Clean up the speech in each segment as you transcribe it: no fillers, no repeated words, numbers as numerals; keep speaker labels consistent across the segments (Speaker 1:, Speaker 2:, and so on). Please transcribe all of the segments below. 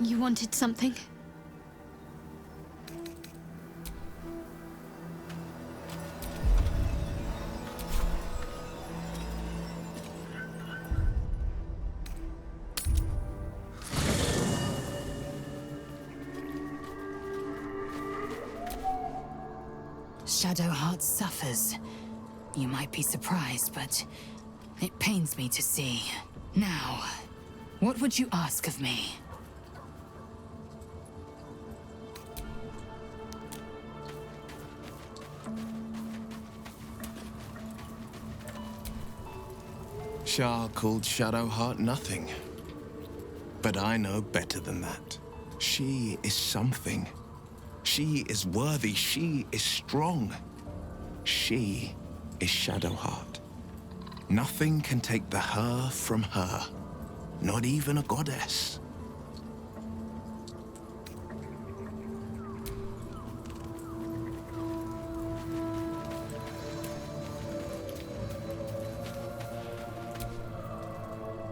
Speaker 1: You wanted something?
Speaker 2: Shadowheart suffers. You might be surprised, but it pains me to see. Now, what would you ask of me?
Speaker 3: Shah called Shadowheart nothing. But I know better than that. She is something. She is worthy. She is strong. She is Shadowheart. Nothing can take the her from her. Not even a goddess.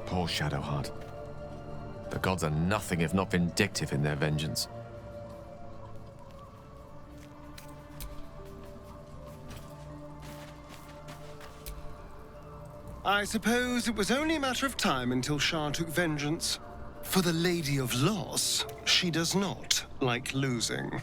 Speaker 4: Poor Shadowheart. The gods are nothing if not vindictive in their vengeance.
Speaker 5: I suppose it was only a matter of time until Shah took vengeance. For the Lady of Loss, she does not like losing.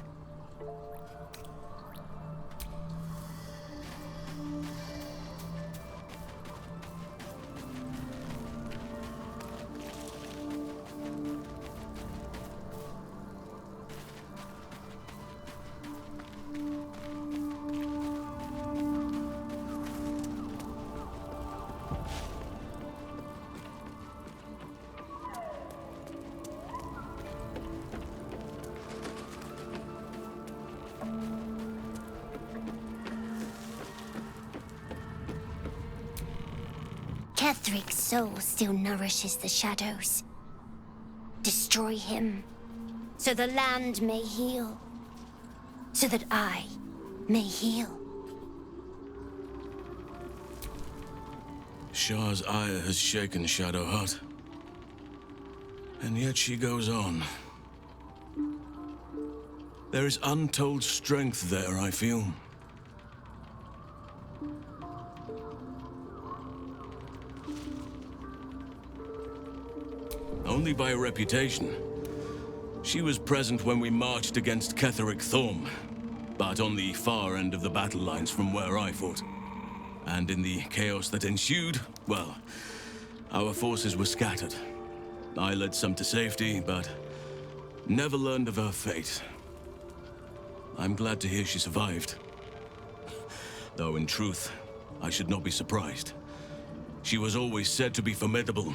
Speaker 6: Ketheric's soul still nourishes the shadows. Destroy him, so the land may heal, so that I may heal.
Speaker 7: Shah's ire has shaken Shadowheart. And yet she goes on. There is untold strength there, I feel. Only by reputation. She was present when we marched against Ketheric Thorm, but on the far end of the battle lines from where I fought. And in the chaos that ensued, well, our forces were scattered. I led some to safety, but never learned of her fate. I'm glad to hear she survived. Though in truth, I should not be surprised. She was always said to be formidable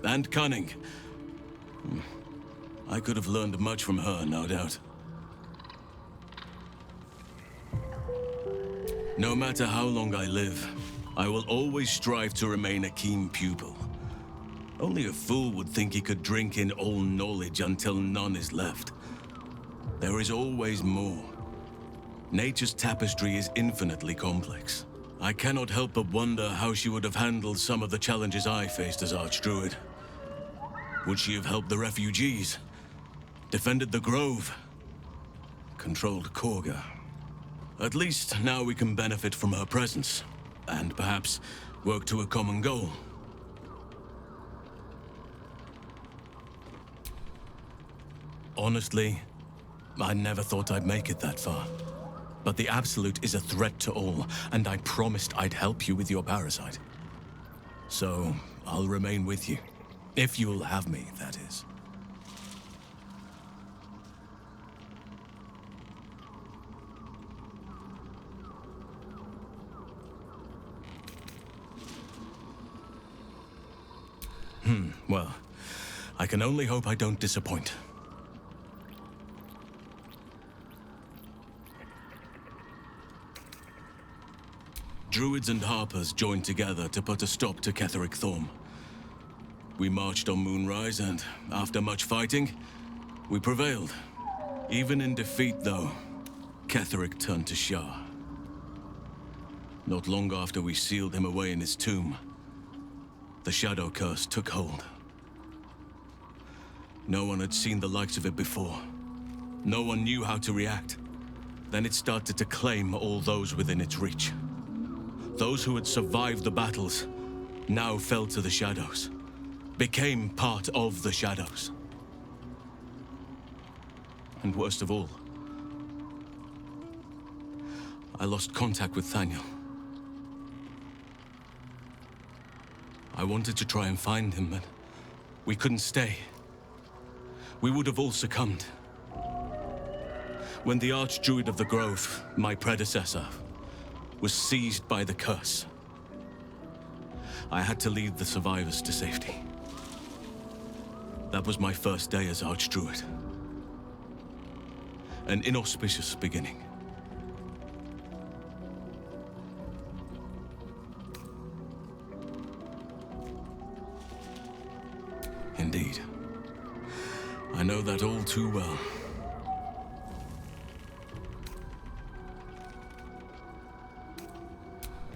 Speaker 7: and cunning. I could have learned much from her, no doubt. No matter how long I live, I will always strive to remain a keen pupil. Only a fool would think he could drink in all knowledge until none is left. There is always more. Nature's tapestry is infinitely complex. I cannot help but wonder how she would have handled some of the challenges I faced as Archdruid. Would she have helped the refugees? Defended the Grove? Controlled Korga? At least now we can benefit from her presence, and perhaps work to a common goal. Honestly, I never thought I'd make it that far. But the Absolute is a threat to all, and I promised I'd help you with your parasite. So, I'll remain with you. If you'll have me, that is. Well, I can only hope I don't disappoint. Druids and Harpers joined together to put a stop to Ketheric Thorm. We marched on Moonrise, and after much fighting, we prevailed. Even in defeat, though, Ketheric turned to Shah. Not long after we sealed him away in his tomb, the Shadow Curse took hold. No one had seen the likes of it before. No one knew how to react. Then it started to claim all those within its reach. Those who had survived the battles now fell to the shadows, became part of the shadows. And worst of all, I lost contact with Thaniel. I wanted to try and find him, but we couldn't stay. We would have all succumbed. When the Archdruid of the Grove, my predecessor, was seized by the curse, I had to lead the survivors to safety. That was my first day as Archdruid. An inauspicious beginning. Indeed. I know that all too well.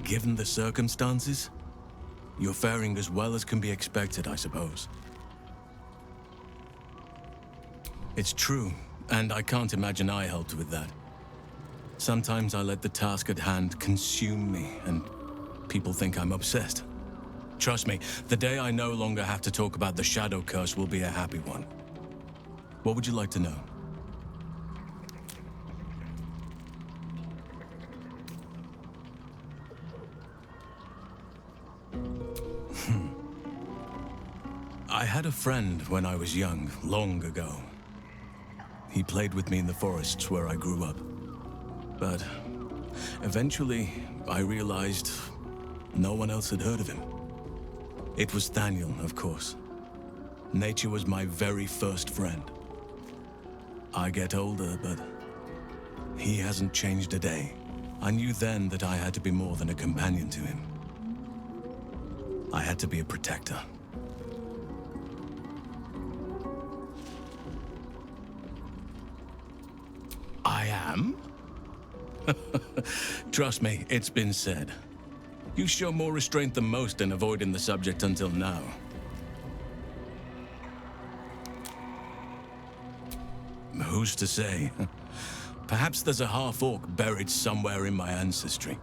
Speaker 7: Given the circumstances, you're faring as well as can be expected, I suppose. It's true, and I can't imagine I helped with that. Sometimes I let the task at hand consume me, and people think I'm obsessed. Trust me, the day I no longer have to talk about the Shadow Curse will be a happy one. What would you like to know? I had a friend when I was young, long ago. He played with me in the forests where I grew up. But eventually, I realized no one else had heard of him. It was Thaniel, of course. Nature was my very first friend. I get older, but he hasn't changed a day. I knew then that I had to be more than a companion to him. I had to be a protector. I am? Trust me, it's been said. You show more restraint than most in avoiding the subject until now. Who's to say? Perhaps there's a half-orc buried somewhere in my ancestry.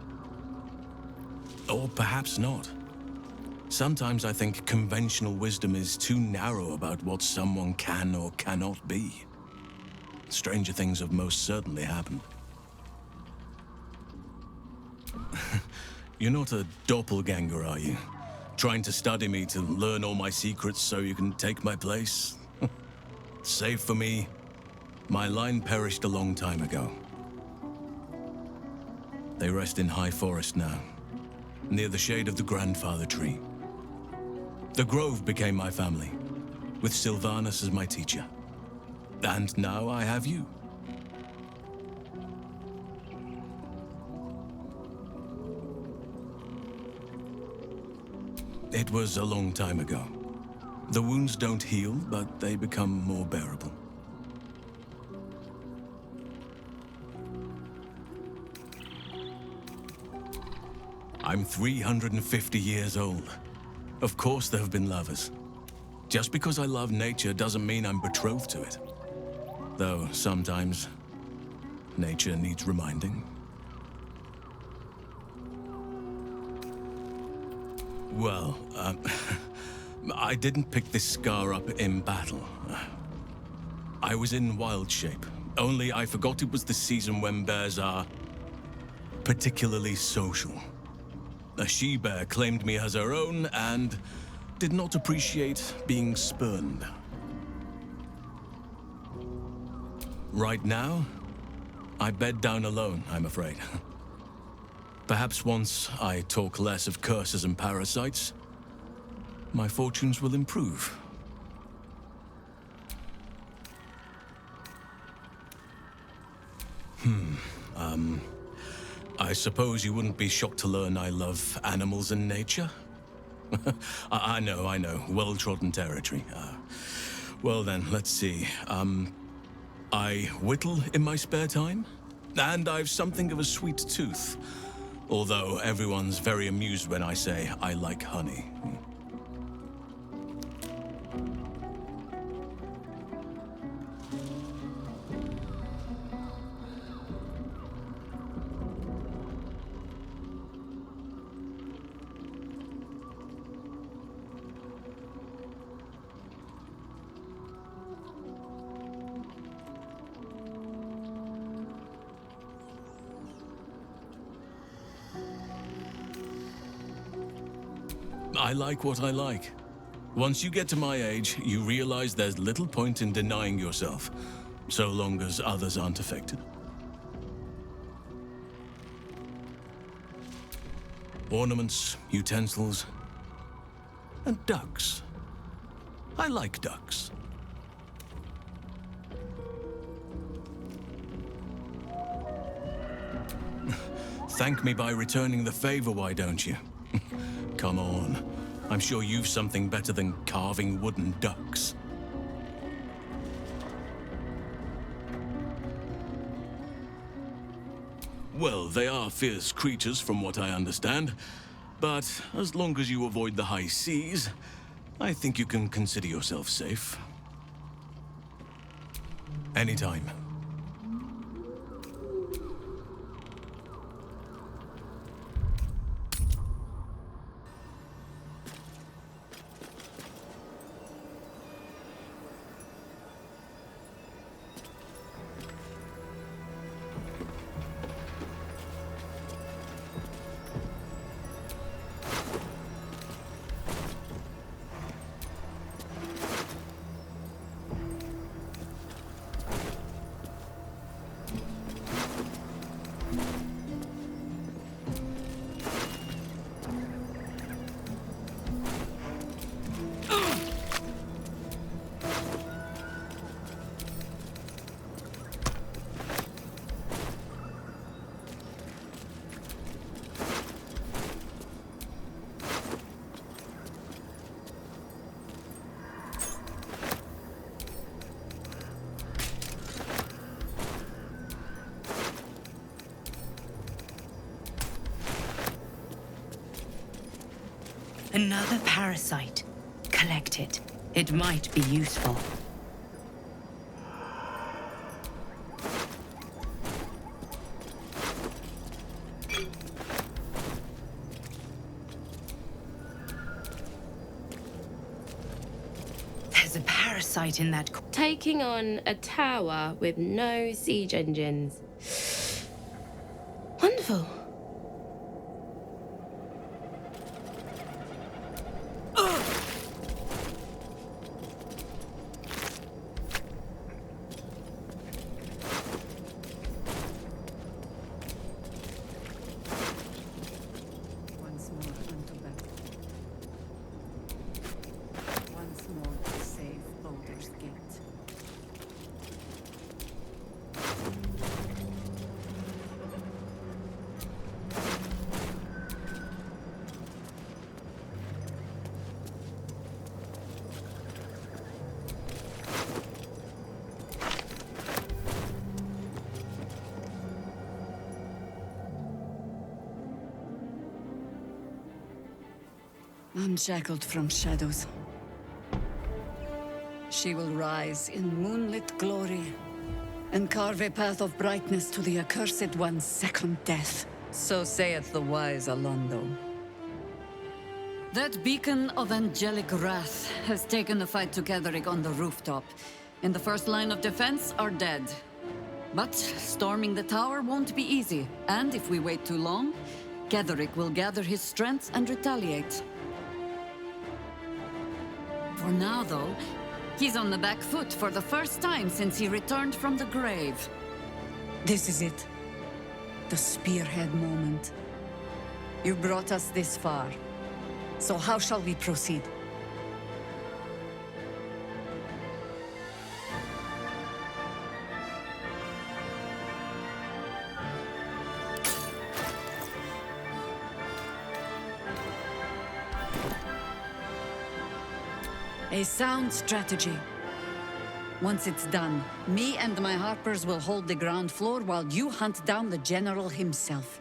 Speaker 7: Or perhaps not. Sometimes I think conventional wisdom is too narrow about what someone can or cannot be. Stranger things have most certainly happened. You're not a doppelganger, are you? Trying to study me to learn all my secrets so you can take my place? Save for me, my line perished a long time ago. They rest in high forest now, near the shade of the grandfather tree. The grove became my family, with Sylvanus as my teacher. And now I have you. It was a long time ago. The wounds don't heal, but they become more bearable. I'm 350 years old. Of course there have been lovers. Just because I love nature doesn't mean I'm betrothed to it. Though sometimes nature needs reminding. Well, I didn't pick this scar up in battle. I was in wild shape, only I forgot it was the season when bears are particularly social. A she-bear claimed me as her own and did not appreciate being spurned. Right now, I bed down alone, I'm afraid. Perhaps once I talk less of curses and parasites, my fortunes will improve. I suppose you wouldn't be shocked to learn I love animals and nature? I know, well-trodden territory. Well then, let's see. I whittle in my spare time, and I've something of a sweet tooth. Although everyone's very amused when I say I like honey. I like what I like. Once you get to my age, you realize there's little point in denying yourself, so long as others aren't affected. Ornaments, utensils, and ducks. I like ducks. Thank me by returning the favor, why don't you? Come on. I'm sure you've something better than carving wooden ducks. Well, they are fierce creatures from what I understand, but as long as you avoid the high seas, I think you can consider yourself safe. Anytime.
Speaker 2: Another parasite. Collect it. It might be useful. There's a parasite in that...
Speaker 1: Taking on a tower with no siege engines. Wonderful.
Speaker 8: Unshackled from shadows, she will rise in moonlit glory and carve a path of brightness to the accursed one's second death. So saith the wise Alondo. That beacon of angelic wrath has taken the fight to Ketheric on the rooftop, and the first line of defense are dead. But storming the tower won't be easy, and if we wait too long, Ketheric will gather his strength and retaliate. For now, though, he's on the back foot for the first time since he returned from the grave. This is it. The spearhead moment. You brought us this far. So how shall we proceed? A sound strategy. Once it's done, me and my harpers will hold the ground floor while you hunt down the general himself.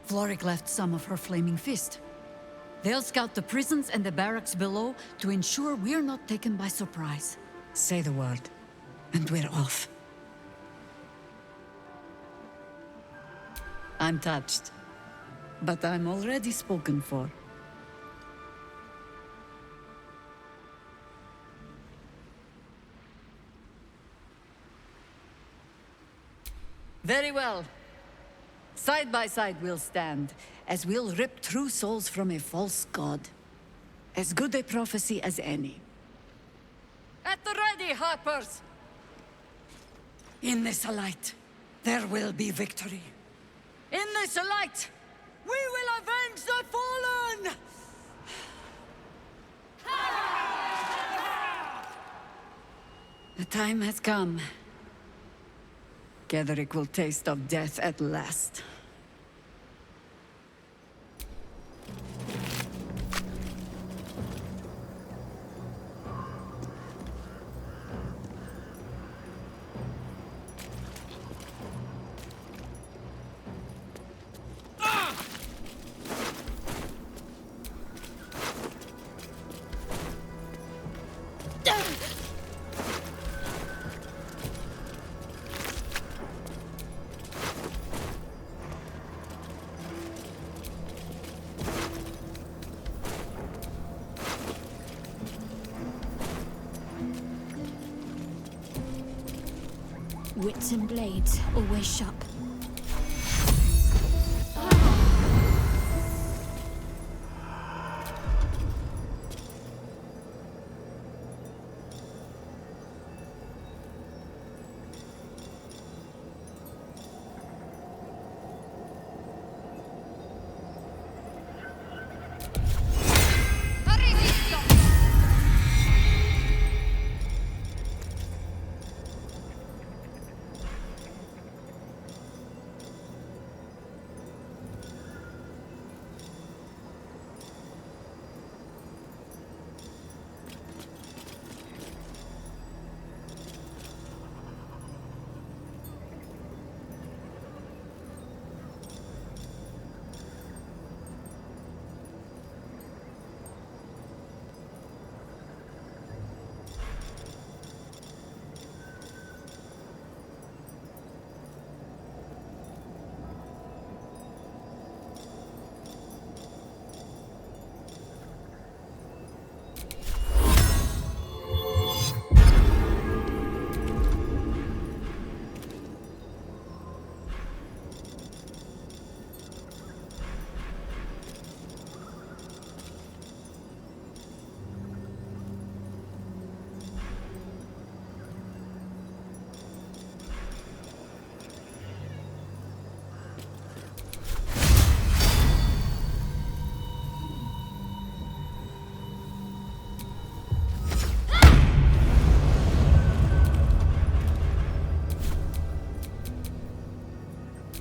Speaker 8: Floric left some of her flaming fist. They'll scout the prisons and the barracks below to ensure we're not taken by surprise. Say the word, and we're off. I'm touched, but I'm already spoken for. Very well. Side by side we'll stand, as we'll rip true souls from a false god. As good a prophecy as any. At the ready, Harpers! In this light, there will be victory. In this light, we will avenge the fallen! The time has come. Ketheric will taste of death at last.
Speaker 6: Wits and blades, always sharp.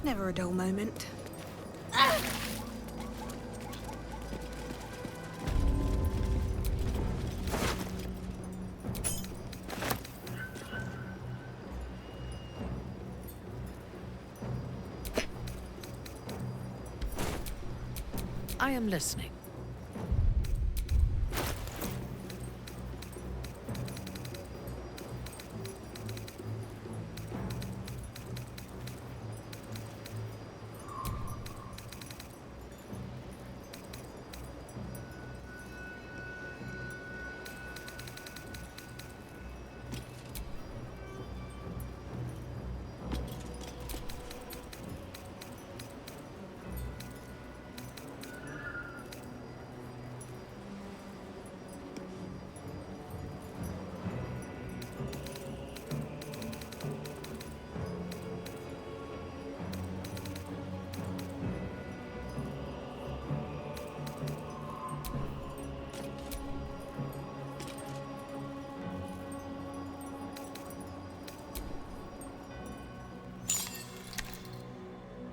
Speaker 9: Never a dull moment.
Speaker 10: I am listening.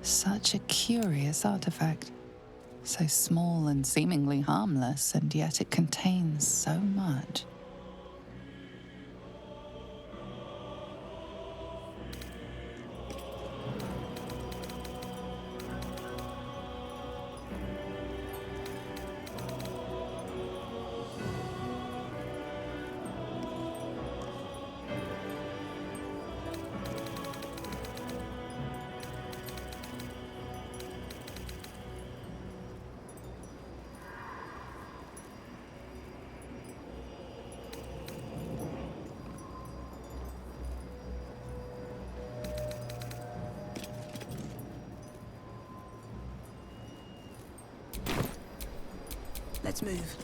Speaker 2: Such a curious artifact. So small and seemingly harmless, and yet it contains so much.
Speaker 9: Let's move.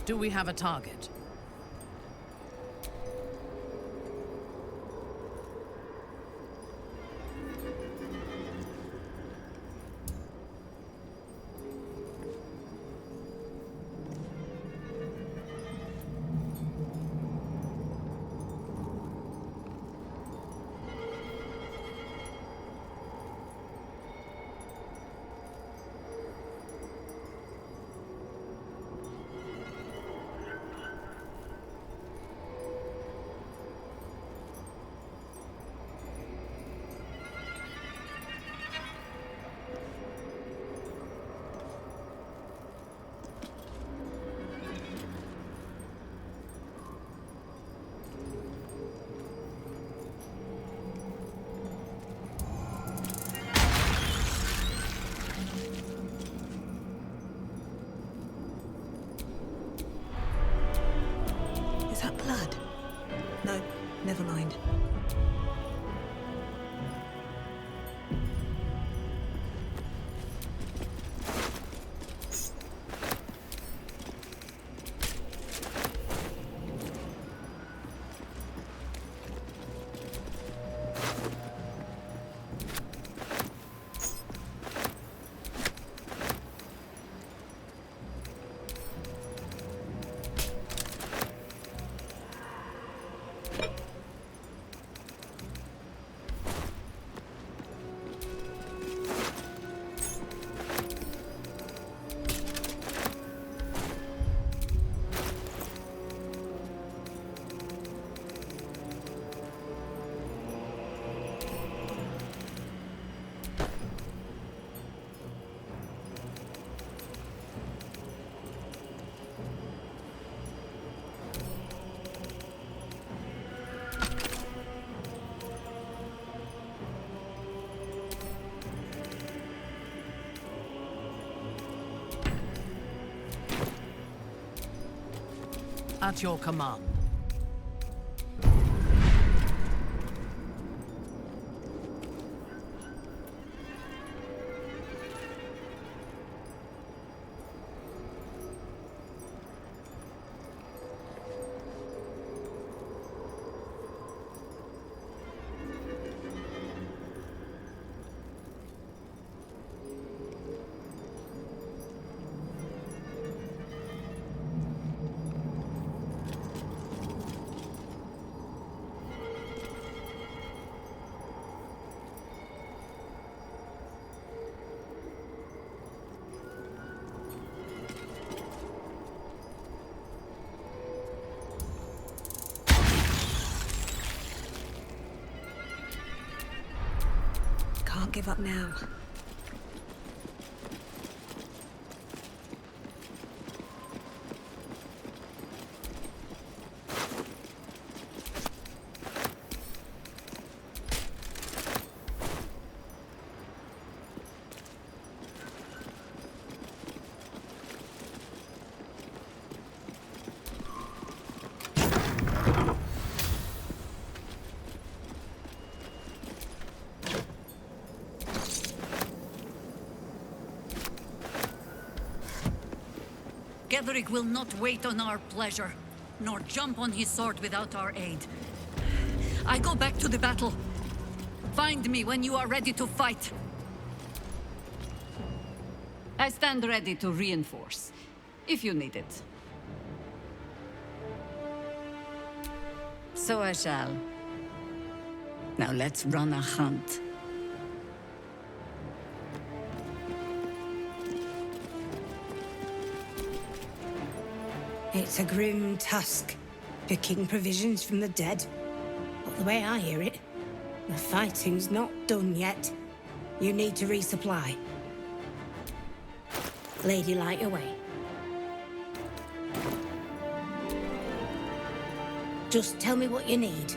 Speaker 10: Do we have a target?
Speaker 9: Is that blood? No, never mind. At your command. Can't give up now.
Speaker 8: Getherick will not wait on our pleasure, nor jump on his sword without our aid. I go back to the battle. Find me when you are ready to fight. I stand ready to reinforce, if you need it. So I shall. Now let's run a hunt.
Speaker 11: It's a grim task, picking provisions from the dead. But the way I hear it, the fighting's not done yet. You need to resupply. Lady, light away. Just tell me what you need.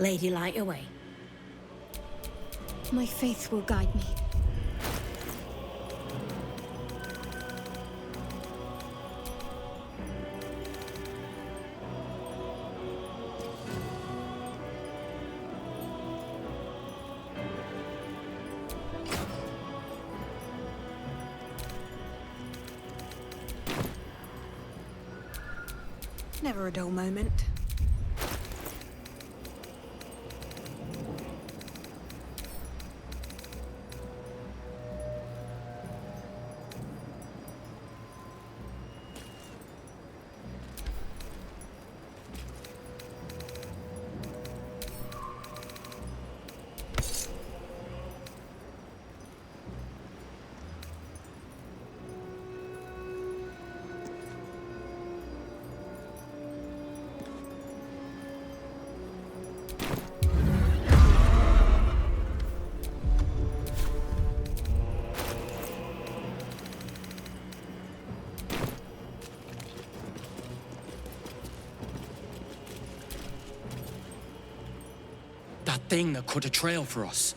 Speaker 11: Lady Light away.
Speaker 6: My faith will guide me.
Speaker 9: Never a dull moment.
Speaker 12: That thing that cut a trail for us.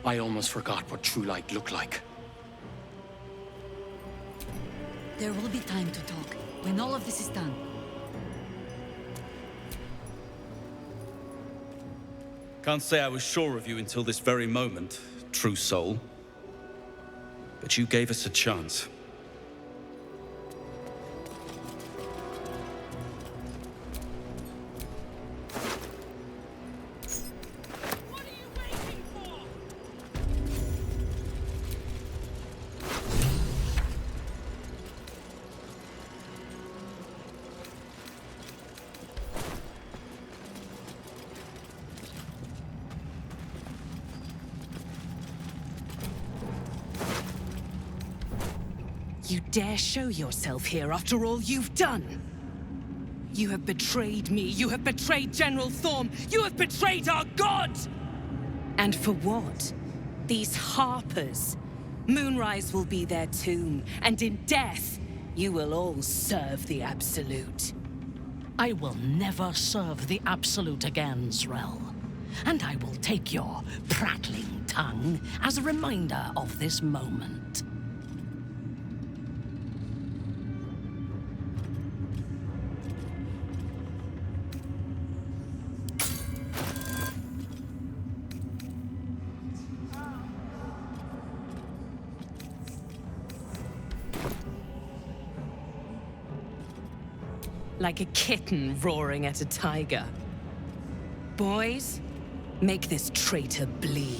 Speaker 12: I almost forgot what true light looked like.
Speaker 8: There will be time to talk when all of this is done.
Speaker 13: Can't say I was sure of you until this very moment, true soul. But you gave us a chance.
Speaker 14: You dare show yourself here after all you've done? You have betrayed me. You have betrayed General Thorm. You have betrayed our god! And for what? These harpers. Moonrise will be their tomb, and in death, you will all serve the Absolute.
Speaker 15: I will never serve the Absolute again, Zrel. And I will take your prattling tongue as a reminder of this moment.
Speaker 14: Like a kitten roaring at a tiger. Boys, make this traitor bleed.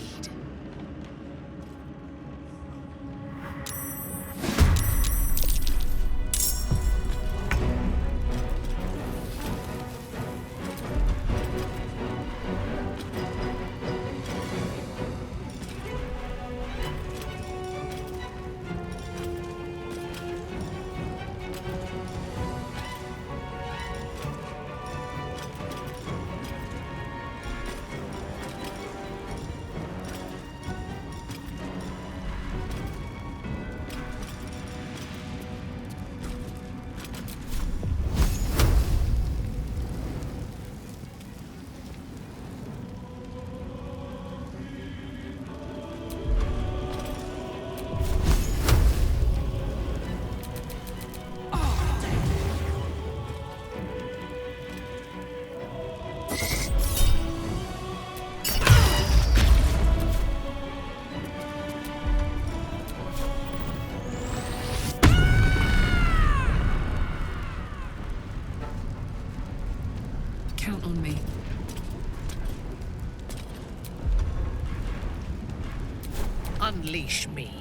Speaker 8: Count on me.
Speaker 15: Unleash me.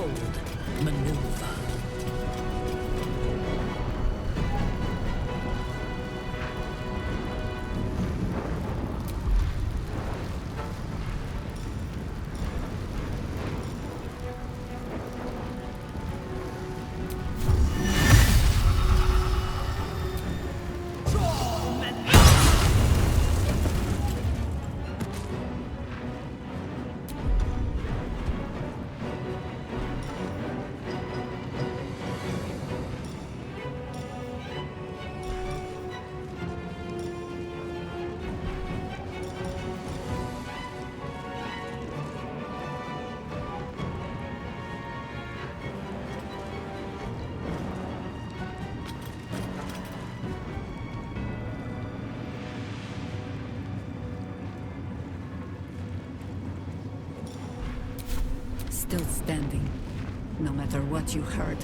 Speaker 15: bold maneuver.
Speaker 8: Still standing, no matter what you heard.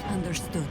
Speaker 8: Understood.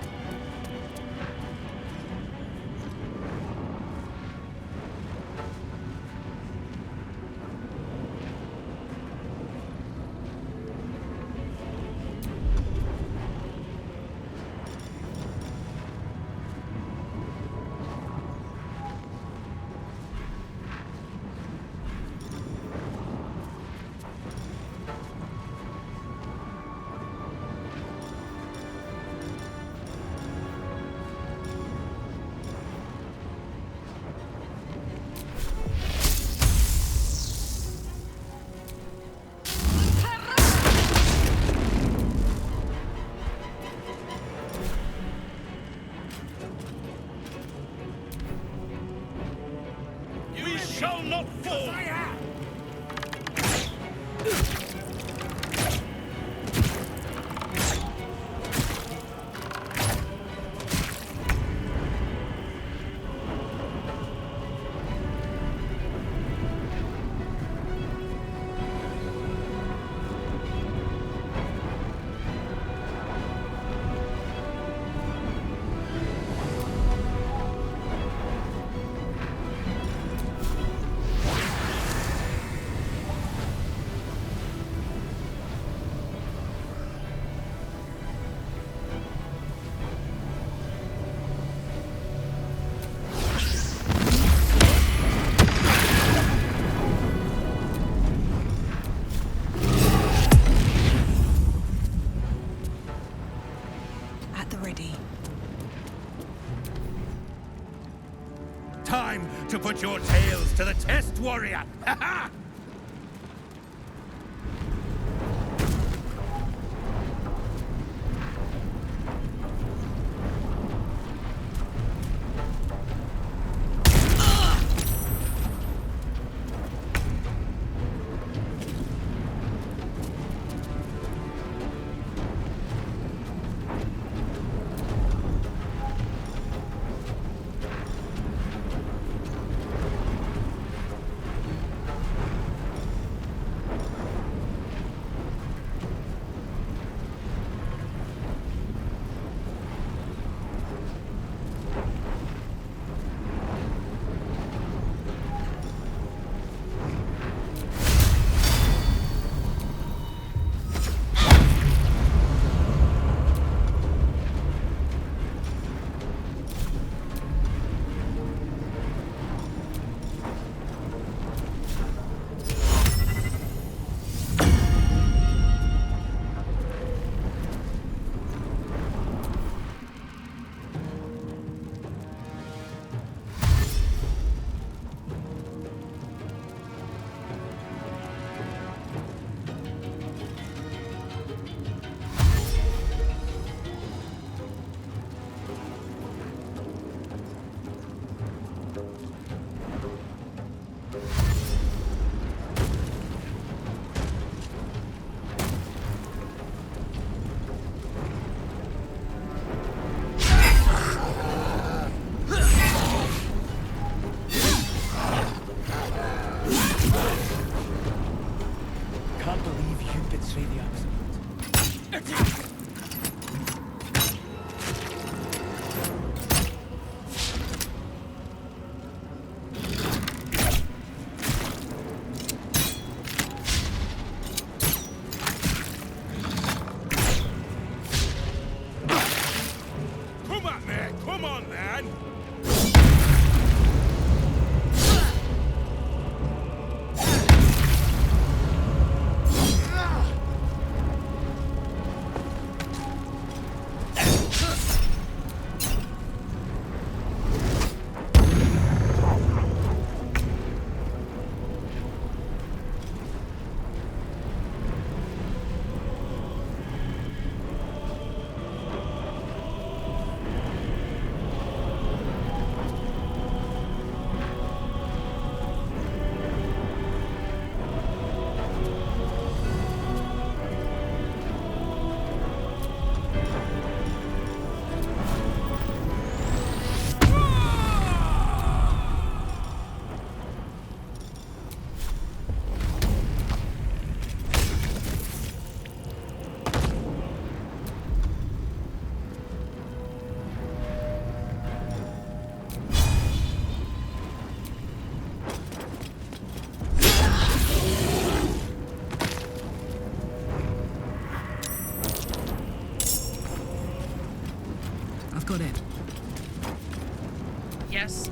Speaker 16: Shall not fall!
Speaker 17: Time to put your tails to the test, warrior! Ha ha! Come on, then!
Speaker 18: I've got it.
Speaker 14: Yes.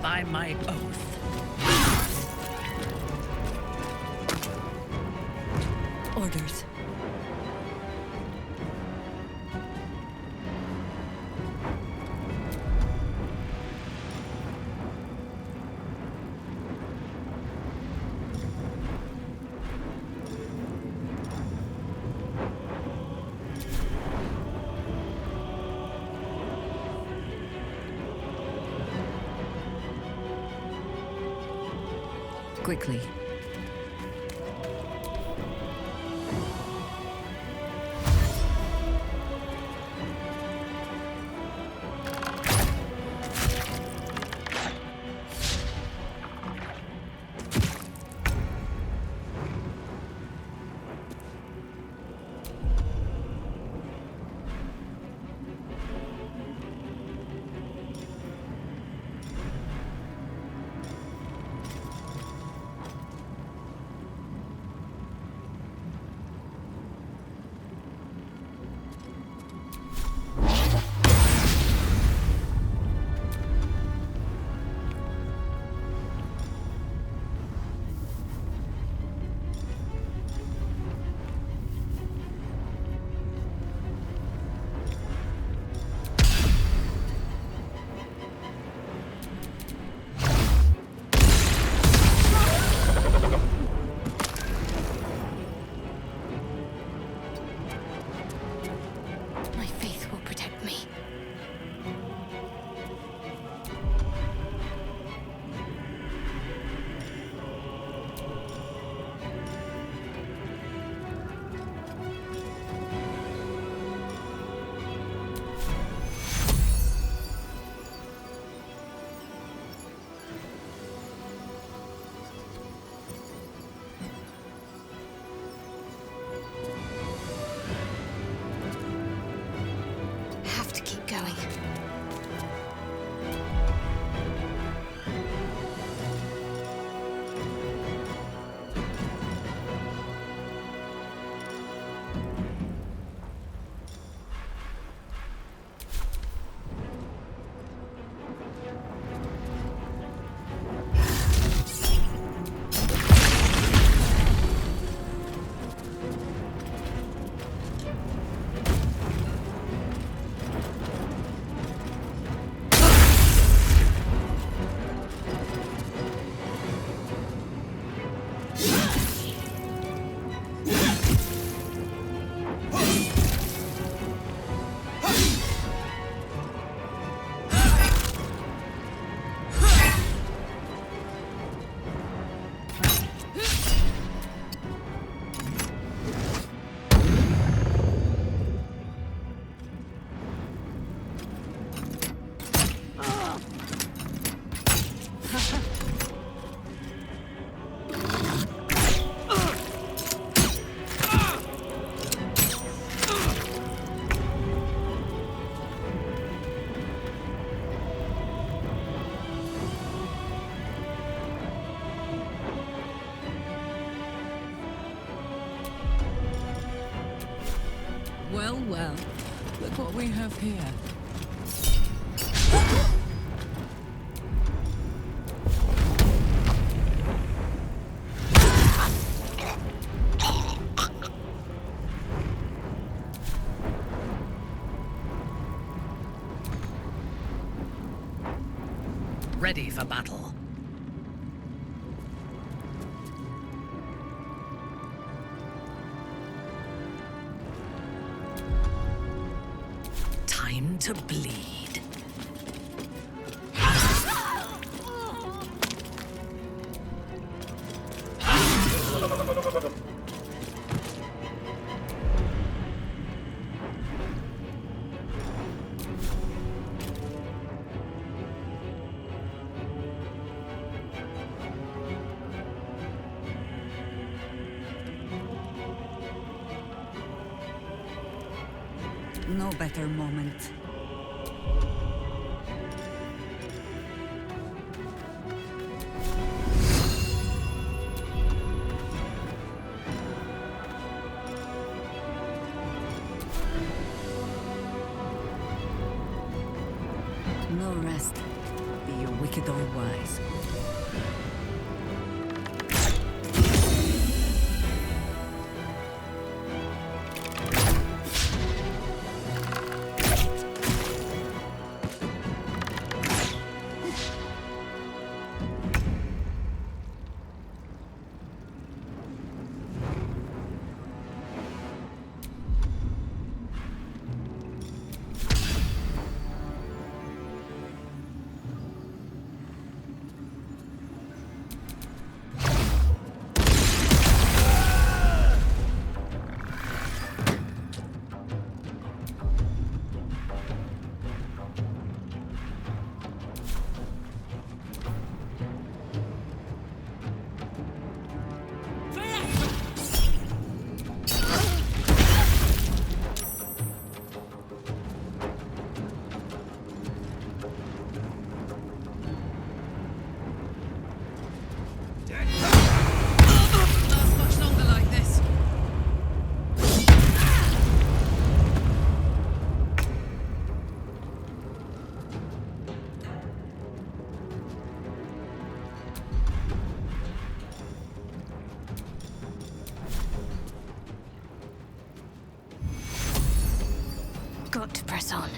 Speaker 14: By my oath.
Speaker 8: Orders. Quickly.
Speaker 18: we have here?
Speaker 15: Ready for battle. Time to bleed.
Speaker 8: No better moment. No rest, be you wicked or wise.
Speaker 6: Got to press on.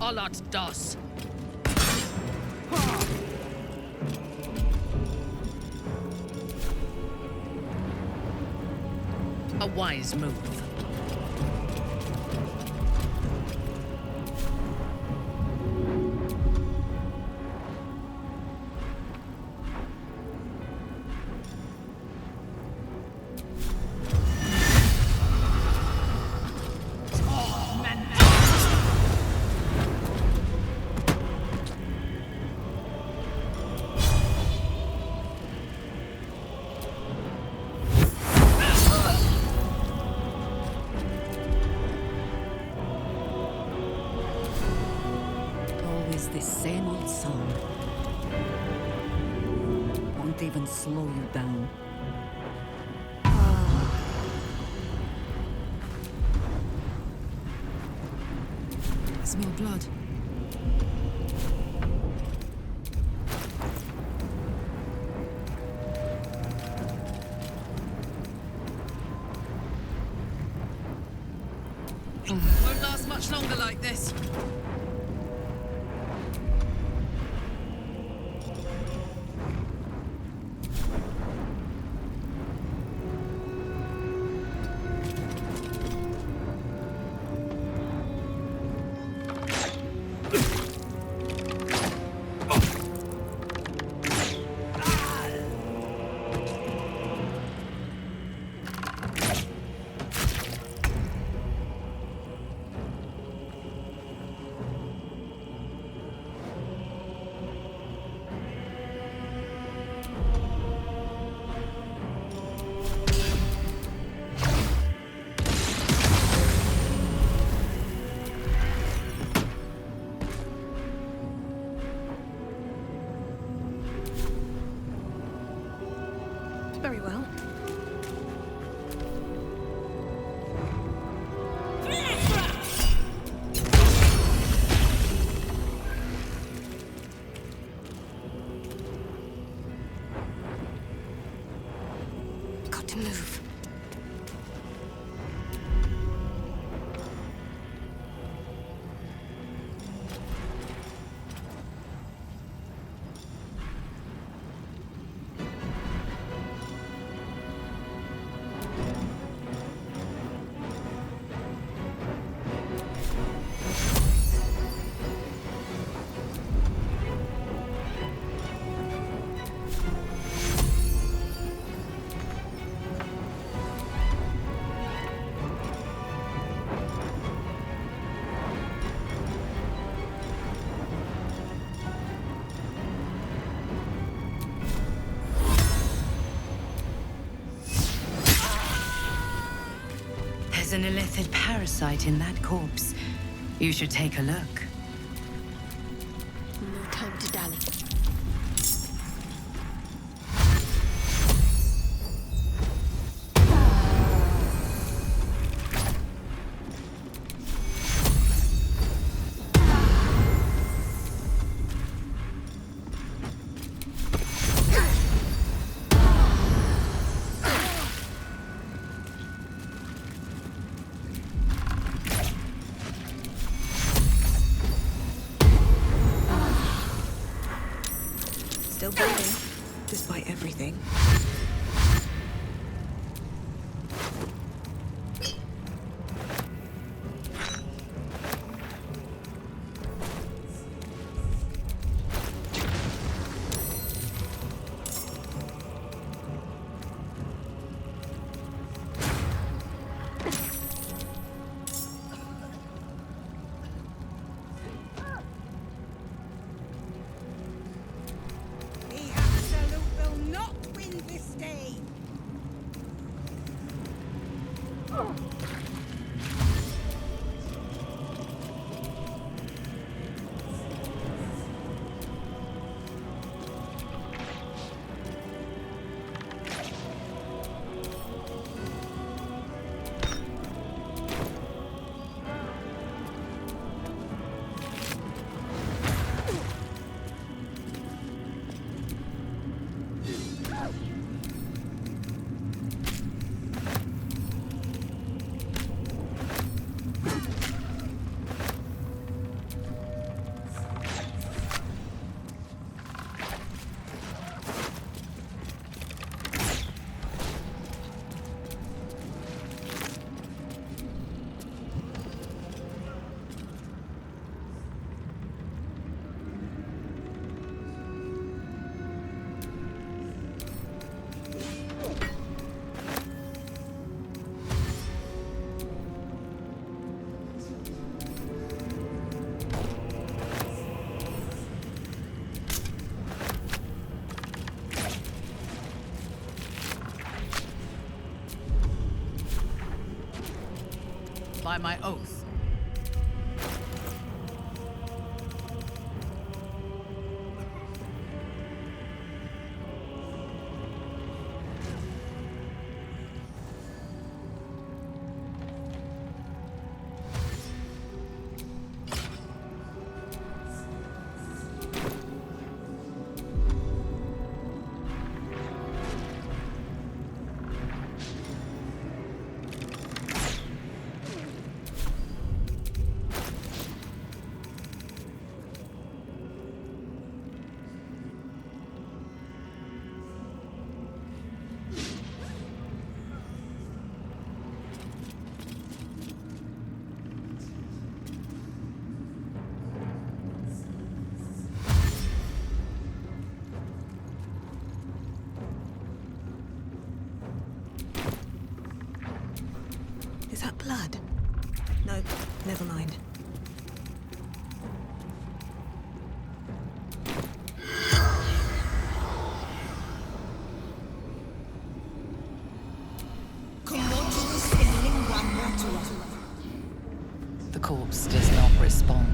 Speaker 14: Olot dos. A wise move.
Speaker 8: The same old song. Won't even slow you down.
Speaker 18: I smell blood.
Speaker 8: Won't last much longer like this.
Speaker 9: Very well.
Speaker 6: Got to move.
Speaker 19: There's an illithid parasite in that corpse. You should take a look.
Speaker 6: No time to dally.
Speaker 9: Still breathing, despite everything.
Speaker 14: By my oath.
Speaker 9: No, never mind.
Speaker 14: The corpse does not respond.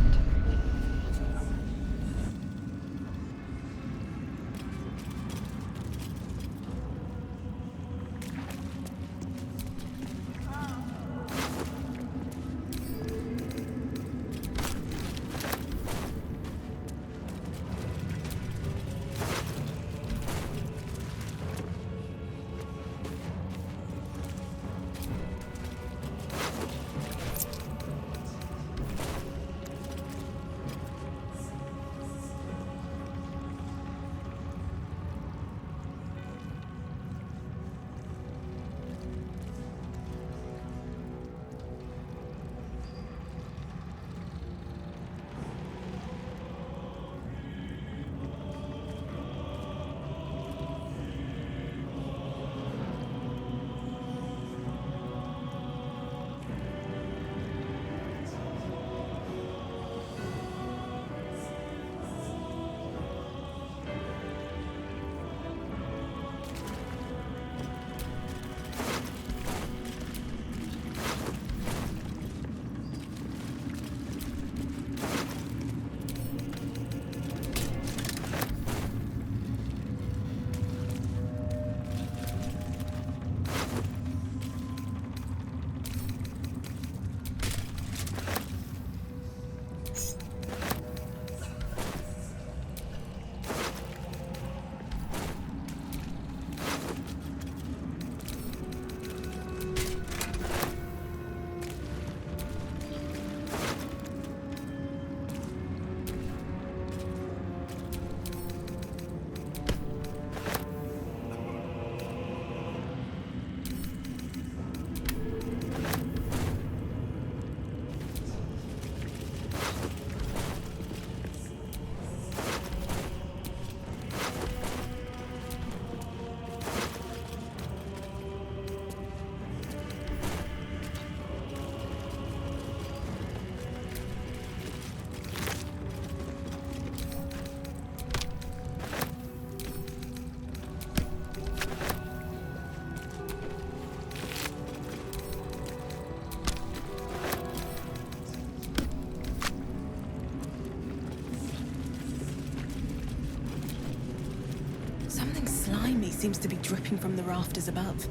Speaker 20: Something slimy seems to be dripping from the rafters above.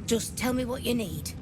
Speaker 11: Just tell me what you need.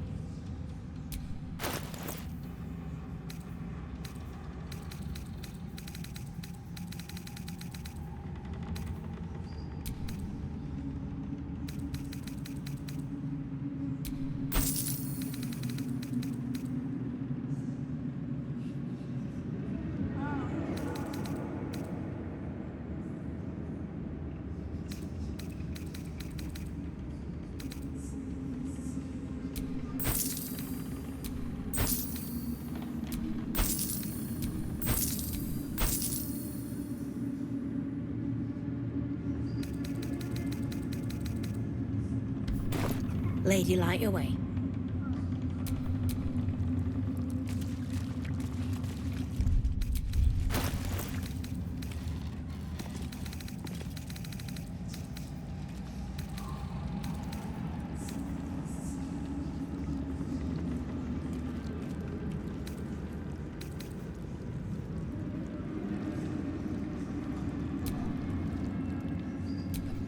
Speaker 11: Lady Light away.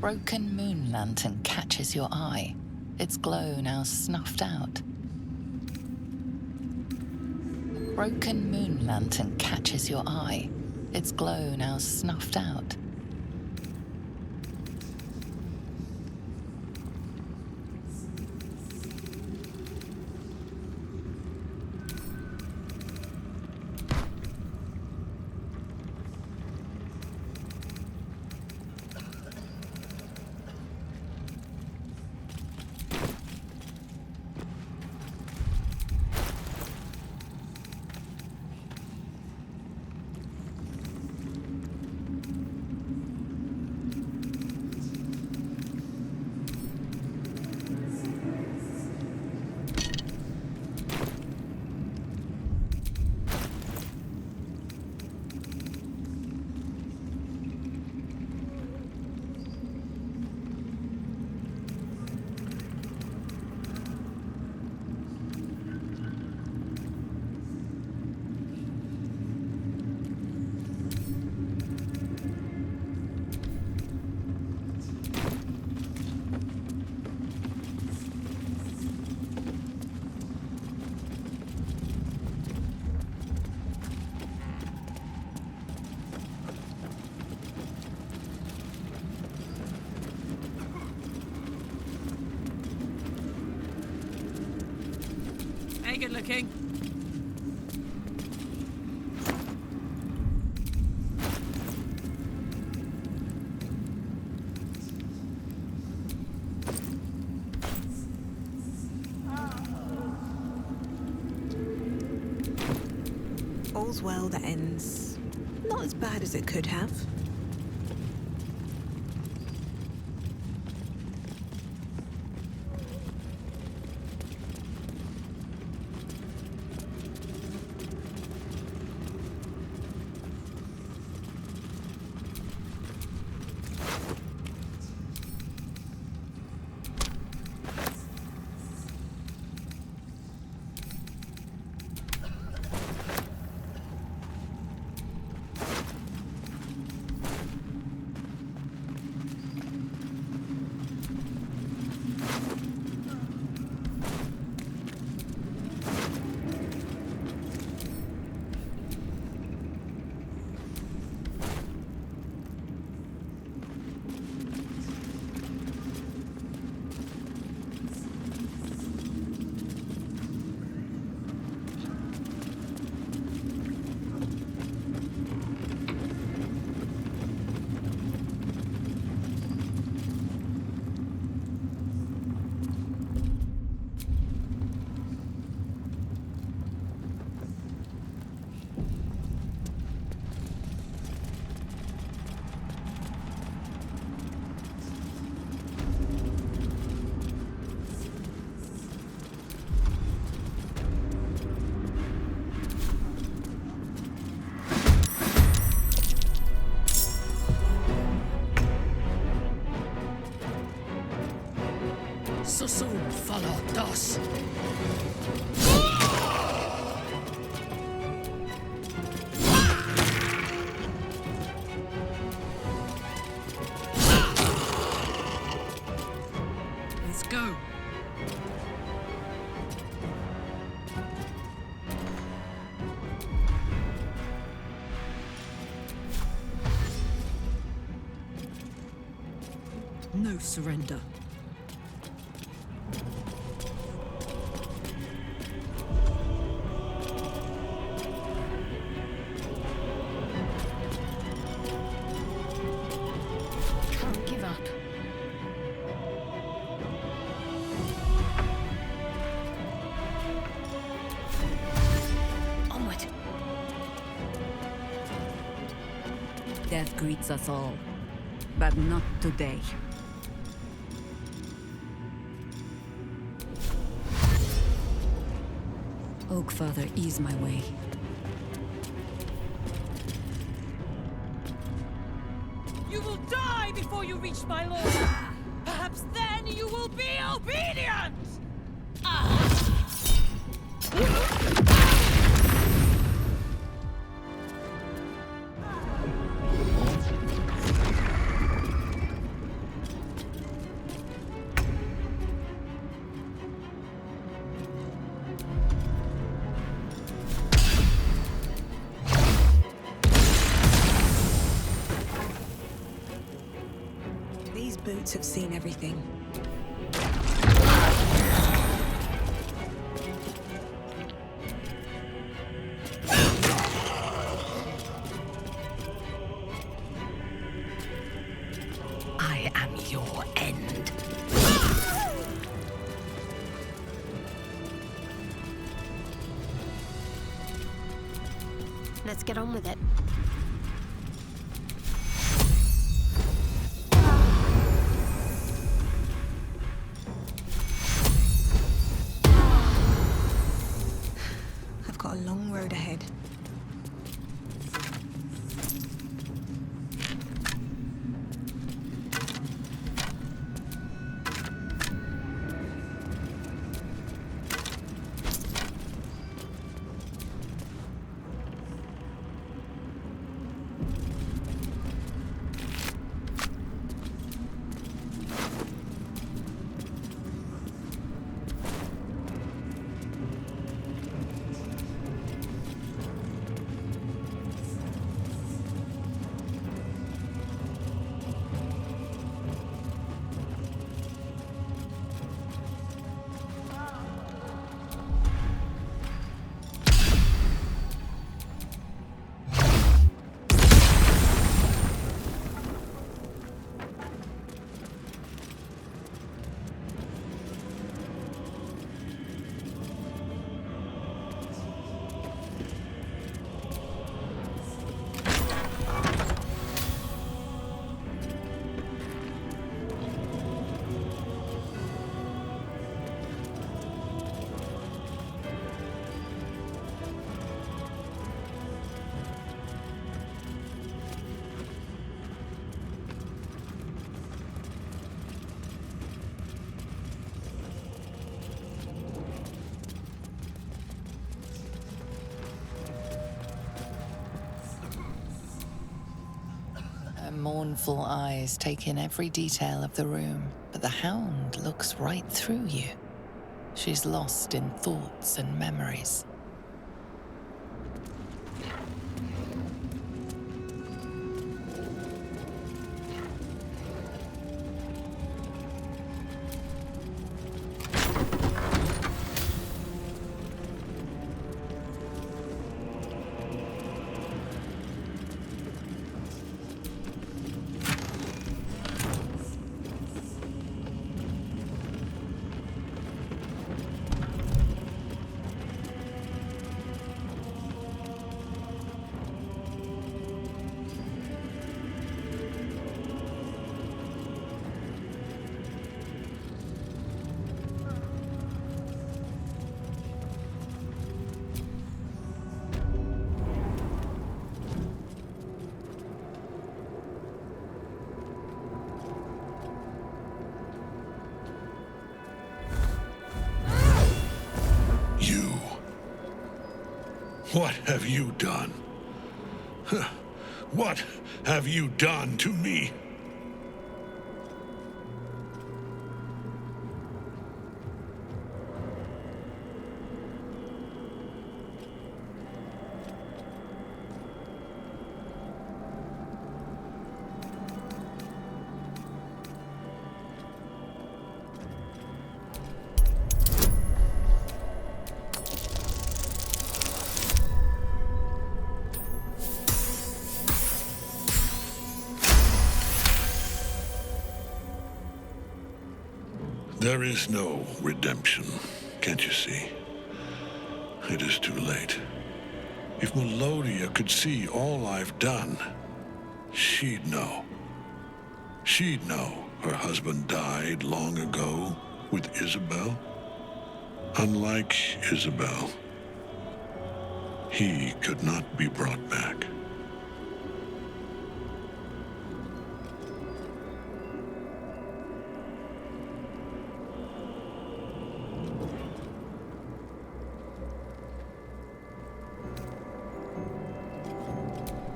Speaker 21: Broken moon lantern catches your eye, its glow now snuffed out. A broken moon lantern catches your eye, its glow now snuffed out.
Speaker 14: Hey, good looking.
Speaker 9: All's well that ends not as bad as it could have.
Speaker 14: Susun follow dos. Let's go.
Speaker 18: No surrender.
Speaker 14: Can't give up. Onward.
Speaker 8: Death greets us all, but not today. Oak Father, ease my way.
Speaker 14: You will die before you reach my lord! Perhaps then you will be obedient!
Speaker 9: These boots have seen everything.
Speaker 15: I am your end.
Speaker 6: Let's get on with it.
Speaker 9: I've got a long road ahead.
Speaker 21: Her mournful eyes take in every detail of the room, but the hound looks right through you. She's lost in thoughts and memories.
Speaker 17: What have you done? What have you done to me? There is no redemption, can't you see? It is too late. If Melodia could see all I've done, she'd know. She'd know her husband died long ago with Isabel. Unlike Isabel, he could not be brought back.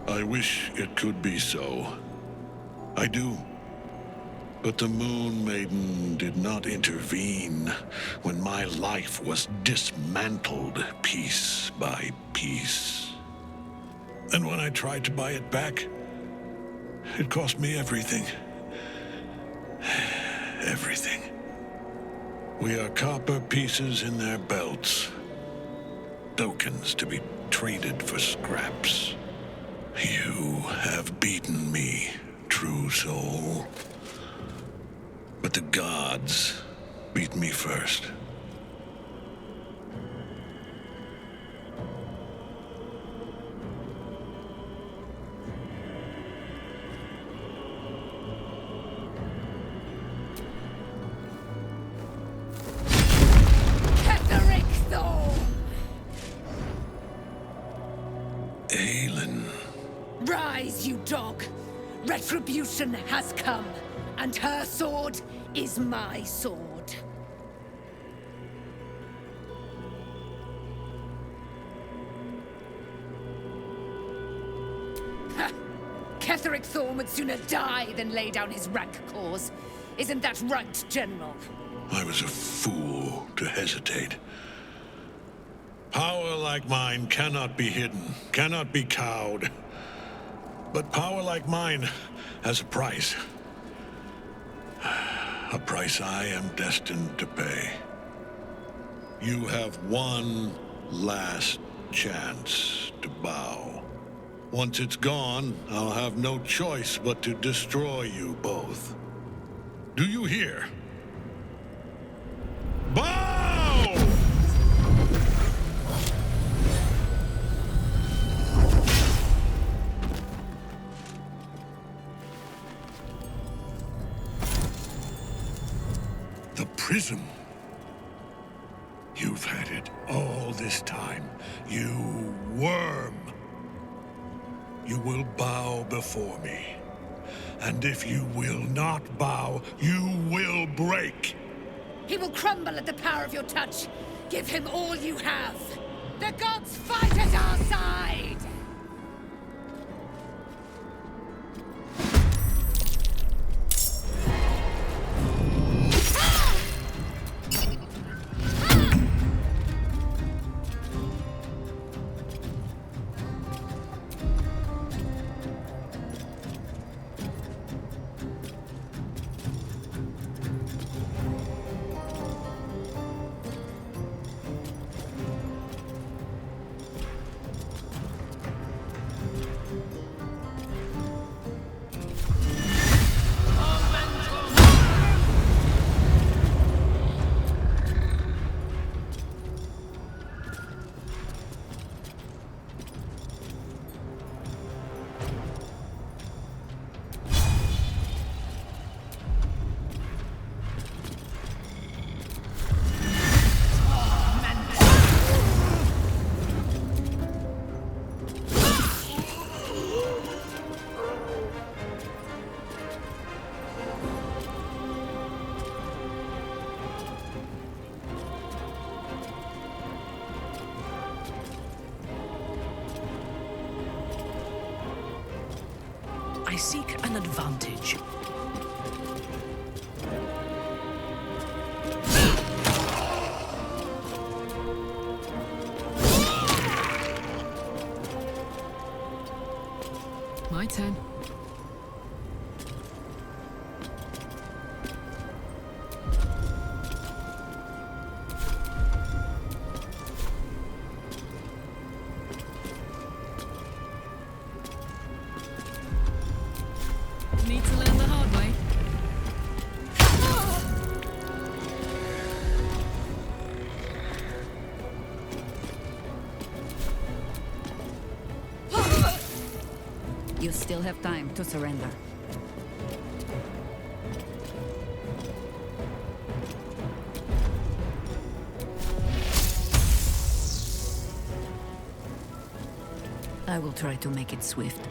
Speaker 17: I wish it could be so. I do. But the Moon Maiden did not intervene when my life was dismantled piece by piece. And when I tried to buy it back, it cost me everything. Everything. We are copper pieces in their belts. Tokens to be traded for scraps. You have beaten me, true soul. But the gods beat me first.
Speaker 14: Rise, you dog! Retribution has come, and her sword is my sword. Ha! Ketheric Thorm would sooner die than lay down his rank cause. Isn't that right, General?
Speaker 17: I was a fool to hesitate. Power like mine cannot be hidden, cannot be cowed. But power like mine has a price. A price I am destined to pay. You have one last chance to bow. Once it's gone, I'll have no choice but to destroy you both. Do you hear? Bow! The prism. You've had it all this time, you worm. You will bow before me. And if you will not bow, you will break.
Speaker 14: He will crumble at the power of your touch. Give him all you have. The gods fight at our side!
Speaker 15: I seek an advantage.
Speaker 18: My turn. Need to learn the hard way.
Speaker 8: You still have time to surrender. I will try to make it swift.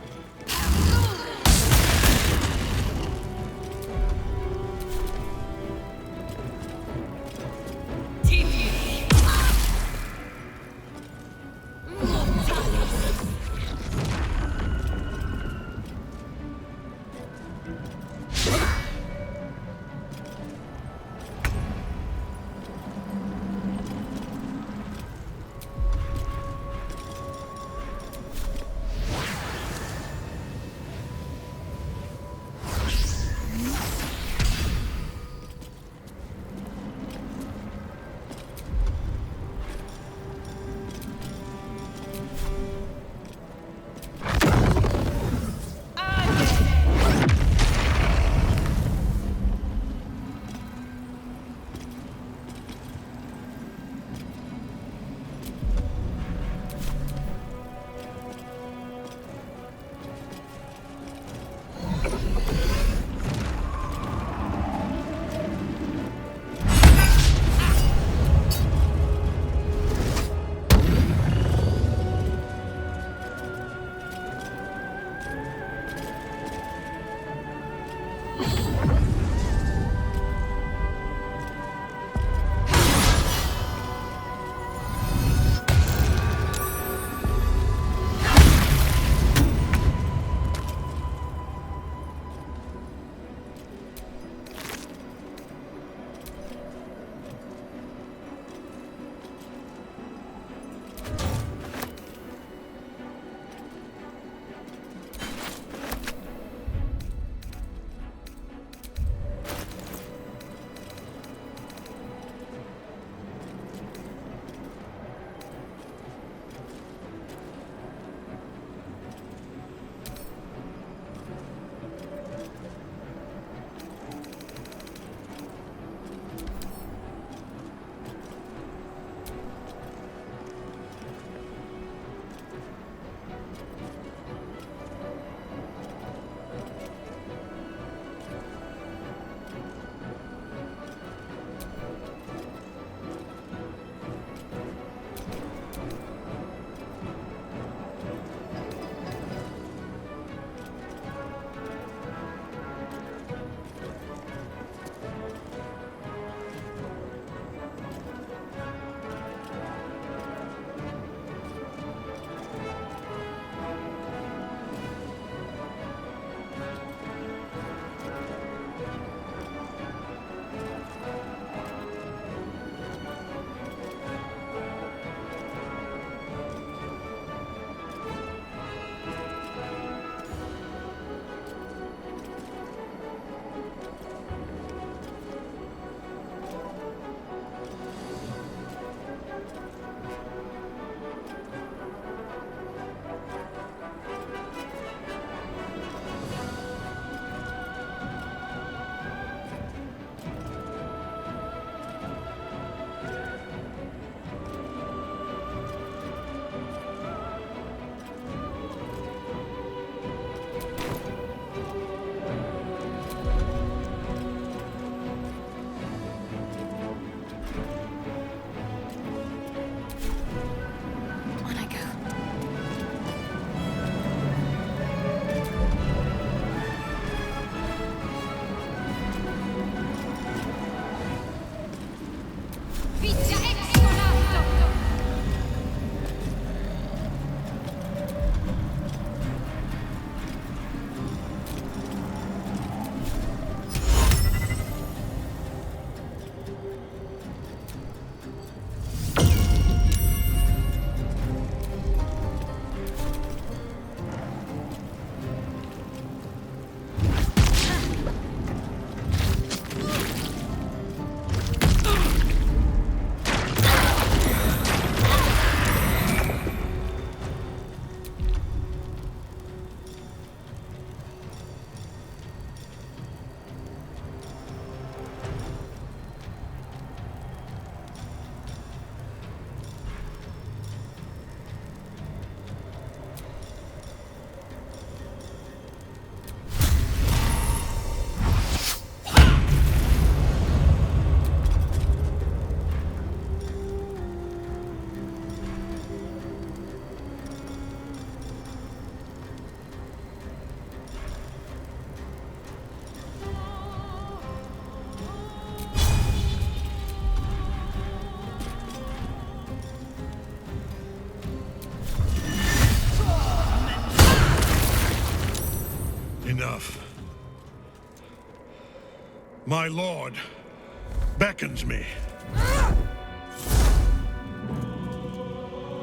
Speaker 17: My lord beckons me.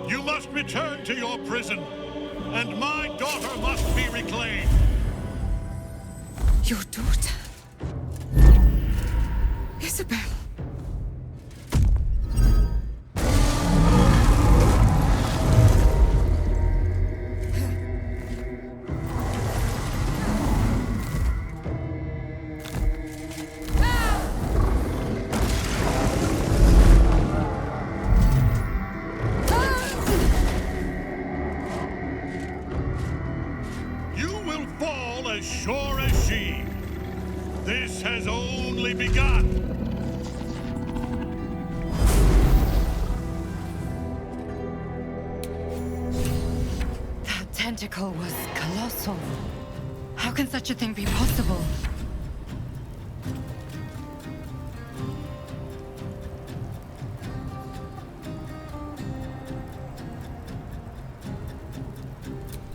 Speaker 17: You must return to your prison, and my daughter must be reclaimed.
Speaker 11: Your daughter? Isabel.
Speaker 17: You will fall as sure as she. This has only begun.
Speaker 8: That tentacle was colossal. How can such a thing be possible?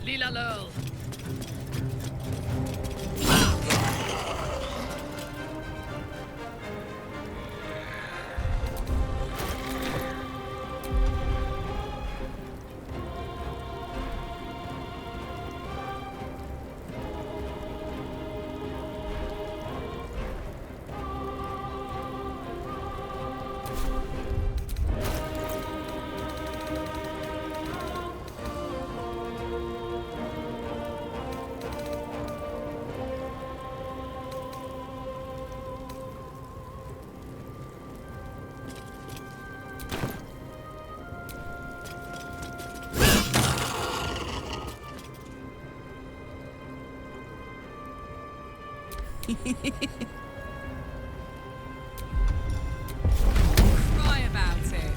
Speaker 10: Lila Lurl.
Speaker 18: Cry about it.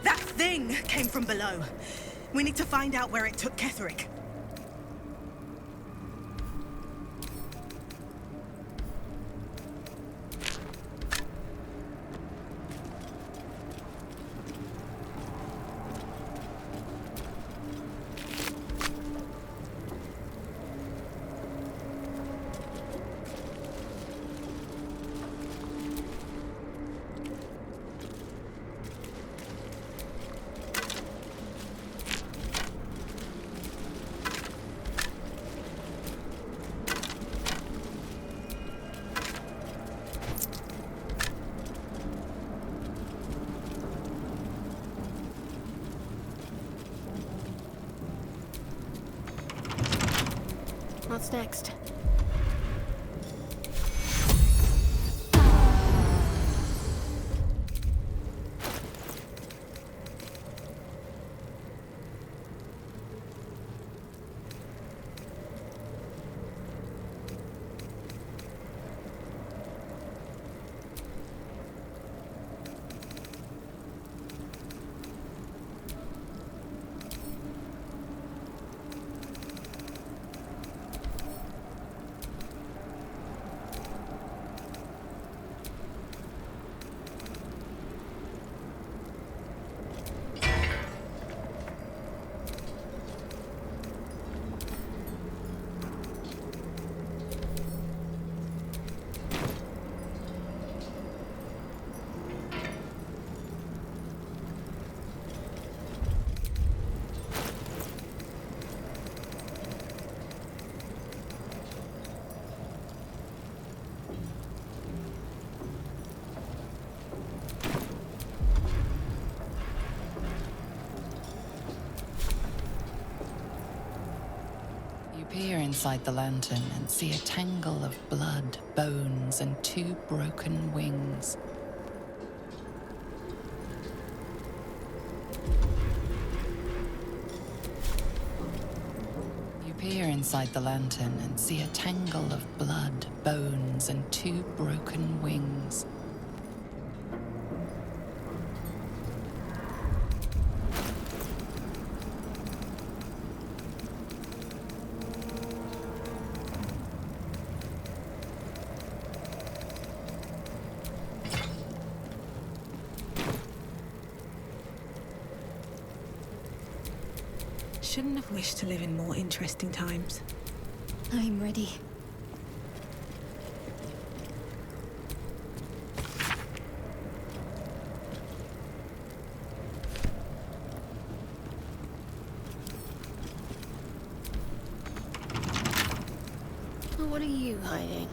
Speaker 20: That thing came from below. We need to find out where it took Ketherick.
Speaker 6: What's next?
Speaker 21: Peer inside the lantern and see a tangle of blood, bones, and 2 broken wings. You peer inside the lantern and see a tangle of blood, bones, and 2 broken wings.
Speaker 20: Shouldn't have wished to live in more interesting times.
Speaker 6: I'm ready. What are you hiding?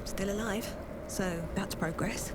Speaker 20: Still alive, so that's progress.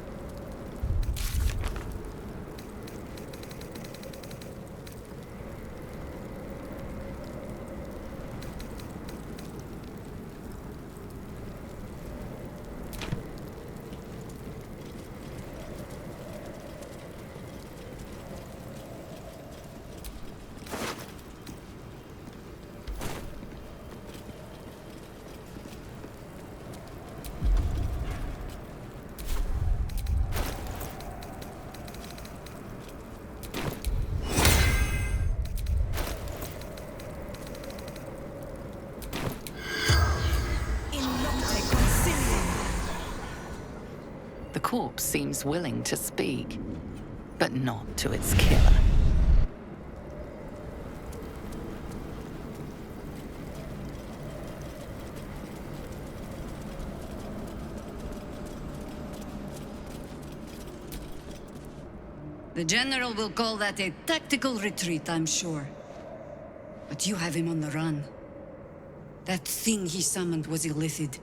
Speaker 21: The corpse seems willing to speak, but not to its killer.
Speaker 8: The General will call that a tactical retreat, I'm sure. But you have him on the run. That thing he summoned was illithid.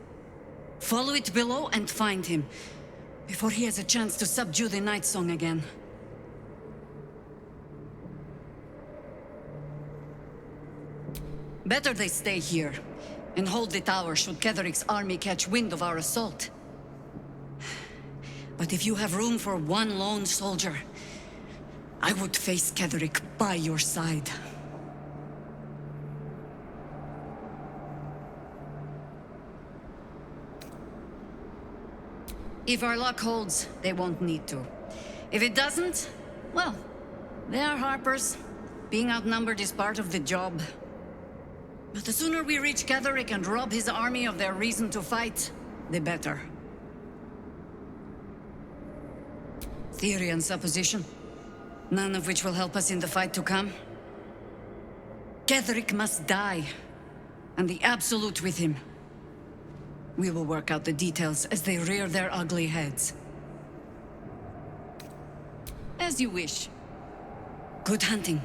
Speaker 8: Follow it below and find him, before he has a chance to subdue the Night Song again. Better they stay here, and hold the tower should Ketheric's army catch wind of our assault. But if you have room for one lone soldier, I would face Ketheric by your side. If our luck holds, they won't need to. If it doesn't, well, they are Harpers. Being outnumbered is part of the job. But the sooner we reach Ketheric and rob his army of their reason to fight, the better. Theory and supposition, none of which will help us in the fight to come. Ketheric must die, and the Absolute with him. We will work out the details as they rear their ugly heads. As you wish. Good hunting.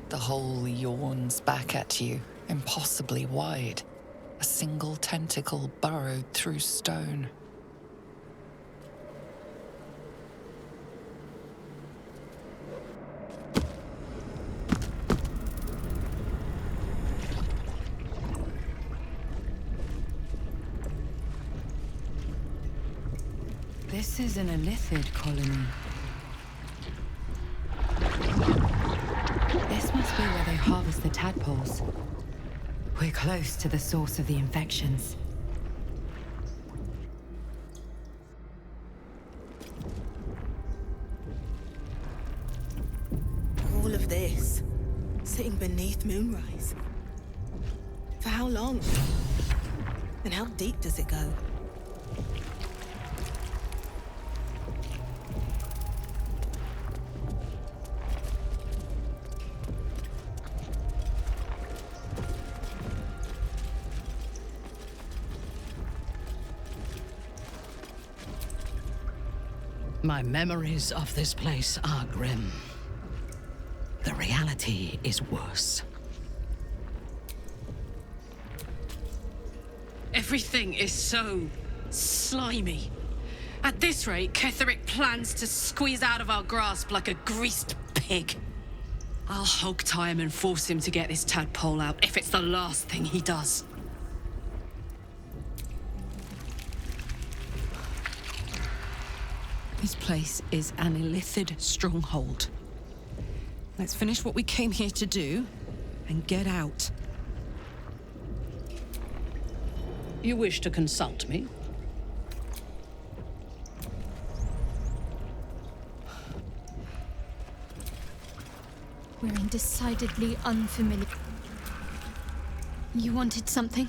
Speaker 21: The hole yawns back at you, impossibly wide. A single tentacle burrowed through stone.
Speaker 19: This is an illithid colony. This must be where they harvest the tadpoles. We're close to the source of the infections.
Speaker 20: All of this, sitting beneath moonrise. For how long? And how deep does it go?
Speaker 15: My memories of this place are grim. The reality is worse.
Speaker 18: Everything is so slimy. At this rate, Ketherick plans to squeeze out of our grasp like a greased pig. I'll hog tie him and force him to get this tadpole out if it's the last thing he does.
Speaker 14: This place is an illithid stronghold. Let's finish what we came here to do and get out.
Speaker 10: You wish to consult me?
Speaker 3: We're in decidedly unfamiliar. You wanted something?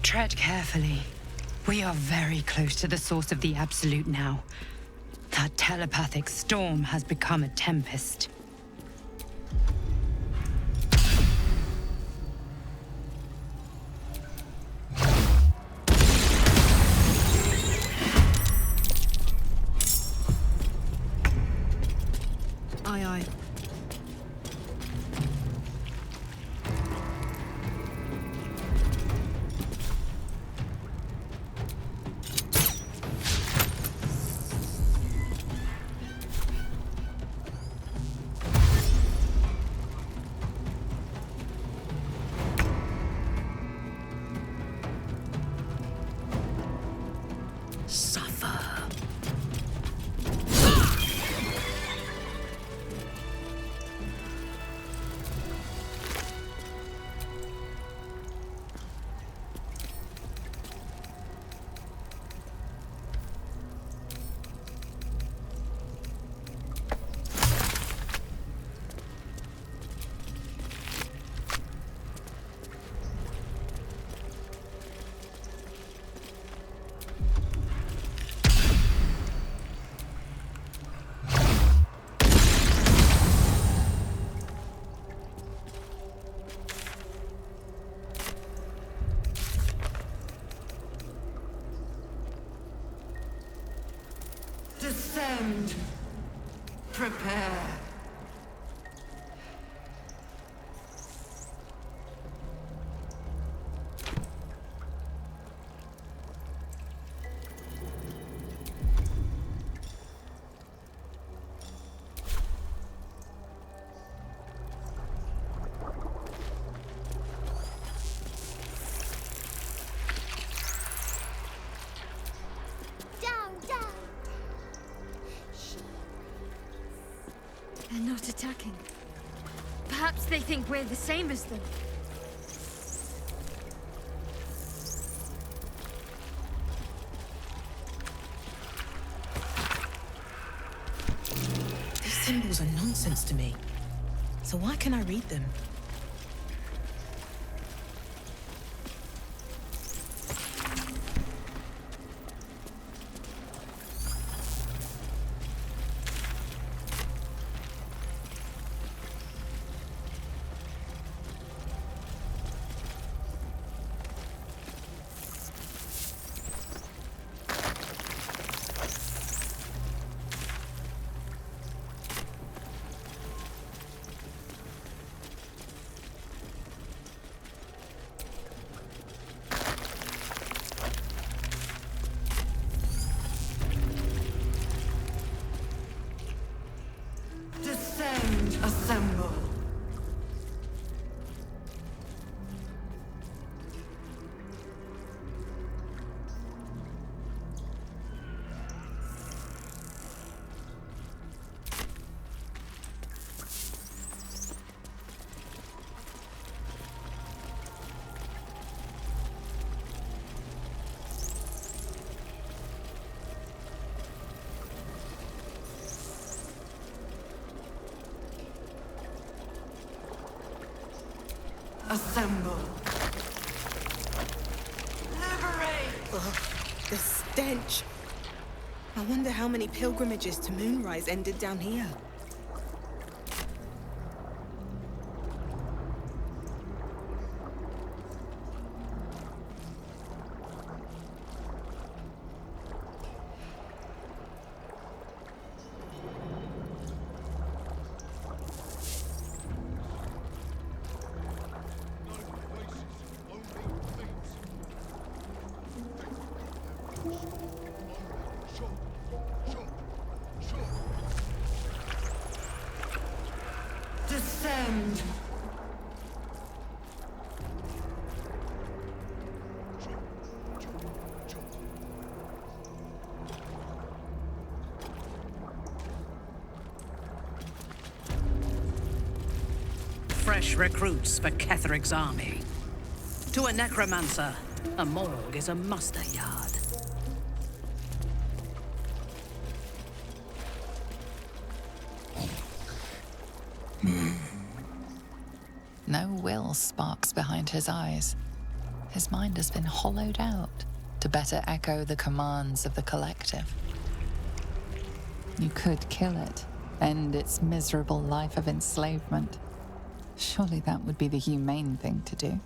Speaker 19: Tread carefully. We are very close to the source of the Absolute now. That telepathic storm has become a tempest.
Speaker 14: Aye, aye.
Speaker 4: Descend. Prepare.
Speaker 3: They're not attacking. Perhaps they think we're the same as them.
Speaker 20: These symbols are nonsense to me. So why can I read them? Assemble. Assemble. Liberate! Ugh, the stench. I wonder how many pilgrimages to Moonrise ended down here.
Speaker 4: Descend.
Speaker 14: Fresh recruits for Ketheric's army. To a necromancer, a morgue is a muster yard.
Speaker 21: No will sparks behind his eyes. His mind has been hollowed out to better echo the commands of the collective. You could kill it, end its miserable life of enslavement. Surely that would be the humane thing to do.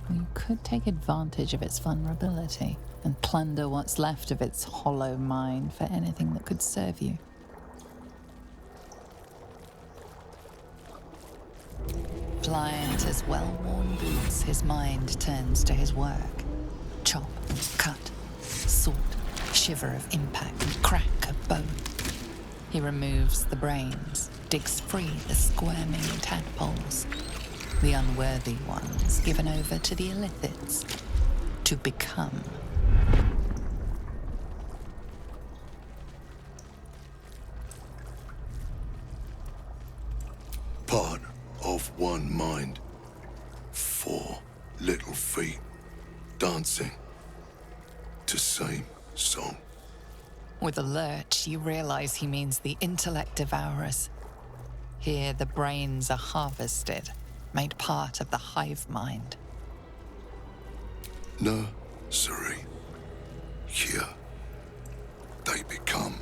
Speaker 21: Or you could take advantage of its vulnerability and plunder what's left of its hollow mind for anything that could serve you. Pliant as well-worn boots, his mind turns to his work. Chop, cut, sort, shiver of impact, crack of bone. He removes the brains, digs free the squirming tadpoles, the unworthy ones given over to the illithids, to become.
Speaker 17: Part of one mind. 4 little feet dancing to same song.
Speaker 21: With a lurch, you realize he means the intellect devourers. Here, the brains are harvested, made part of the hive mind.
Speaker 17: Nursery. Here, they become.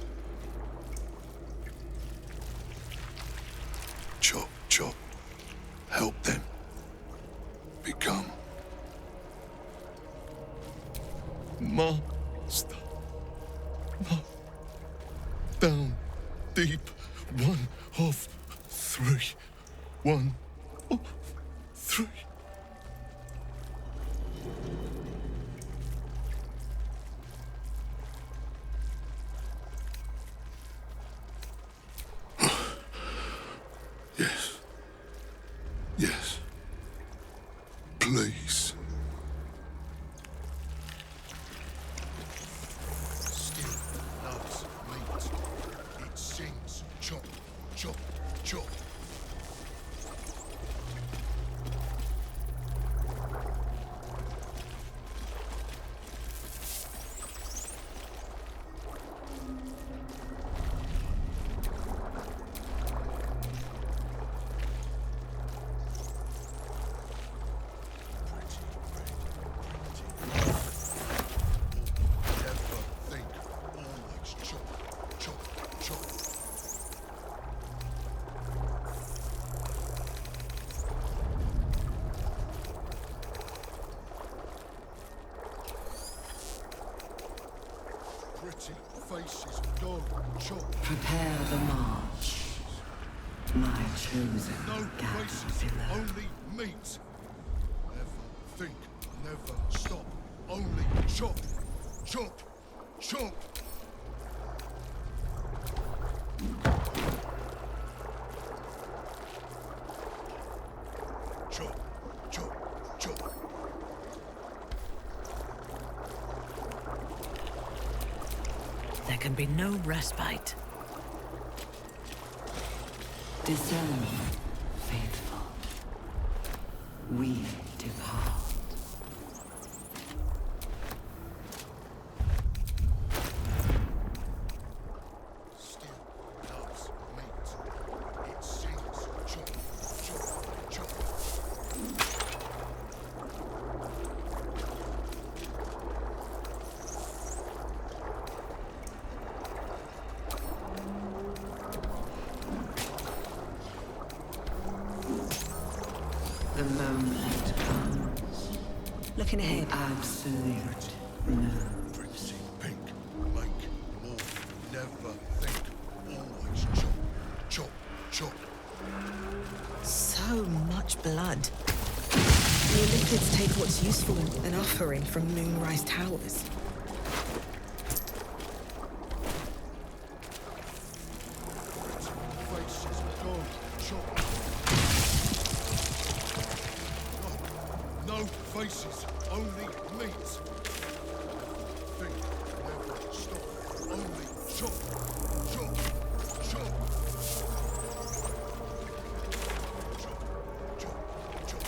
Speaker 17: Chop, chop. Help them become. Master. deep. One of three. One of three. Yes. Yes. Please.
Speaker 5: Still loves meat. It sings chop, chop, chop. Pretty faces gone, chop.
Speaker 4: Prepare the march. My chosen
Speaker 5: No faces,
Speaker 4: caterpillar.
Speaker 5: only meat. Never think, never stop. Only chop, chop, chop. Chop, chop, chop.
Speaker 14: There can be no respite.
Speaker 4: Discern, faithful. We depart.
Speaker 5: Still loves meat. It sings chop, chop, chop.
Speaker 4: The moment comes.
Speaker 11: Looking ahead.
Speaker 4: Absolute no.
Speaker 5: Pretty pink, make more. Never think, always chop, chop, chop.
Speaker 20: So much blood. The Olympians take what's useful and offering from Moonrise Towers.
Speaker 5: Faces gone, chop. No faces, only meat. Think, never stop. Only chop, chop, chop. Chop, chop, chop.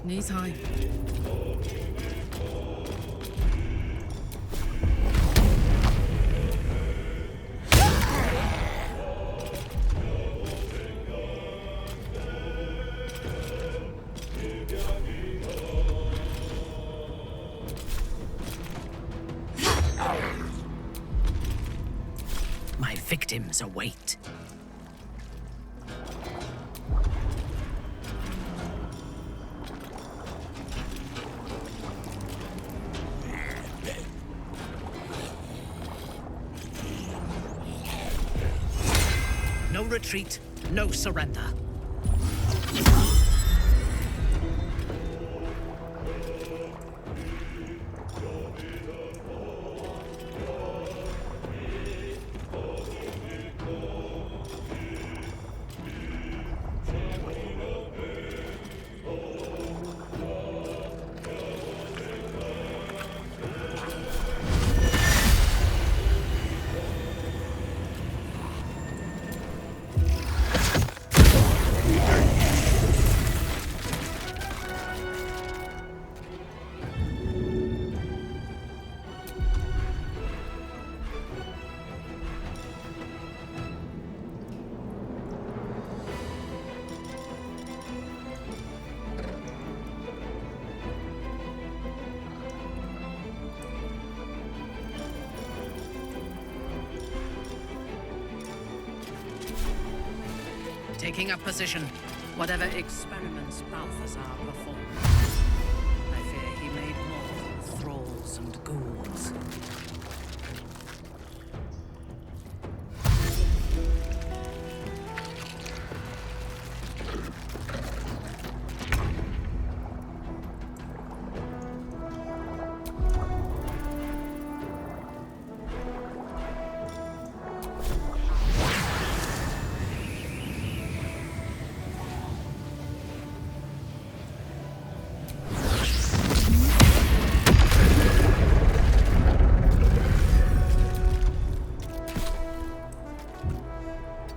Speaker 20: Knees high.
Speaker 14: My victims await. No retreat, no surrender. Taking up position. Whatever experiments Balthazar performed, I fear he made more thralls and ghouls.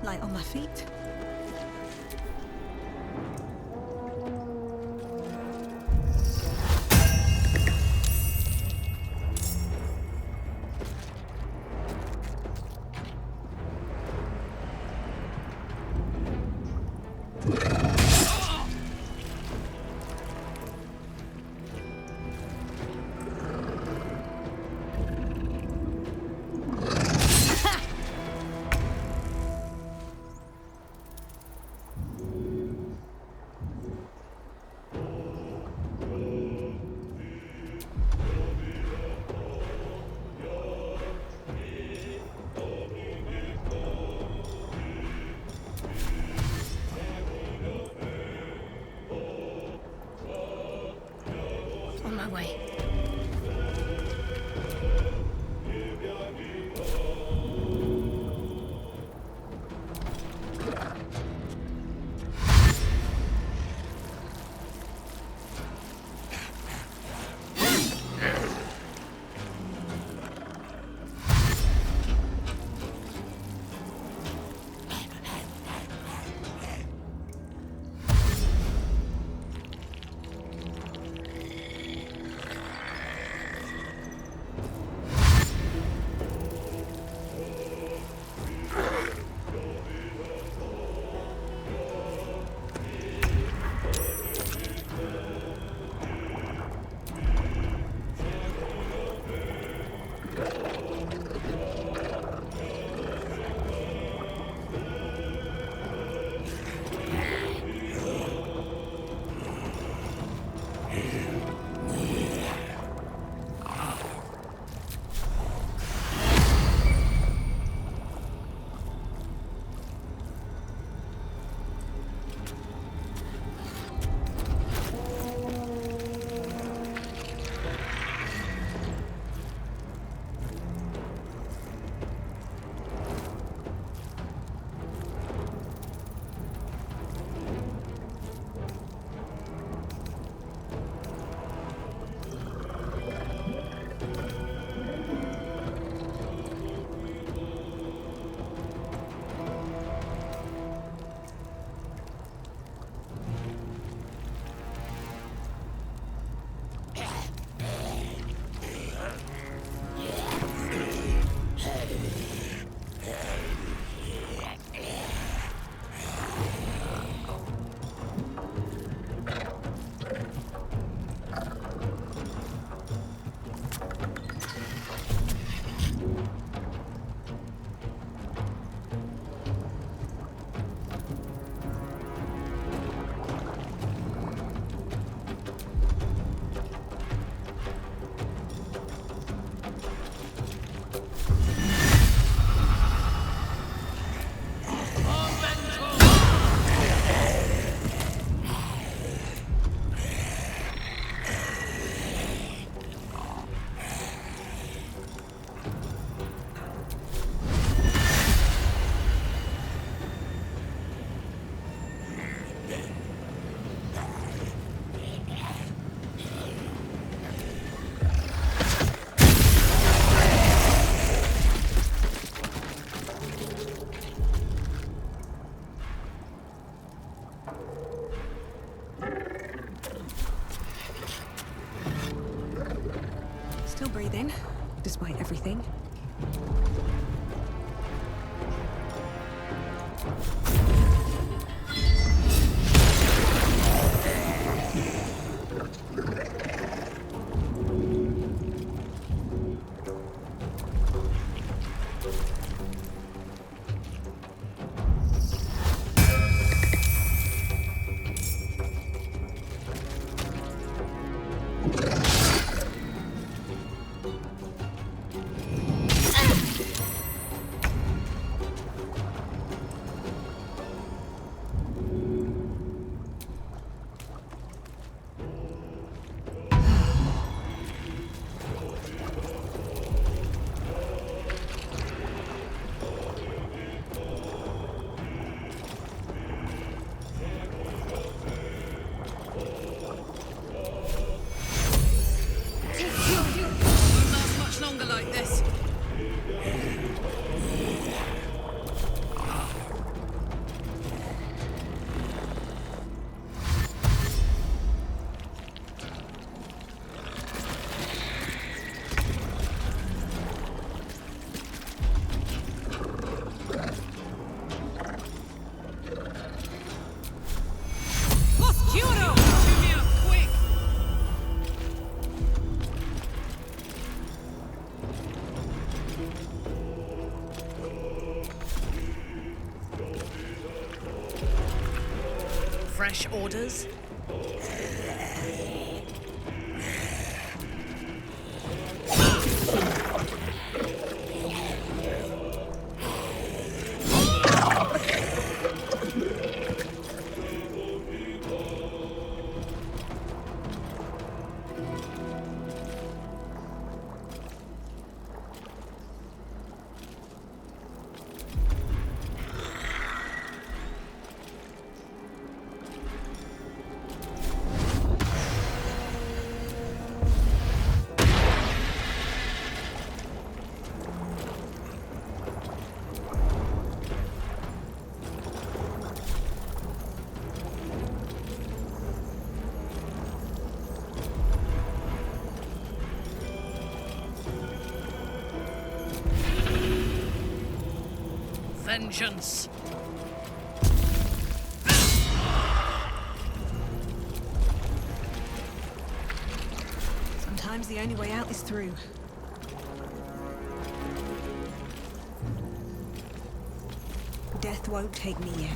Speaker 20: Light on my feet.
Speaker 6: On my way. Still breathing, despite everything.
Speaker 14: fresh orders? Vengeance!
Speaker 20: Sometimes the only way out is through. Death won't take me yet.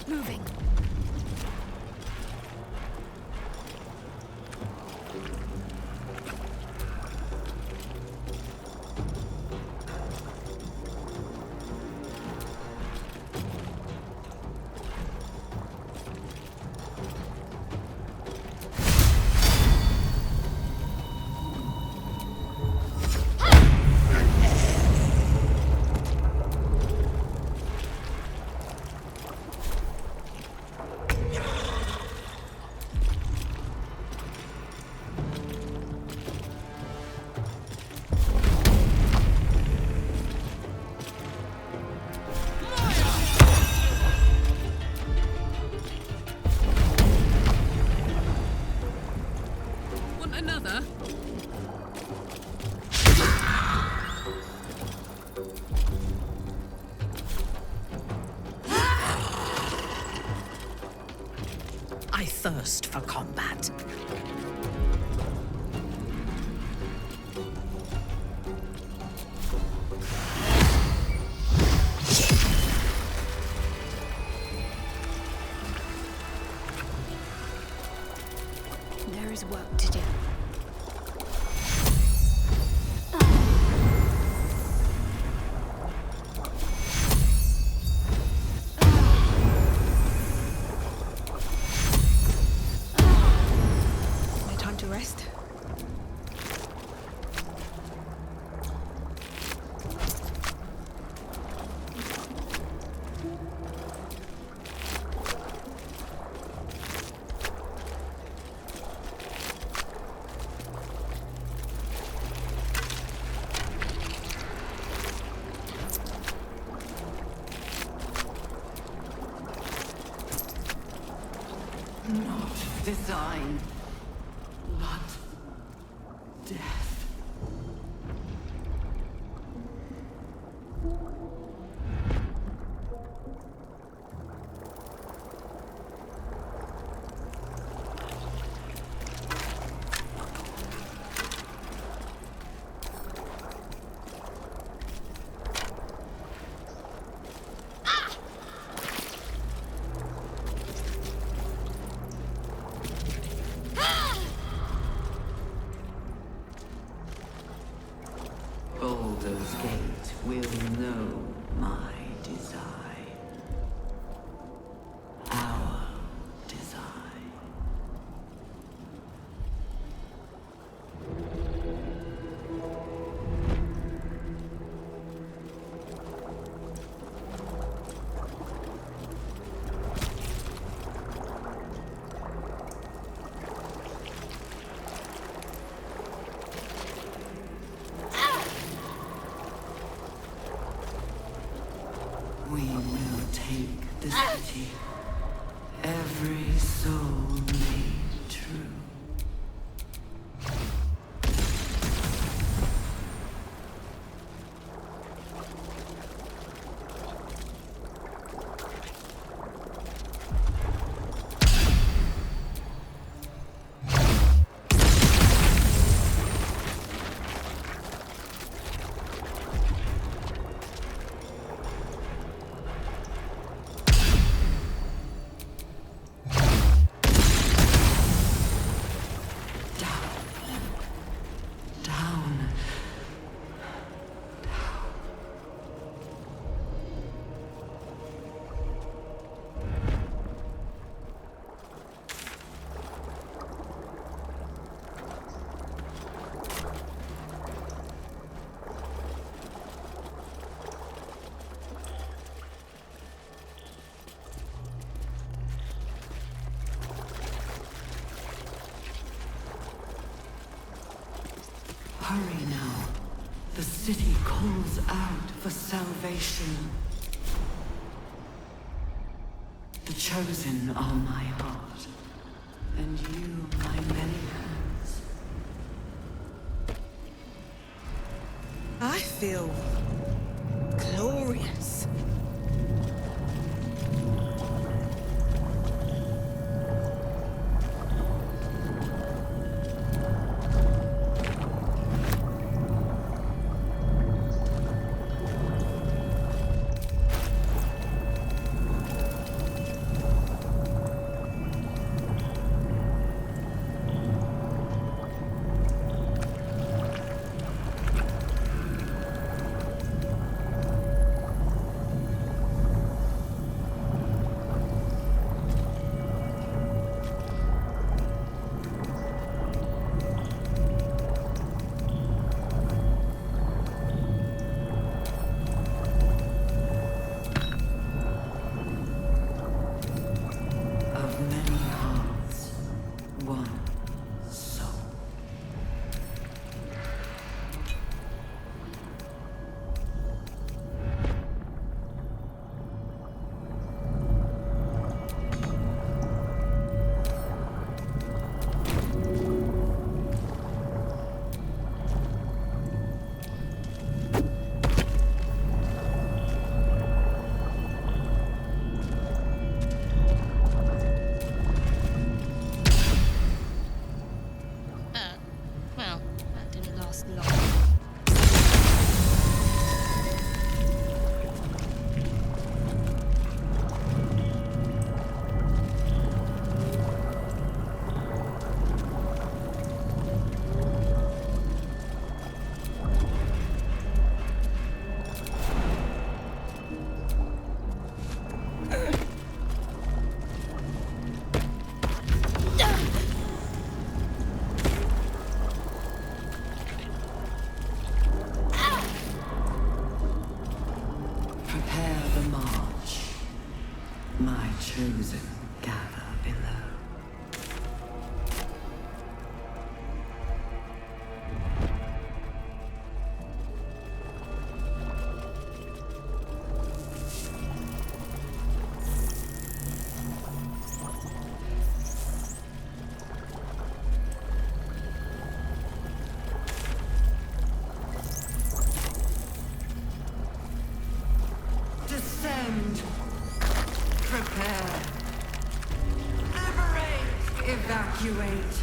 Speaker 2: Moving.
Speaker 18: Another?
Speaker 14: I thirst for combat.
Speaker 6: There is work to do.
Speaker 20: No time to rest.
Speaker 4: Not design, but death. Baldur's Gate will know my design. Our design. We will take the city. Every soul made true. Hurry now. The city calls out for salvation. The chosen are my heart, and you my many hands.
Speaker 20: I feel glorious.
Speaker 4: chosen gather below. Descend. Prepare. Liberate. Evacuate.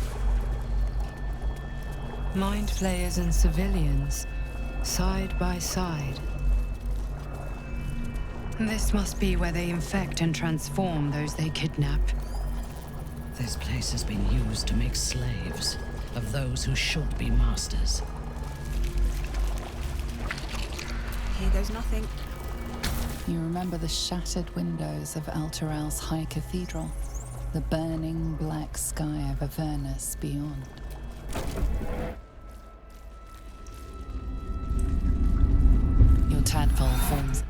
Speaker 19: Mind Flayers and civilians, side by side. This must be where they infect and transform those they kidnap.
Speaker 15: This place has been used to make slaves of those who should be masters.
Speaker 20: Here goes nothing.
Speaker 21: You remember the shattered windows of Alteral's High Cathedral, the burning black sky of Avernus beyond. Your tadpole forms.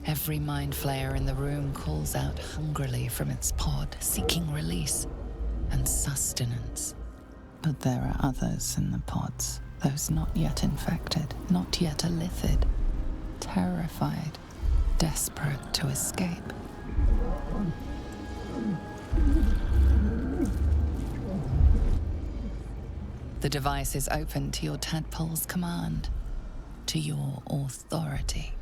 Speaker 21: Every Mind Flayer in the room calls out hungrily from its pod, seeking release and sustenance. But there are others in the pods, those not yet infected, not yet elithid. terrified, desperate to escape. The device is open to your tadpole's command, to your authority.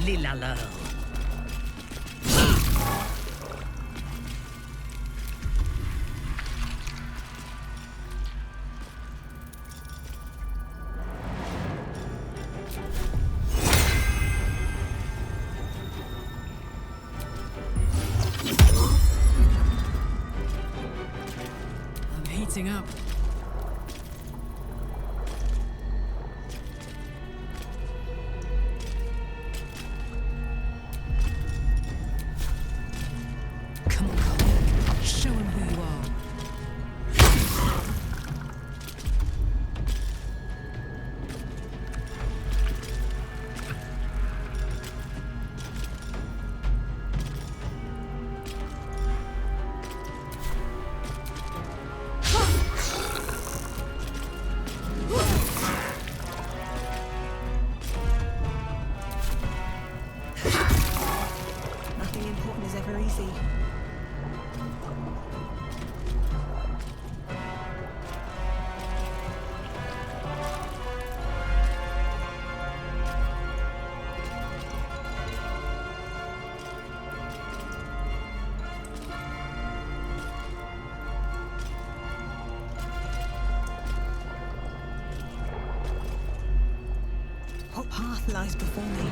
Speaker 15: Lillaleur.
Speaker 18: I'm heating up.
Speaker 20: Nothing important is ever easy. What path lies before me?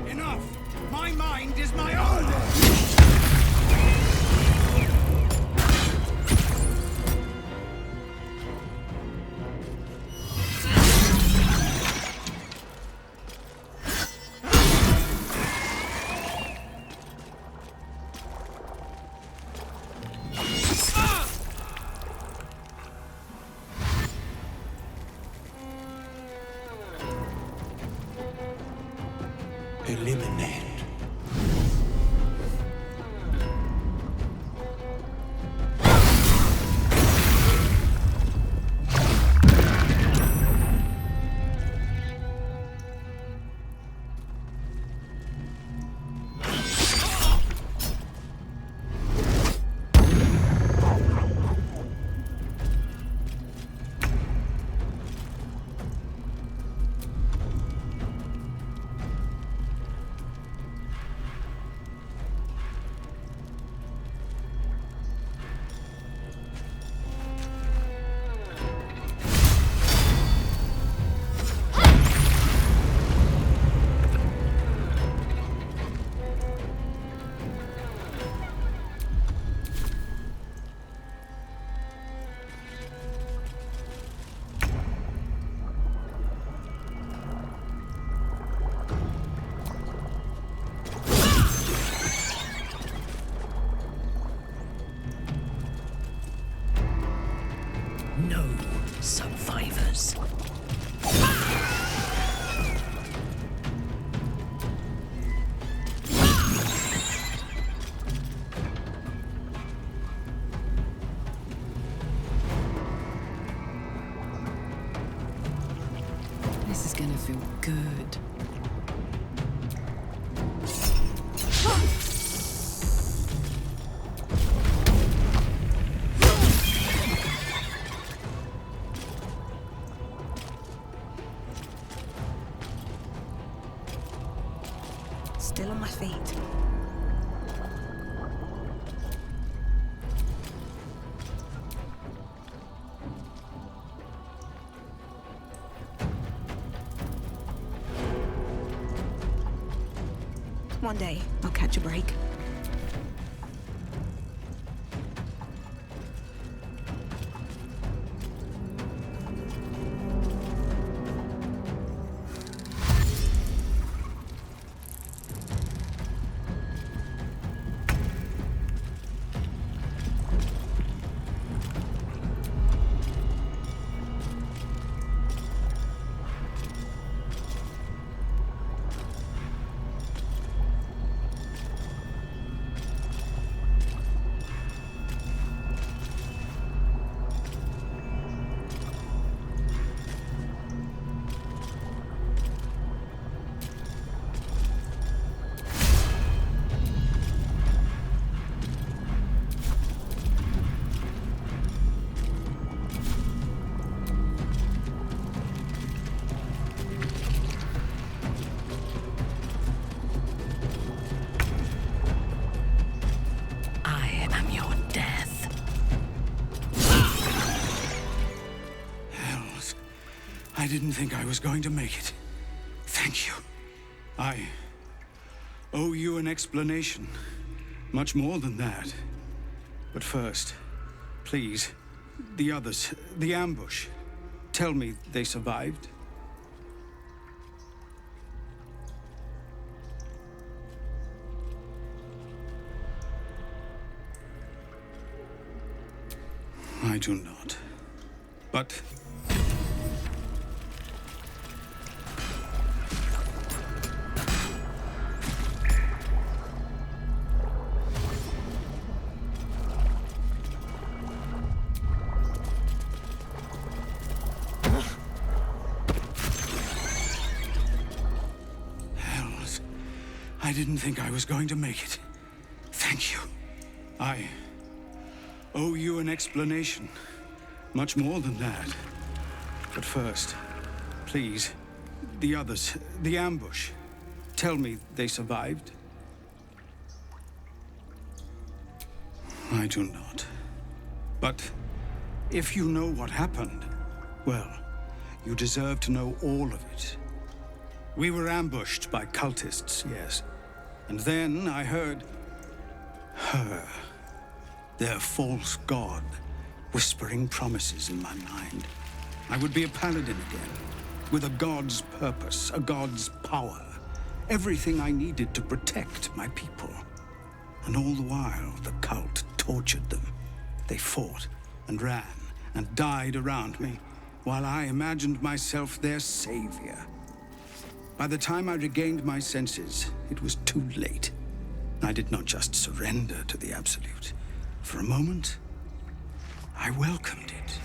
Speaker 16: Enough! My mind is my own!
Speaker 15: survivors.
Speaker 8: This is gonna feel good.
Speaker 20: Still on my feet. One day, I'll catch a break.
Speaker 16: I didn't think I was going to make it. Thank you. I owe you an explanation. Much more than that. But first, please, the others, the ambush. Tell me they survived. I do not. But I didn't think I was going to make it. Thank you. I owe you an explanation. Much more than that. But first, please, the others, the ambush. Tell me they survived. I do not. But if you know what happened, well, you deserve to know all of it. We were ambushed by cultists, yes. And then I heard her, their false god, whispering promises in my mind. I would be a paladin again, with a god's purpose, a god's power. Everything I needed to protect my people. And all the while, the cult tortured them. They fought and ran and died around me, while I imagined myself their savior. By the time I regained my senses, it was too late. I did not just surrender to the Absolute. For a moment, I welcomed it.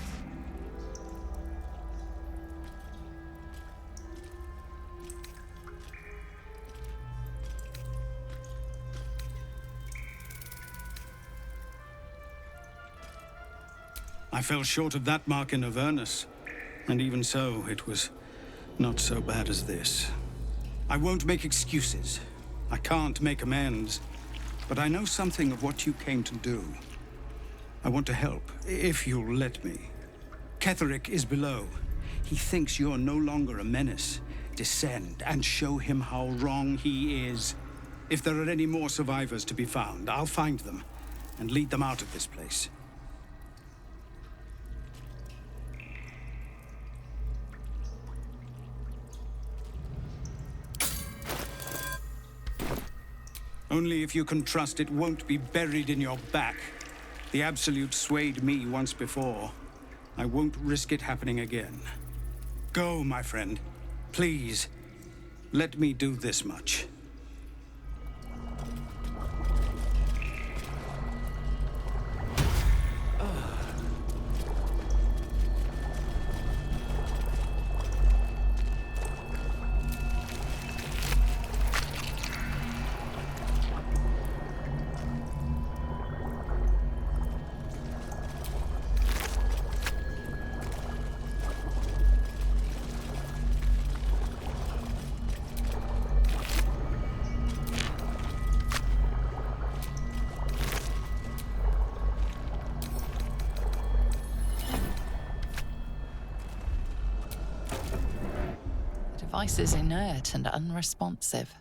Speaker 16: I fell short of that mark in Avernus, and even so, it was not so bad as this. I won't make excuses. I can't make amends. But I know something of what you came to do. I want to help, if you'll let me. Ketherick is below. He thinks you're no longer a menace. Descend and show him how wrong he is. If there are any more survivors to be found, I'll find them and lead them out of this place. Only if you can trust it won't be buried in your back. The Absolute swayed me once before. I won't risk it happening again. Go, my friend. Please, let me do this much.
Speaker 21: The device is inert and unresponsive.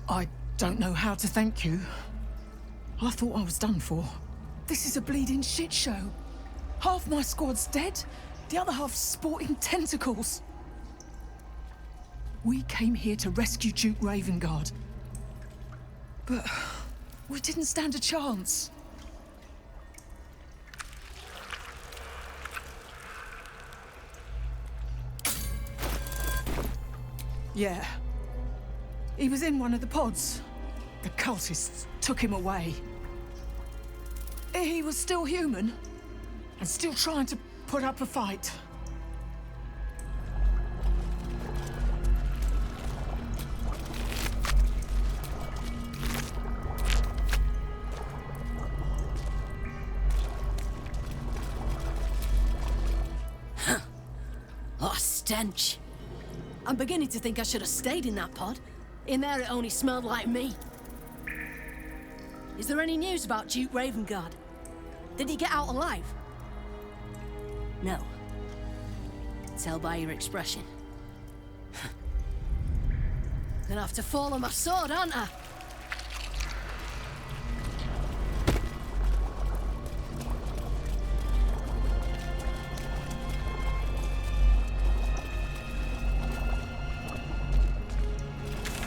Speaker 7: I don't know how to thank you. I thought I was done for. This is a bleeding shit show. Half my squad's dead, the other half sporting tentacles. We came here to rescue Duke Ravengard. But we didn't stand a chance. Yeah. He was in one of the pods. The cultists took him away. He was still human, and still trying to put up a fight.
Speaker 22: Oh, stench. I'm beginning to think I should have stayed in that pod. In there it only smelled like me. Is there any news about Duke Ravengard? Did he get out alive? No. Tell by your expression. Gonna have to fall on my sword, aren't I?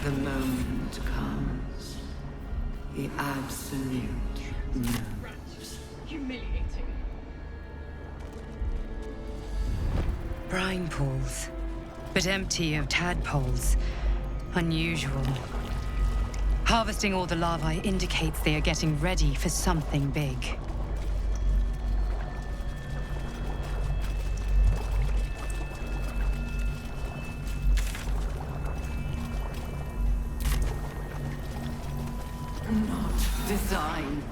Speaker 4: The moment comes. The absolute knows.
Speaker 18: Humiliating.
Speaker 19: Brine pools, but empty of tadpoles. Unusual. Harvesting all the larvae indicates they are getting ready for something big.
Speaker 4: Not design.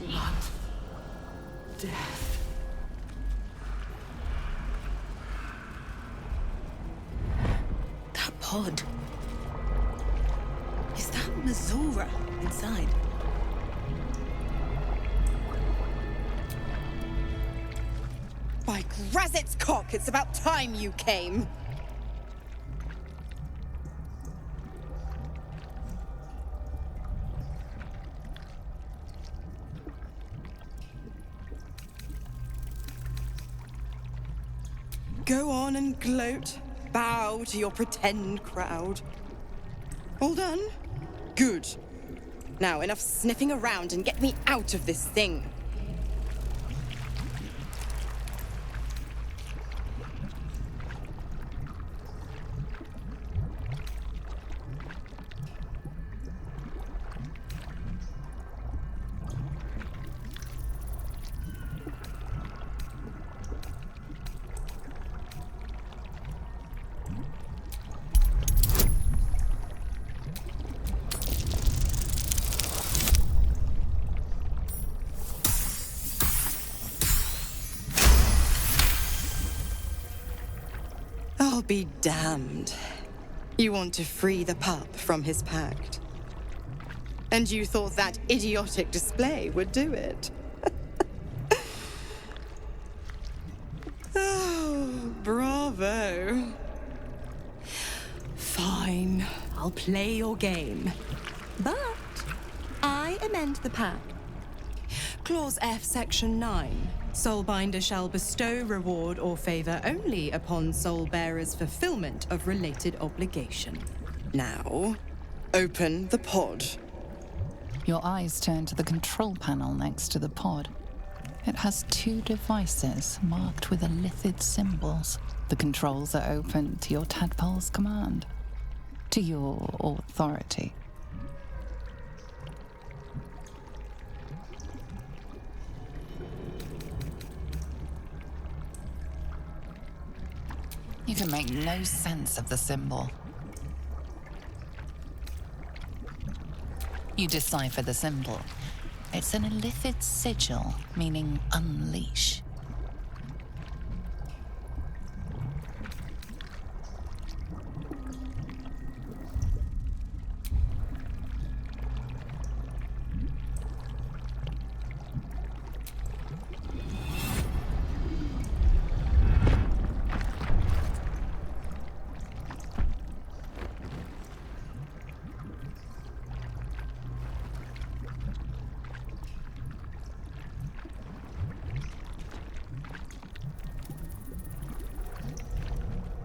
Speaker 4: Not death.
Speaker 20: That pod. Is that Missoura inside?
Speaker 23: By Grazit's cock, it's about time you came. Go on and gloat. Bow to your pretend crowd. All done? Good. Now, enough sniffing around and get me out of this thing. I'll be damned. You want to free the pup from his pact. And you thought that idiotic display would do it. Oh, bravo. Fine, I'll play your game. But I amend the pact. Clause F, Section 9. Soulbinder shall bestow reward or favor only upon soul-bearers' fulfillment of related obligation. Now, open the pod.
Speaker 21: Your eyes turn to the control panel next to the pod. It has 2 devices marked with elithid symbols. The controls are open to your tadpole's command, to your authority. You can make no sense of the symbol. You decipher the symbol. It's an elithid sigil, meaning unleash.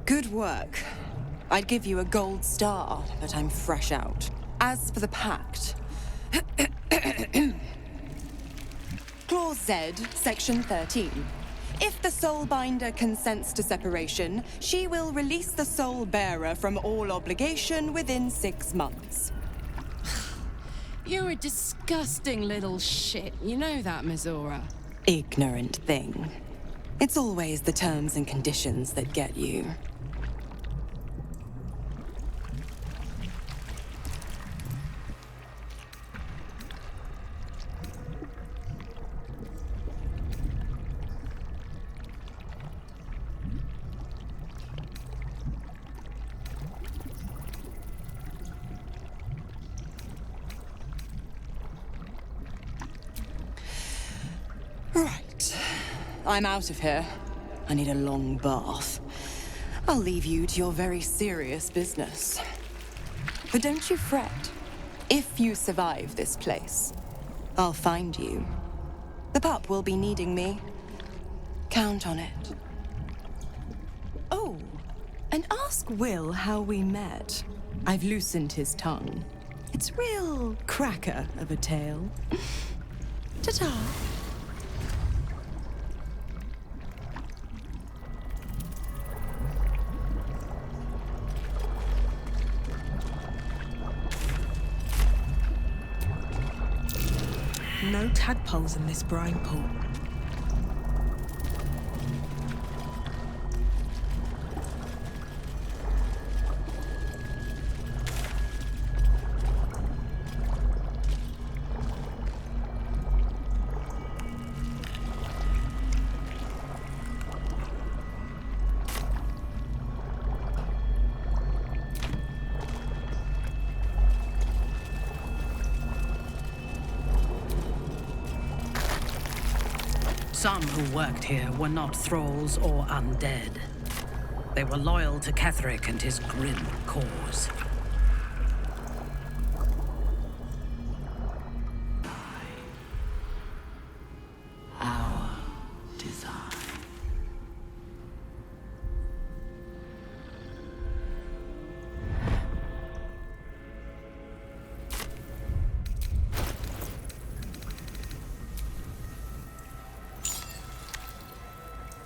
Speaker 23: Good work. I'd give you a gold star, but I'm fresh out. As for the pact... Clause Z, Section 13. If the soulbinder consents to separation, she will release the soul bearer from all obligation within 6 months.
Speaker 1: You're a disgusting little shit. You know that, Mizora.
Speaker 23: Ignorant thing. It's always the terms and conditions that get you. Right. I'm out of here. I need a long bath. I'll leave you to your very serious business. But don't you fret. If you survive this place, I'll find you. The pup will be needing me. Count on it. Oh, and ask Will how we met. I've loosened his tongue. It's real cracker of a tale. Ta-ta.
Speaker 9: No tadpoles in this brine pool.
Speaker 14: Some who worked here were not thralls or undead. They were loyal to Ketheric and his grim cause.
Speaker 4: Our design.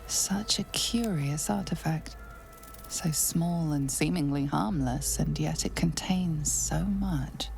Speaker 21: Such a curious artifact. So small and seemingly harmless, and yet it contains so much.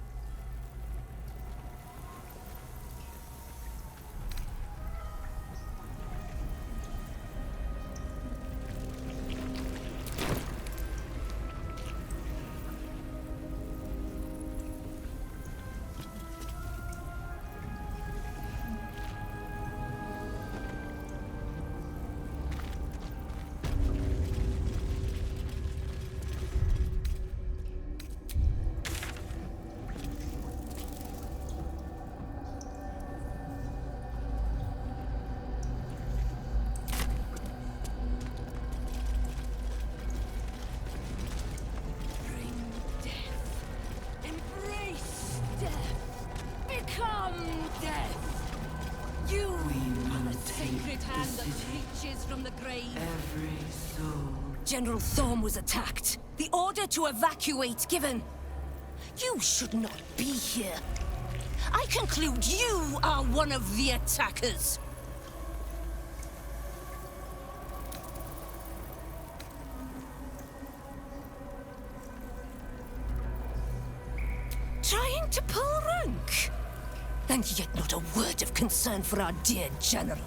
Speaker 22: grave.
Speaker 4: Every soul.
Speaker 22: General Thorm was attacked. The order to evacuate given. You should not be here. I conclude you are one of the attackers. Trying to pull rank? And yet not a word of concern for our dear General.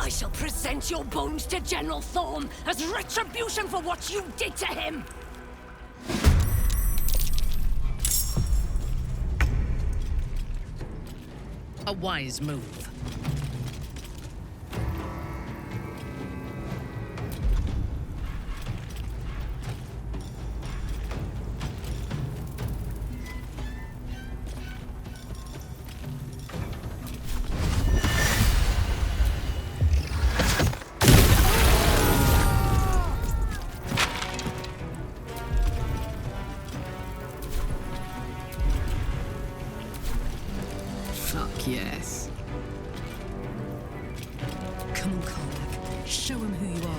Speaker 22: I shall present your bones to General Thorm as retribution for what you did to him!
Speaker 15: A wise move.
Speaker 1: Yes. Come on, Karlach. Show him who you are.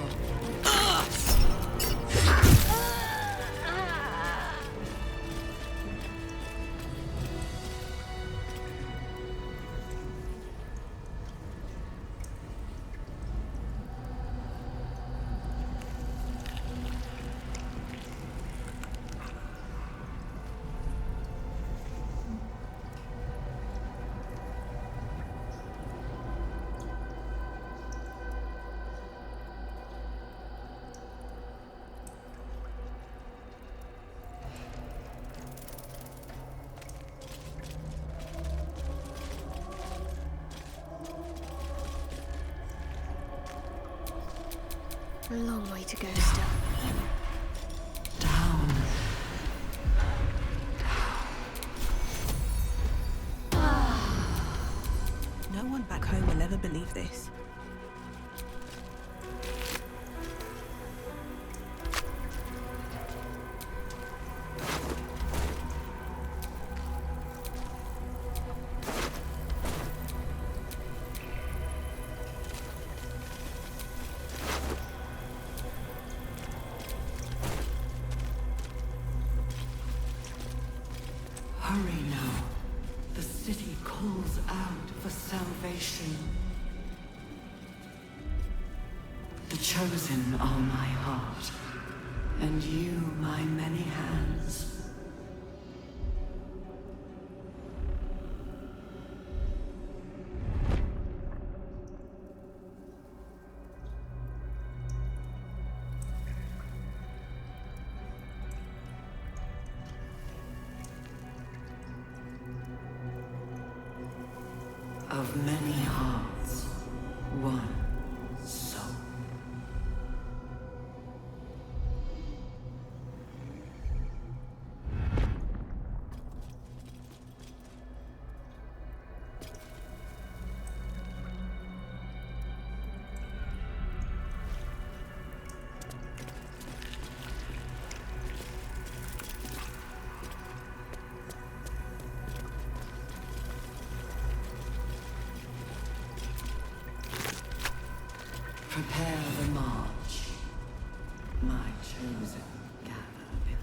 Speaker 6: A long way to go still.
Speaker 4: Down.
Speaker 20: No one back home will ever believe this.
Speaker 4: Hurry now. The city calls out for salvation. The chosen are my heart, and you my many hands. Of many hearts, one soul. Prepare the march. My chosen gather below.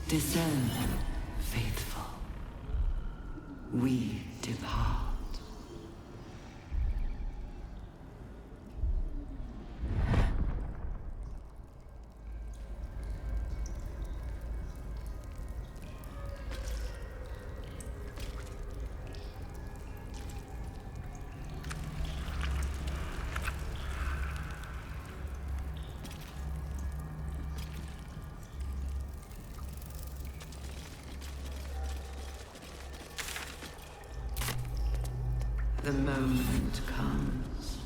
Speaker 4: Descend, faithful. We depart. The moment comes.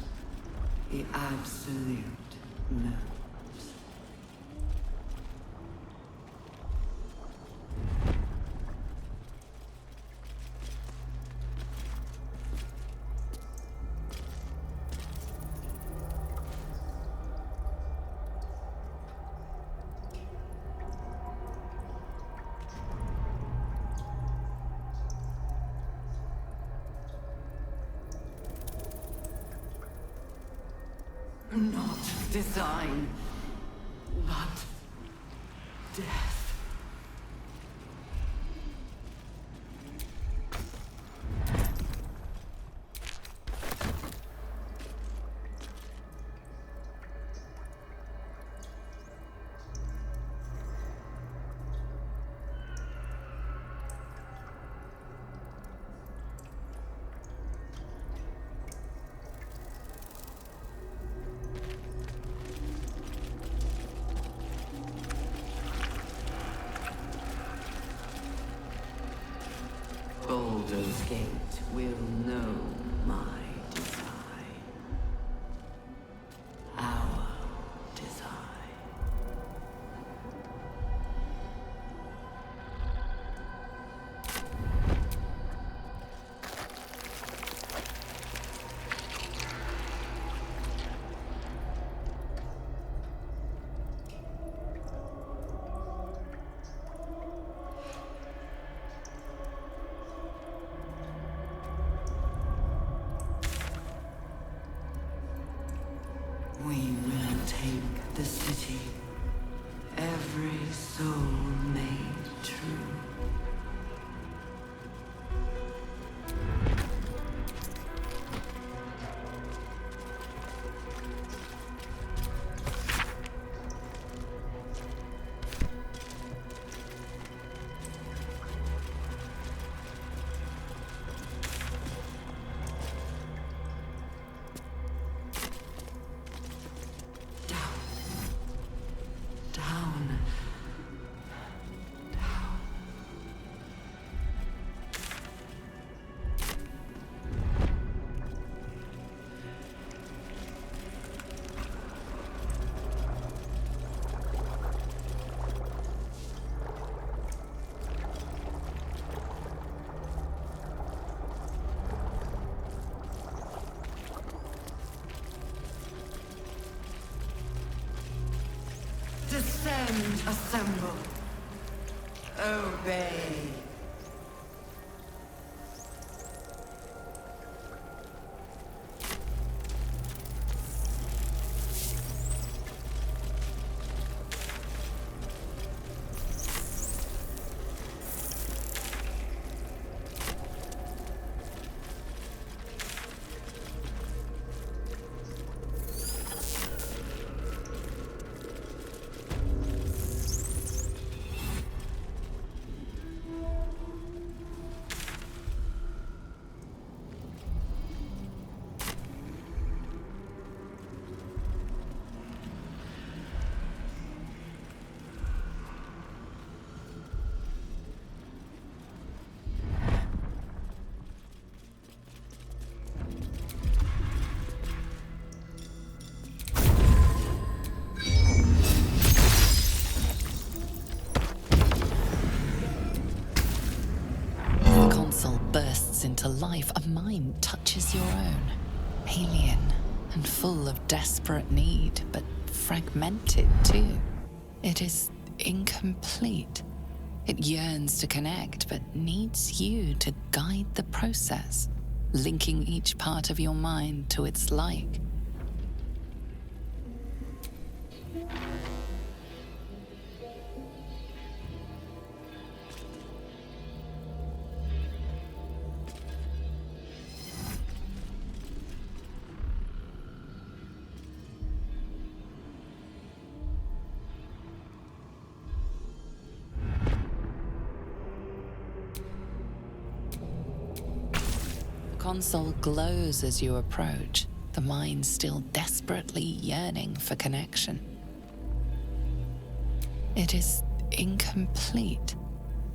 Speaker 4: The absolute knows. Not design, but death. Baldur's Gate will know my design. Our design. We will take the city, every soul made true. Down. Descend, assemble. Obey.
Speaker 21: Bursts into life, a mind touches your own. Alien and full of desperate need, but fragmented too. It is incomplete. It yearns to connect, but needs you to guide the process, linking each part of your mind to its like. The console glows as you approach, the mind still desperately yearning for connection. It is incomplete.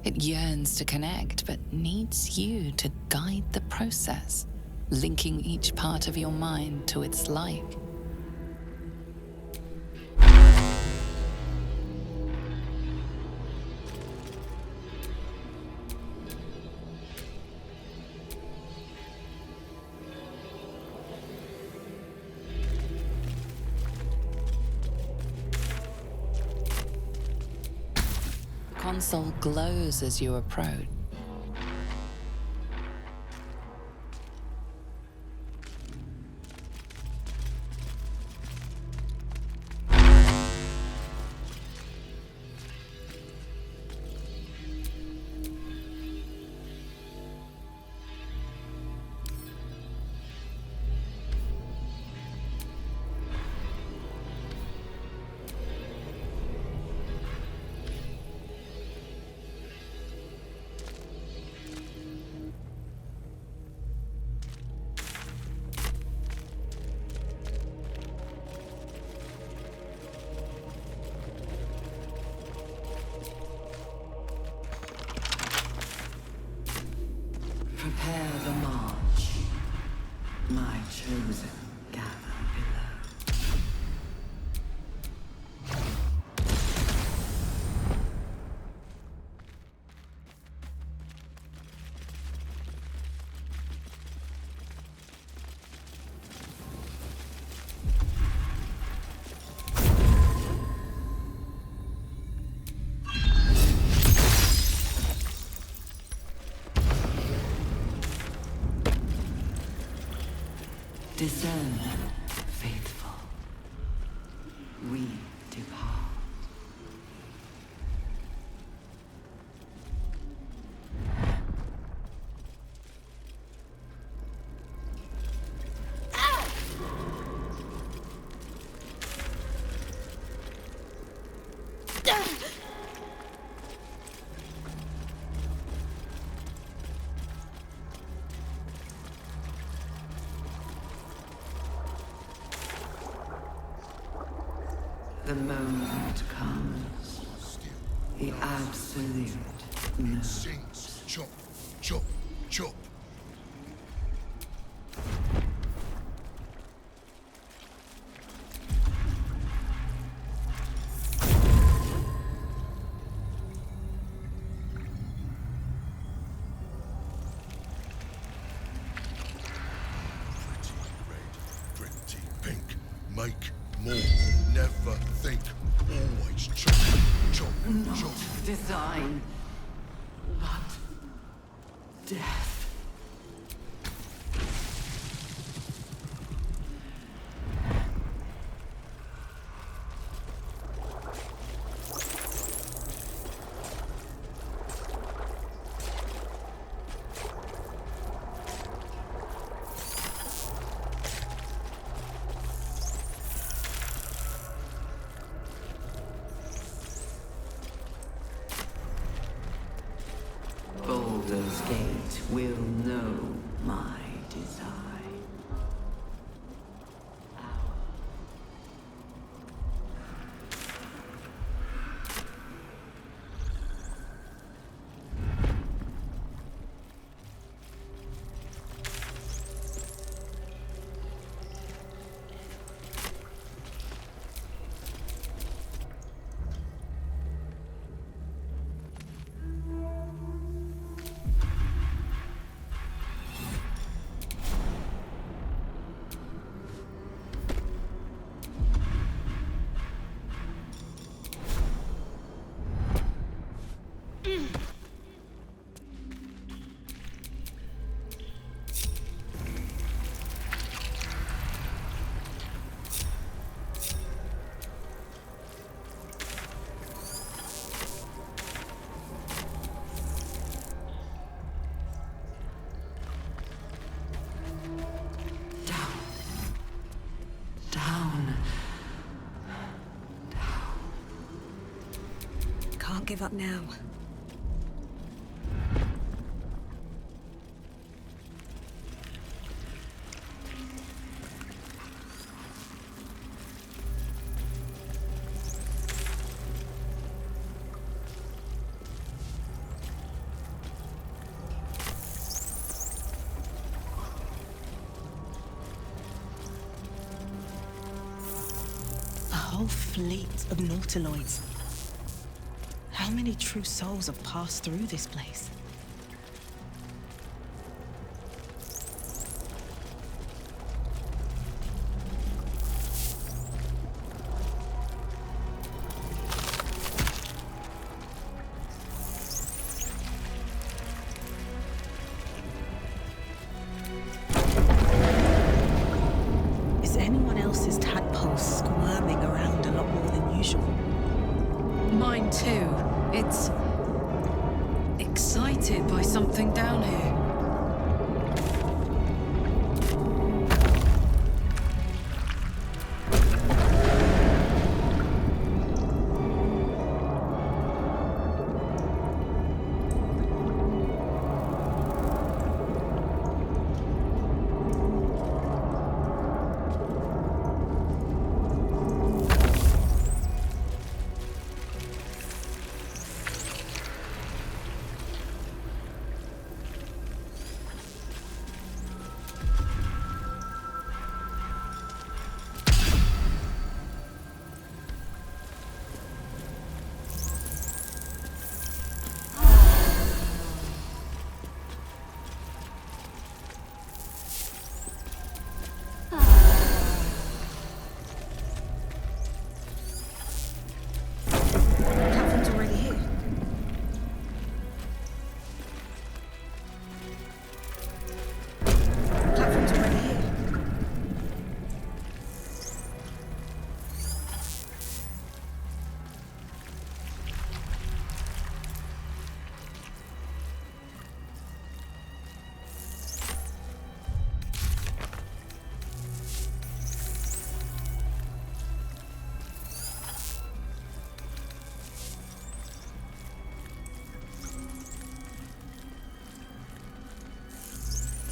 Speaker 21: It yearns to connect, but needs you to guide the process, linking each part of your mind to its like. console glows as you approach.
Speaker 4: Prepare the march. My chosen gather below. Discern, faithful. We depart. The moment comes. The absolute knows.
Speaker 5: Sings. Chop, chop, chop. Pretty pink. Make more. Never think. Always chop, chop,
Speaker 4: Not
Speaker 5: chop.
Speaker 4: design, but death. Baldur's Gate will know my design.
Speaker 20: Can't give up now. A whole fleet of nautiloids. How many true souls have passed through this place? house's tadpoles squirming around a lot more than usual.
Speaker 18: Mine too. It's excited by something down here.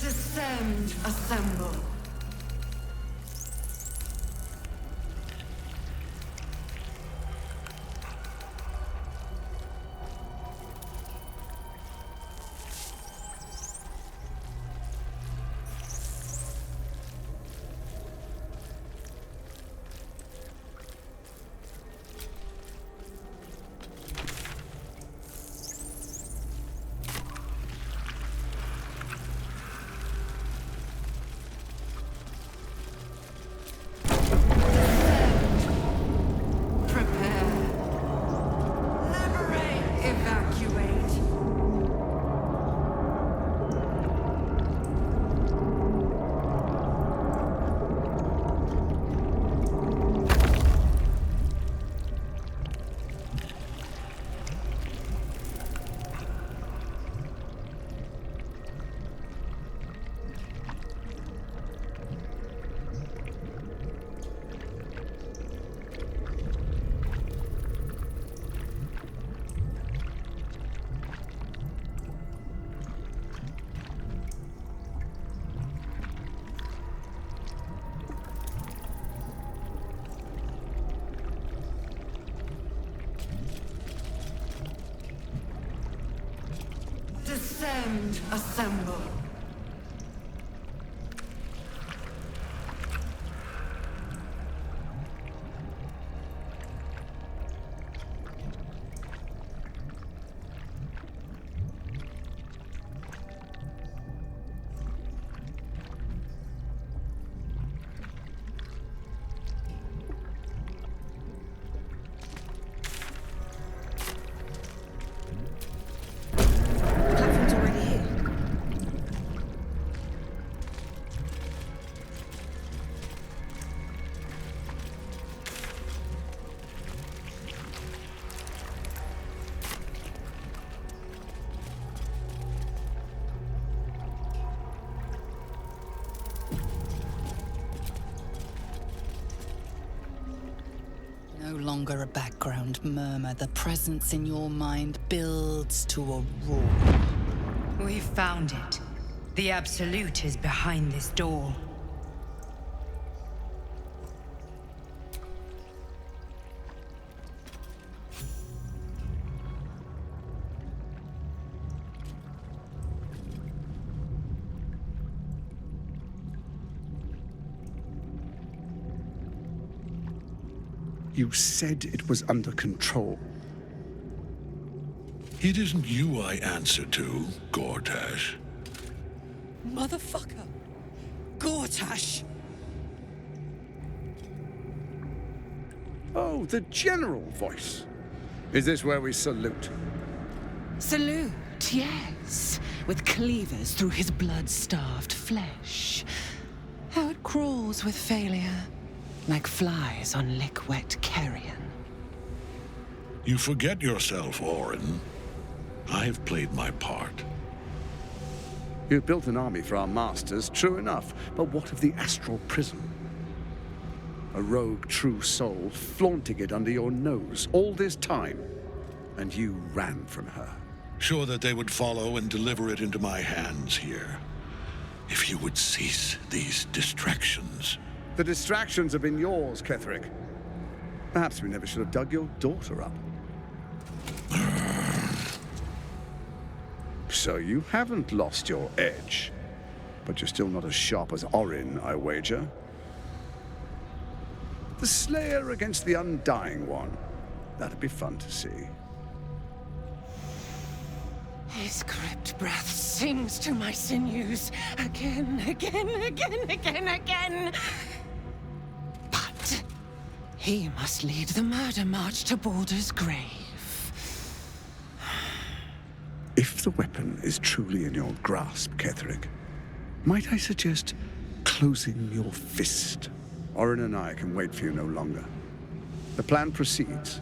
Speaker 4: Descend, assemble. Descend, assemble.
Speaker 2: No longer a background murmur. The presence in your mind builds to a roar.
Speaker 19: We've found it. The Absolute is behind this door.
Speaker 16: You said it was under control.
Speaker 17: It isn't you I answer to, Gortash.
Speaker 7: Motherfucker! Gortash!
Speaker 16: Oh, the general voice. Is this where we salute?
Speaker 7: Salute, yes. With cleavers through his blood-starved flesh. How it crawls with failure.
Speaker 10: like flies on lick-wet carrion.
Speaker 17: You forget yourself, Orin. I've played my part.
Speaker 12: You've built an army for our masters, true enough, but what of the astral prison? A rogue true soul flaunting it under your nose all this time, and you ran from her.
Speaker 17: Sure that they would follow and deliver it into my hands here. If you would cease these distractions.
Speaker 12: The distractions have been yours, Ketherick. Perhaps we never should have dug your daughter up. So you haven't lost your edge, but you're still not as sharp as Orin, I wager. The Slayer against the Undying One. That'd be fun to see.
Speaker 10: His crypt breath sings to my sinews again, again, again, again, again. But he must lead the murder march to Baldur's grave.
Speaker 12: If the weapon is truly in your grasp, Ketherick, might I suggest closing your fist? Orin and I can wait for you no longer. The plan proceeds.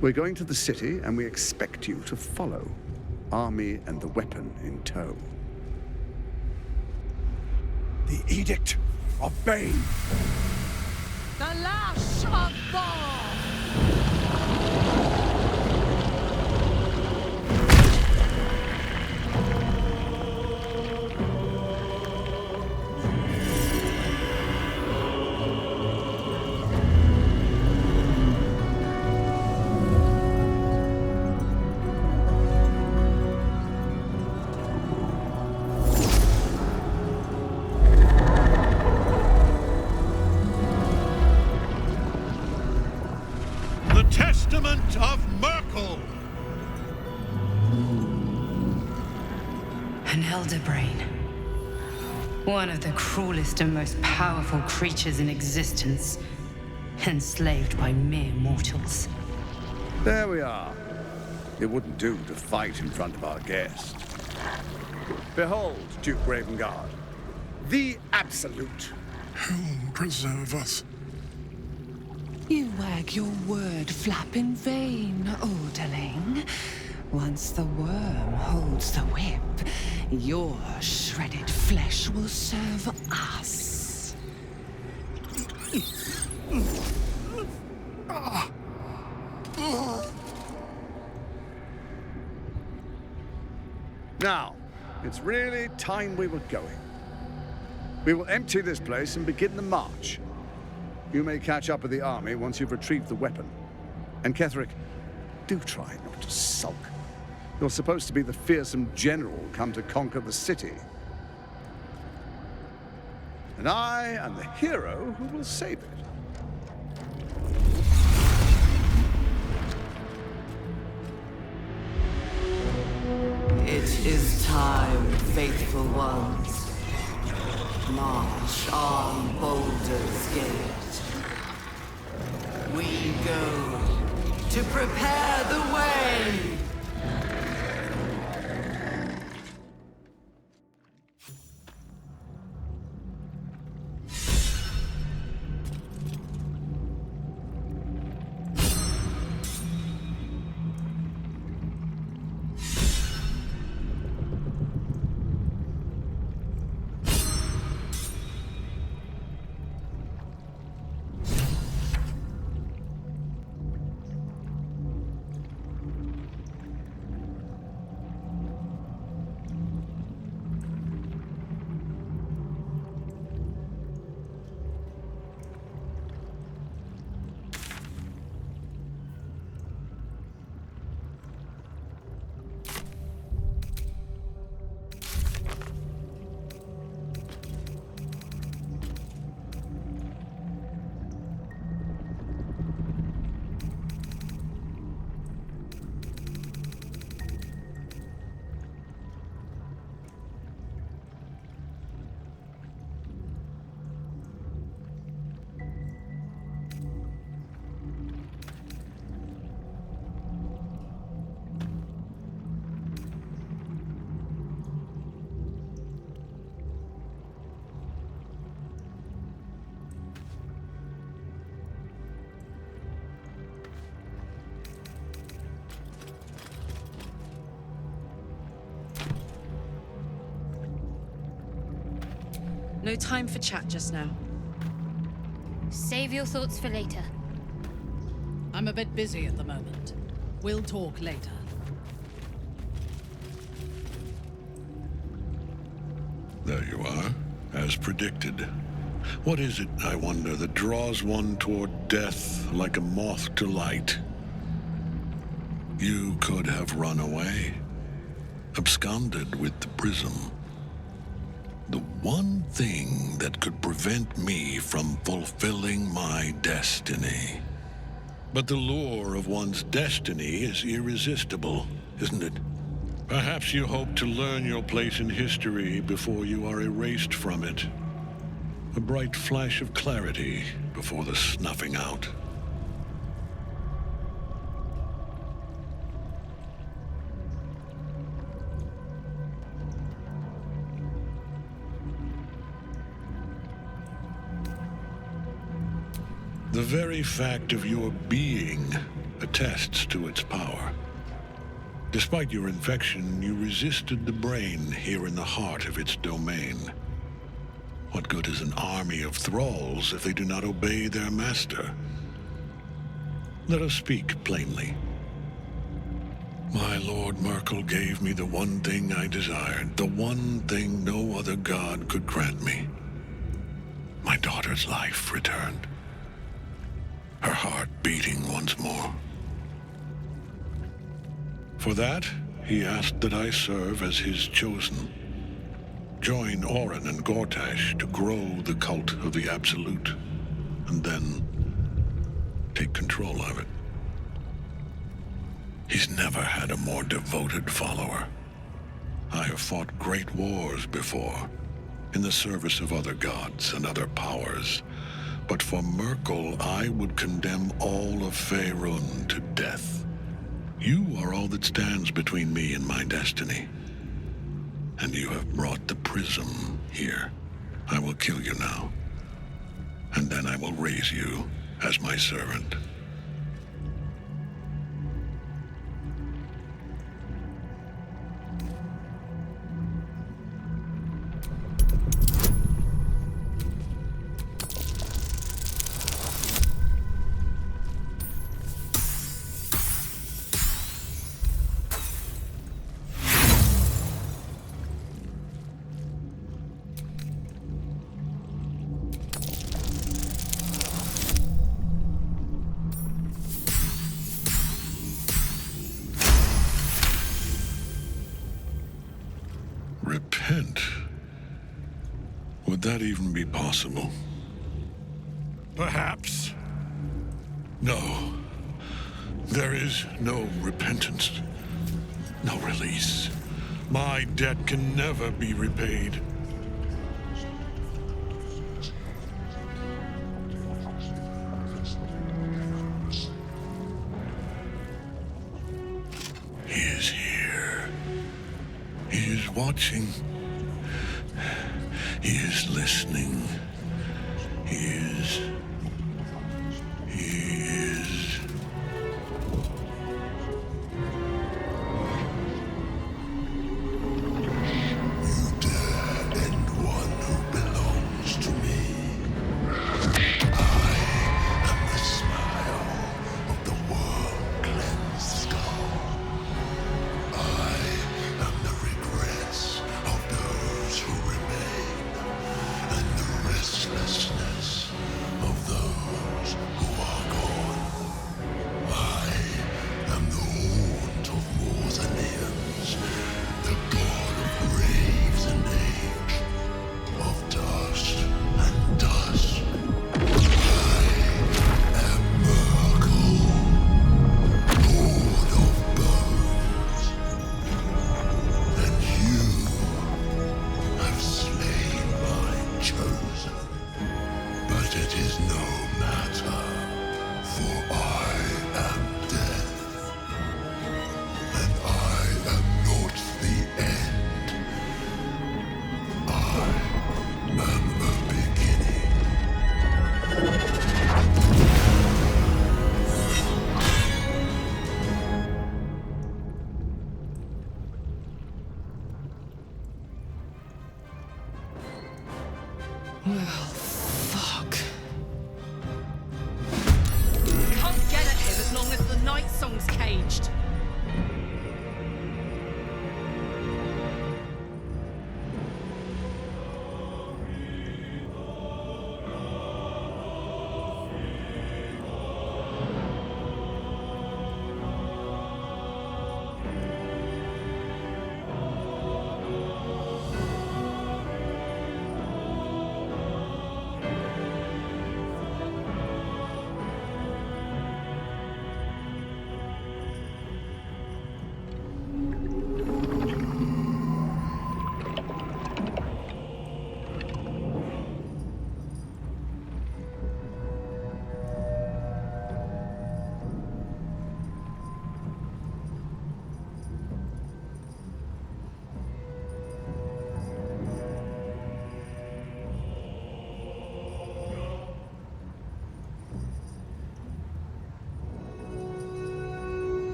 Speaker 12: We're going to the city, and we expect you to follow. Army and the weapon in tow.
Speaker 5: The Edict of Bane.
Speaker 10: The lash of Ball!
Speaker 17: Testament of Merkel!
Speaker 19: An elder brain. One of the cruelest and most powerful creatures in existence. Enslaved by mere mortals.
Speaker 12: There we are. It wouldn't do to fight in front of our guest. Behold, Duke Ravengard. The Absolute.
Speaker 5: Helm preserve us.
Speaker 10: You wag your word flap in vain, Alderling. Once the worm holds the whip, your shredded flesh will serve us.
Speaker 12: Now, it's really time we were going. We will empty this place and begin the march. You may catch up with the army once you've retrieved the weapon. And Ketherick, do try not to sulk. You're supposed to be the fearsome general come to conquer the city. And I am the hero who will save it.
Speaker 4: It is time, faithful ones. March on Baldur's Gate. We go to prepare the way!
Speaker 18: No time for chat just now.
Speaker 6: Save your thoughts for later.
Speaker 3: I'm a bit busy at the moment. We'll talk later.
Speaker 17: There you are, as predicted. What is it, I wonder, that draws one toward death like a moth to light? You could have run away, absconded with the prism. The one thing that could prevent me from fulfilling my destiny. But the lure of one's destiny is irresistible, isn't it? Perhaps you hope to learn your place in history before you are erased from it. A bright flash of clarity before the snuffing out. The very fact of your being attests to its power. Despite your infection, you resisted the brain here in the heart of its domain. What good is an army of thralls if they do not obey their master? Let us speak plainly. My Lord Merkel gave me the one thing I desired, the one thing no other god could grant me. My daughter's life returned. Her heart beating once more. For that, he asked that I serve as his chosen. Join Orin and Gortash to grow the cult of the Absolute, and then take control of it. He's never had a more devoted follower. I have fought great wars before, in the service of other gods and other powers, but for Merkel, I would condemn all of Faerun to death. You are all that stands between me and my destiny. And you have brought the prism here. I will kill you now. And then I will raise you as my servant. Repent? Would that even be possible? Perhaps. No. There is no repentance. No release. My debt can never be repaid. He is here. He is watching. He is listening. He is... You dare end one who belongs to me. I am the smile of the world-cleansed skull. I am the regrets of those who remain, and the restlessness of those who are gone. I am the haunt of Mausoleums, the god of graves and age, of dust and dust. I am Merkel, lord of bones, and you have slain my chosen. But it is no matter, for I am death, and I am not the end. I am the beginning.
Speaker 18: song's caged.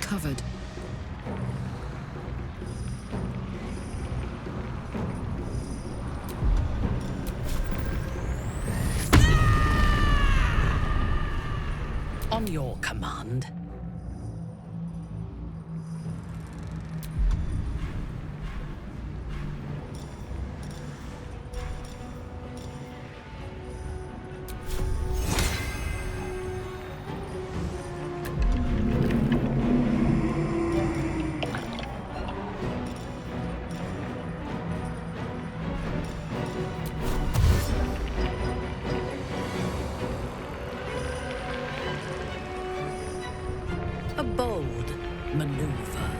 Speaker 1: Covered.
Speaker 15: On your command. A bold maneuver.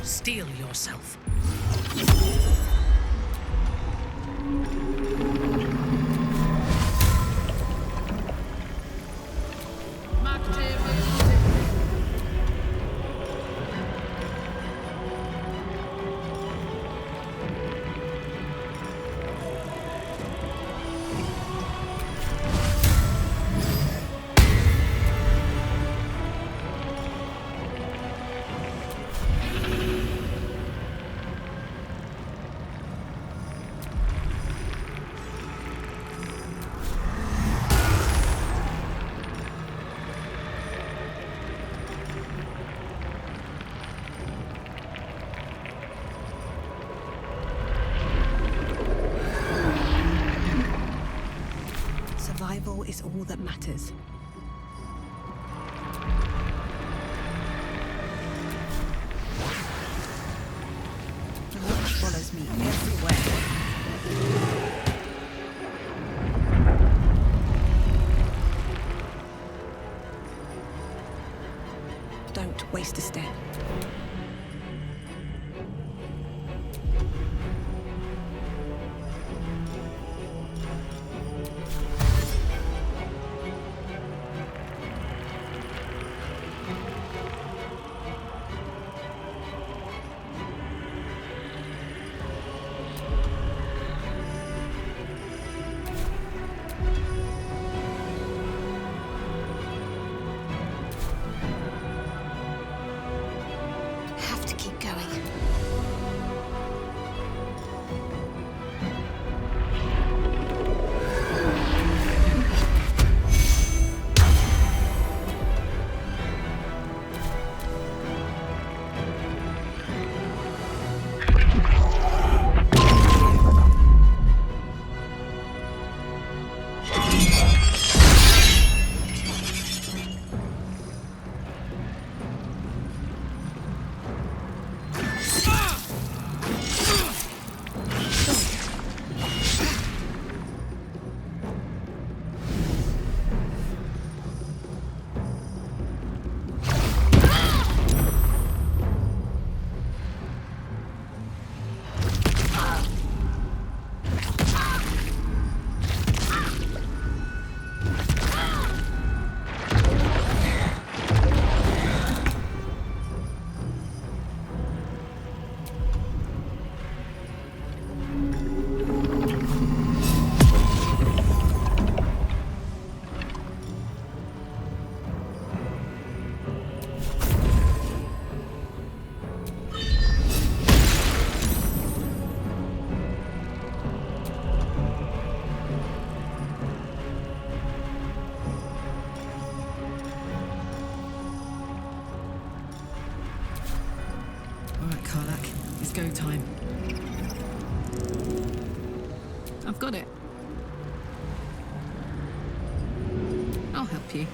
Speaker 15: Steel yourself.
Speaker 9: Survival is all that matters. The watch follows me everywhere. Don't waste a step.
Speaker 18: go time. I've got it. I'll help you.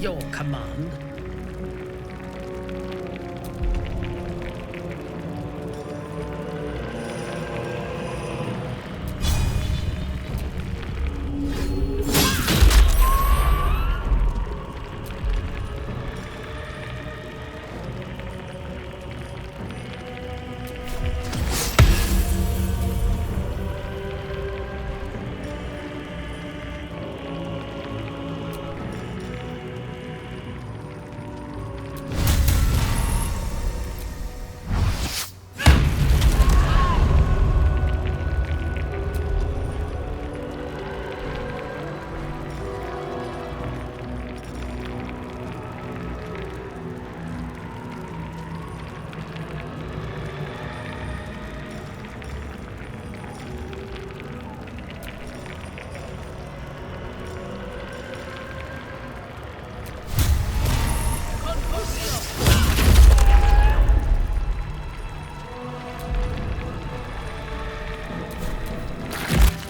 Speaker 15: Your command.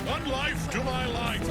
Speaker 17: One life to my life.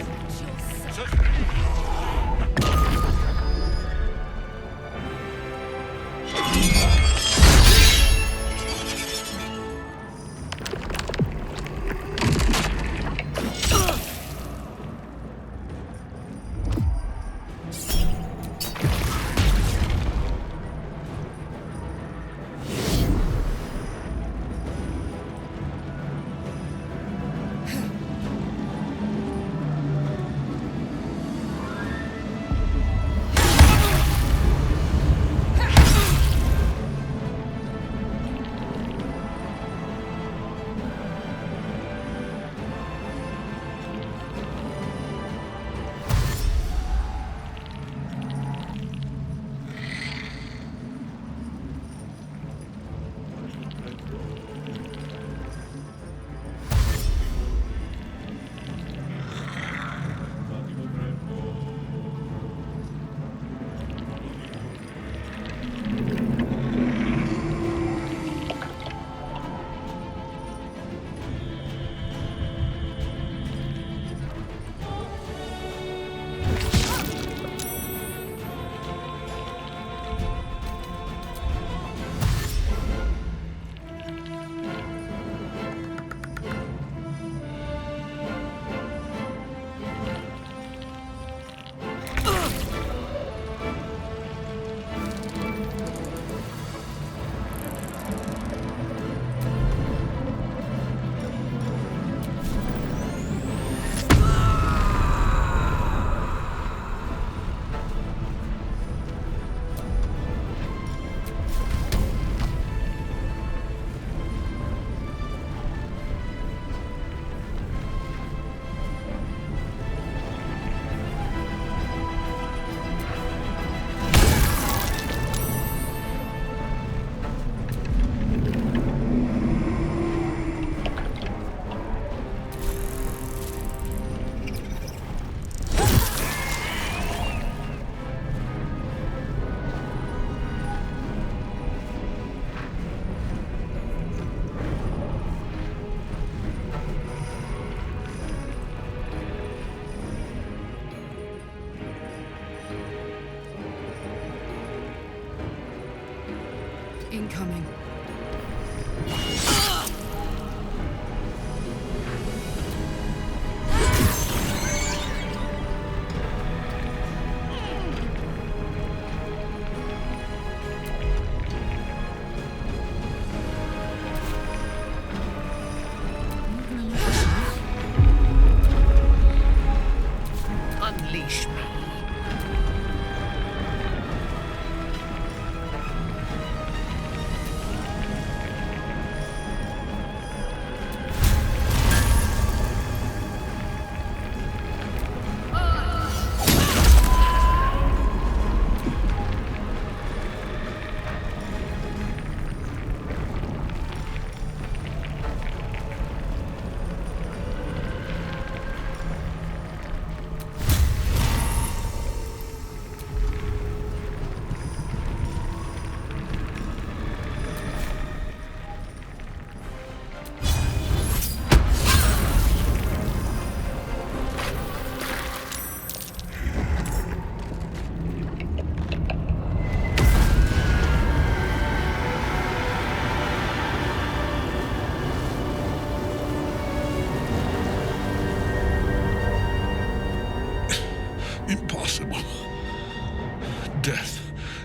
Speaker 1: Incoming.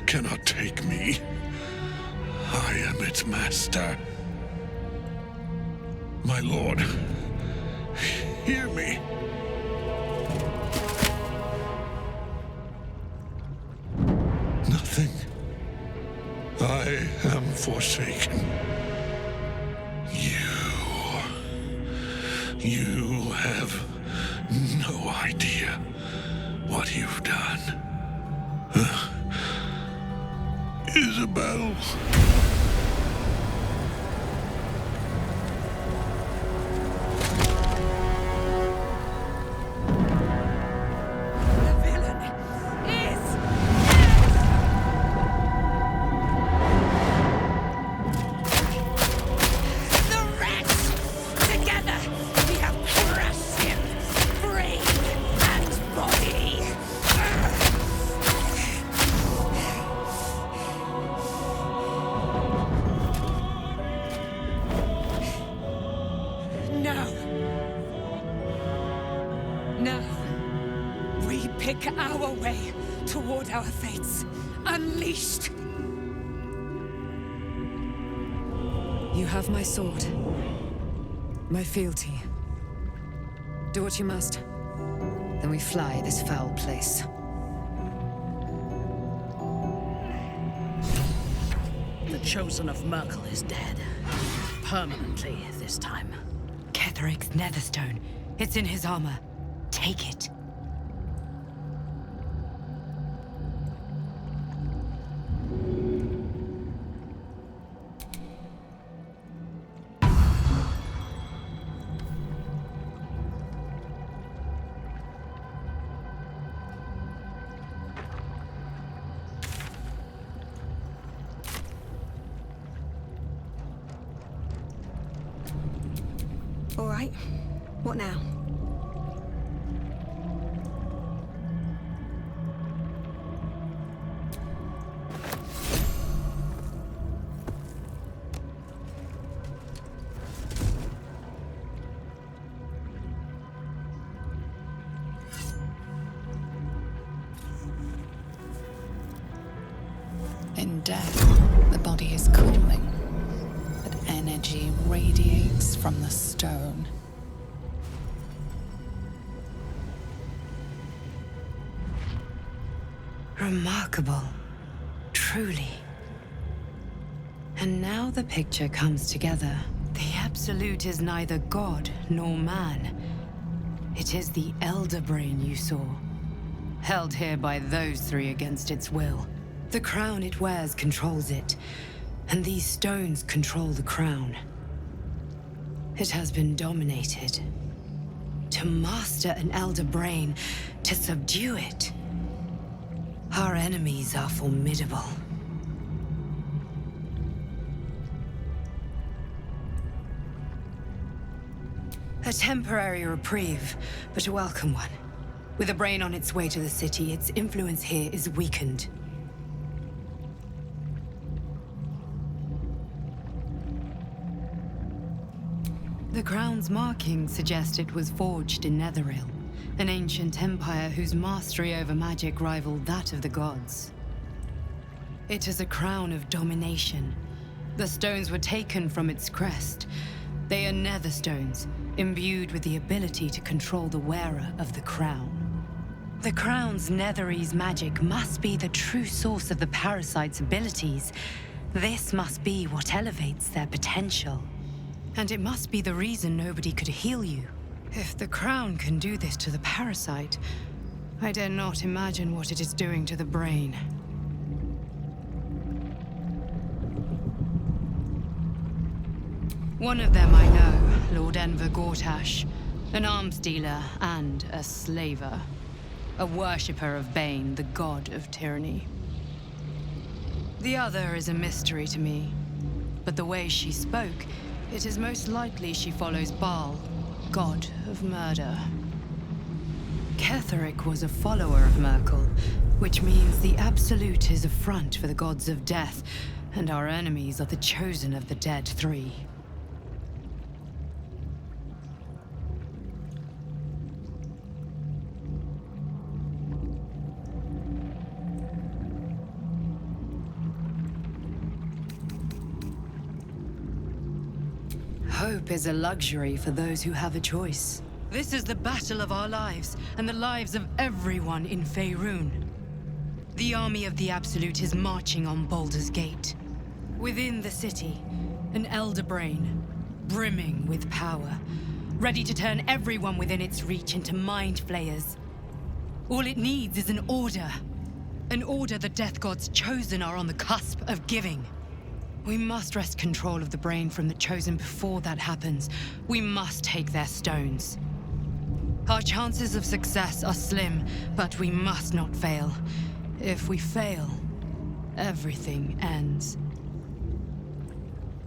Speaker 17: cannot take me. I am its master. My lord, hear me. Nothing. I am forsaken. You have no idea what you've done. Isabel.
Speaker 2: Our way toward our fates. Unleashed!
Speaker 8: You have my sword. My fealty. Do what you must. Then we fly this foul place.
Speaker 15: The chosen of Merkel is dead. Permanently this time.
Speaker 19: Ketheric's netherstone. It's in his armor. Take it.
Speaker 20: All right. What now?
Speaker 21: In death, the body is cooling, but energy radiates from the stone.
Speaker 19: Remarkable. Truly. And now the picture comes together. The Absolute is neither God nor man. It is the Elder Brain you saw, held here by those three against its will. The crown it wears controls it, and these stones control the crown. It has been dominated. To master an Elder Brain, to subdue it. Our enemies are formidable. A temporary reprieve, but a welcome one. With a brain on its way to the city, its influence here is weakened. The crown's markings suggest it was forged in Netheril, an ancient empire whose mastery over magic rivaled that of the gods. It is a crown of domination. The stones were taken from its crest. They are nether stones, imbued with the ability to control the wearer of the crown. The crown's Netherese magic must be the true source of the parasite's abilities. This must be what elevates their potential. And it must be the reason nobody could heal you. If the crown can do this to the parasite, I dare not imagine what it is doing to the brain. One of them I know, Lord Enver Gortash, an arms dealer and a slaver. A worshipper of Bane, the god of tyranny. The other is a mystery to me, but the way she spoke, it is most likely she follows Baal, god of murder. Ketheric was a follower of Merkel, which means the Absolute is a front for the gods of death, and our enemies are the chosen of the dead three. Hope is a luxury for those who have a choice. This is the battle of our lives, and the lives of everyone in Faerun. The army of the Absolute is marching on Baldur's Gate. Within the city, an elder brain, brimming with power, ready to turn everyone within its reach into Mind Flayers. All it needs is an order. An order the Death God's chosen are on the cusp of giving. We must wrest control of the brain from the chosen before that happens. We must take their stones. Our chances of success are slim, but we must not fail. If we fail, everything ends.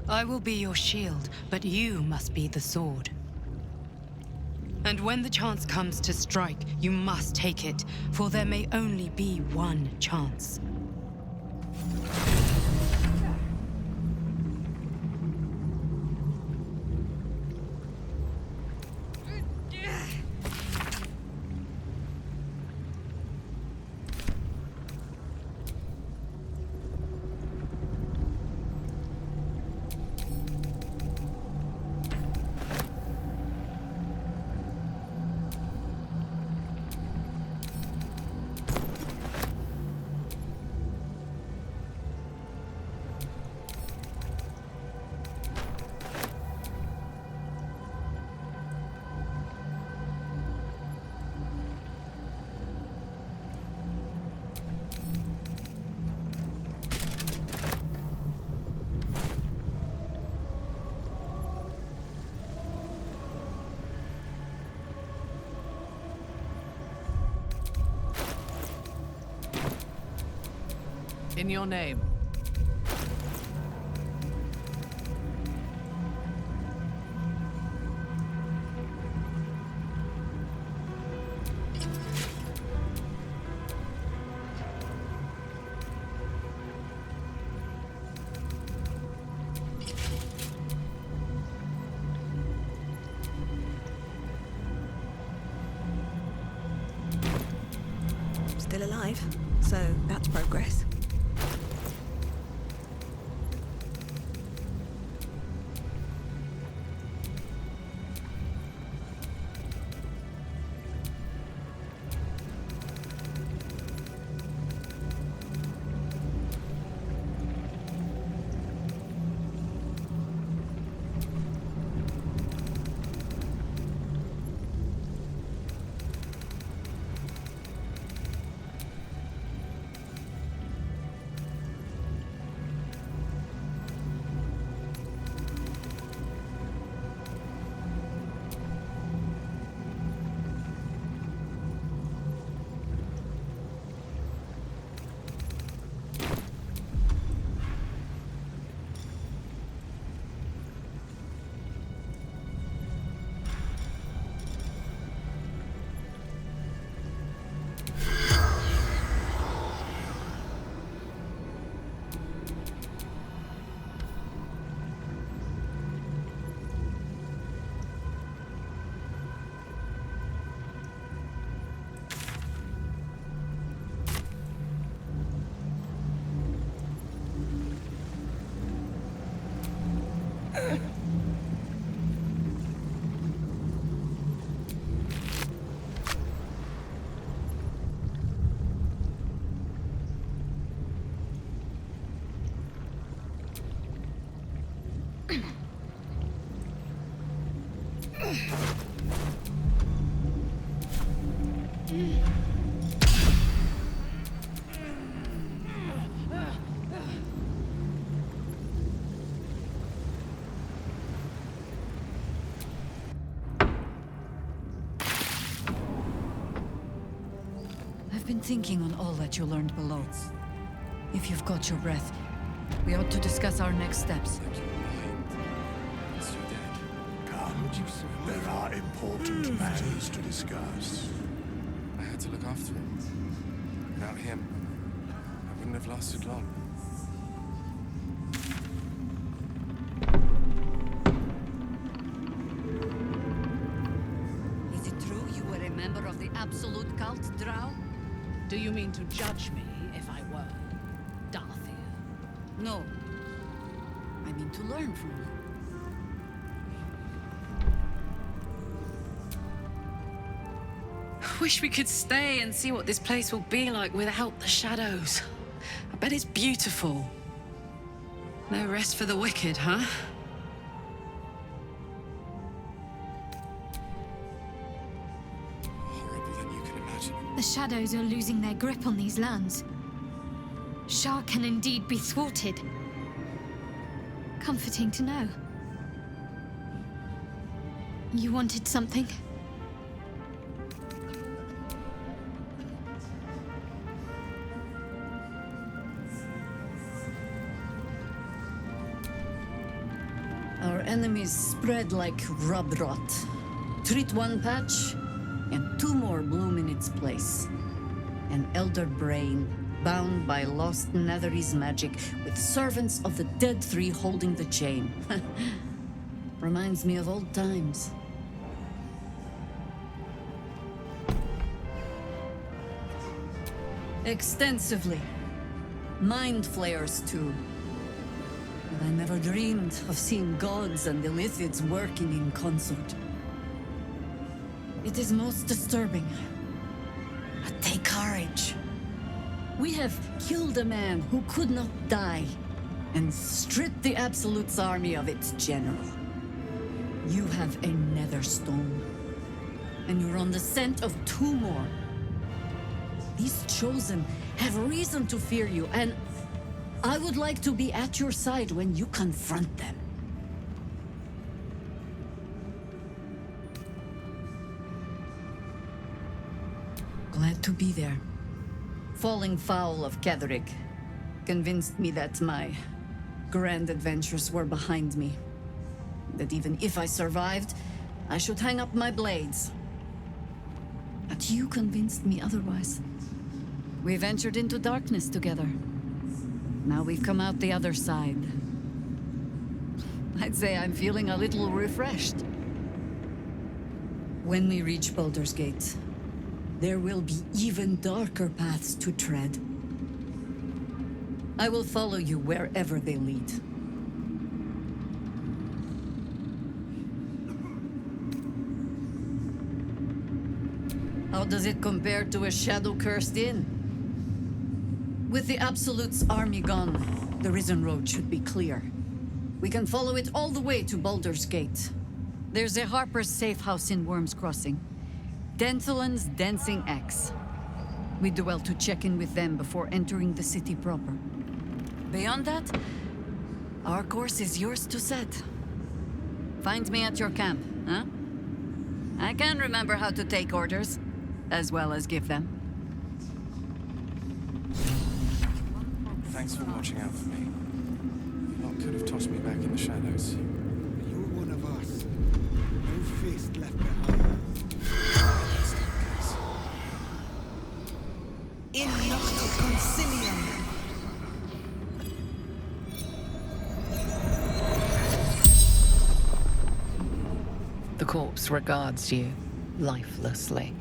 Speaker 19: I will be your shield, but you must be the sword. And when the chance comes to strike, you must take it, for there may only be one chance.
Speaker 3: In your name.
Speaker 20: Still alive, so that's progress.
Speaker 11: I've been thinking on all that you learned below. If you've got your breath, we ought to discuss our next steps.
Speaker 5: Come, there are important matters to discuss.
Speaker 13: I had to look after him. Without him, I wouldn't have lasted long.
Speaker 11: Is it true you were a member of the Absolute Cult, Drow?
Speaker 3: Do you mean to judge me if I were? Darthir?
Speaker 11: No. I mean to learn from you.
Speaker 18: wish we could stay and see what this place will be like without the shadows. I bet it's beautiful. No rest for the wicked, huh?
Speaker 13: Horrible than you can imagine.
Speaker 14: The shadows are losing their grip on these lands. Shah can indeed be thwarted. Comforting to know. You wanted something?
Speaker 11: Our enemies spread like rub rot. Treat one patch, and two more bloom in its place. An elder brain, bound by lost Netherese magic, with servants of the dead three holding the chain. Reminds me of old times. Extensively. Mind Flayers, too. But I never dreamed of seeing gods and Illithids working in consort. It is most disturbing. But take courage. We have killed a man who could not die, and stripped the Absolute's army of its general. You have a nether stone, and you're on the scent of two more. These chosen have reason to fear you, and I would like to be at your side when you confront them. Glad to be there. Falling foul of Ketherick convinced me that my grand adventures were behind me. That even if I survived, I should hang up my blades. But you convinced me otherwise. We ventured into darkness together. Now we've come out the other side. I'd say I'm feeling a little refreshed. When we reach Baldur's Gate, there will be even darker paths to tread. I will follow you wherever they lead. How does it compare to a shadow-cursed inn? With the Absolute's army gone, the Risen Road should be clear. We can follow it all the way to Baldur's Gate. There's a Harper's safe house in Worm's Crossing. Denthalen's Dancing Axe. We do well to check in with them before entering the city proper. Beyond that, our course is yours to set. Find me at your camp, huh? I can remember how to take orders, as well as give them.
Speaker 13: Thanks for watching out for me. You lot could have tossed me back in the shadows.
Speaker 22: You're one of us. No fist left behind.
Speaker 20: In nocto concilium.
Speaker 21: The corpse regards you lifelessly.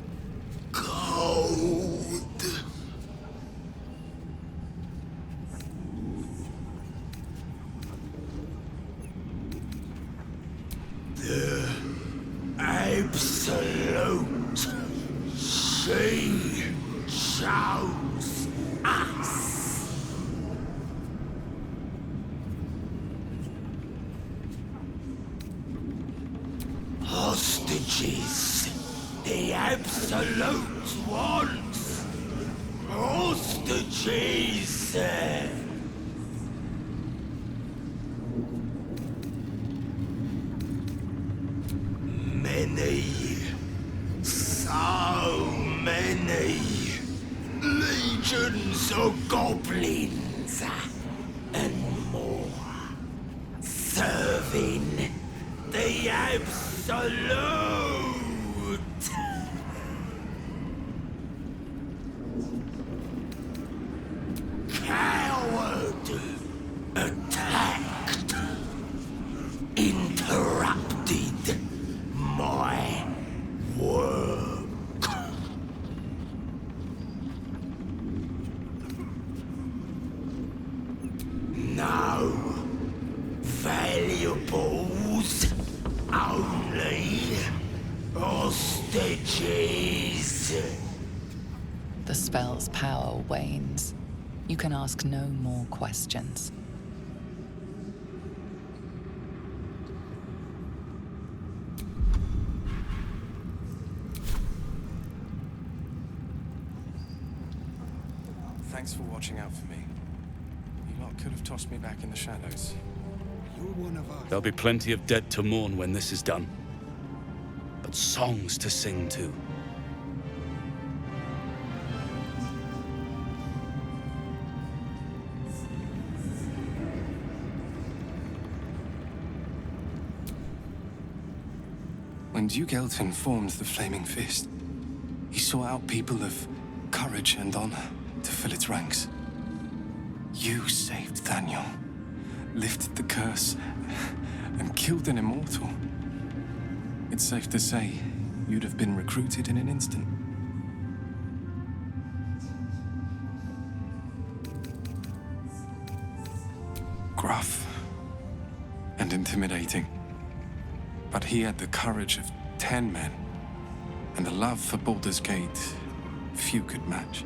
Speaker 22: Cold. The absolute she chose us. Hostages. The absolute wants. Hostages. Many, so many legions of goblins and more serving the absolute. Coward attacked, interrupted my work. No valuables, only
Speaker 17: Hostages!
Speaker 21: The spell's power wanes. You can ask no more questions.
Speaker 13: Thanks for watching out for me. You lot could have tossed me back in the shadows.
Speaker 22: You're one of us.
Speaker 7: There'll be plenty of dead to mourn when this is done. But songs to sing too.
Speaker 13: When Duke Elton formed the Flaming Fist, he sought out people of courage and honor to fill its ranks. You saved Daniel, lifted the curse, and killed an immortal. It's safe to say you'd have been recruited in an instant. Gruff and intimidating. But he had the courage of 10 men, and the love for Baldur's Gate few could match.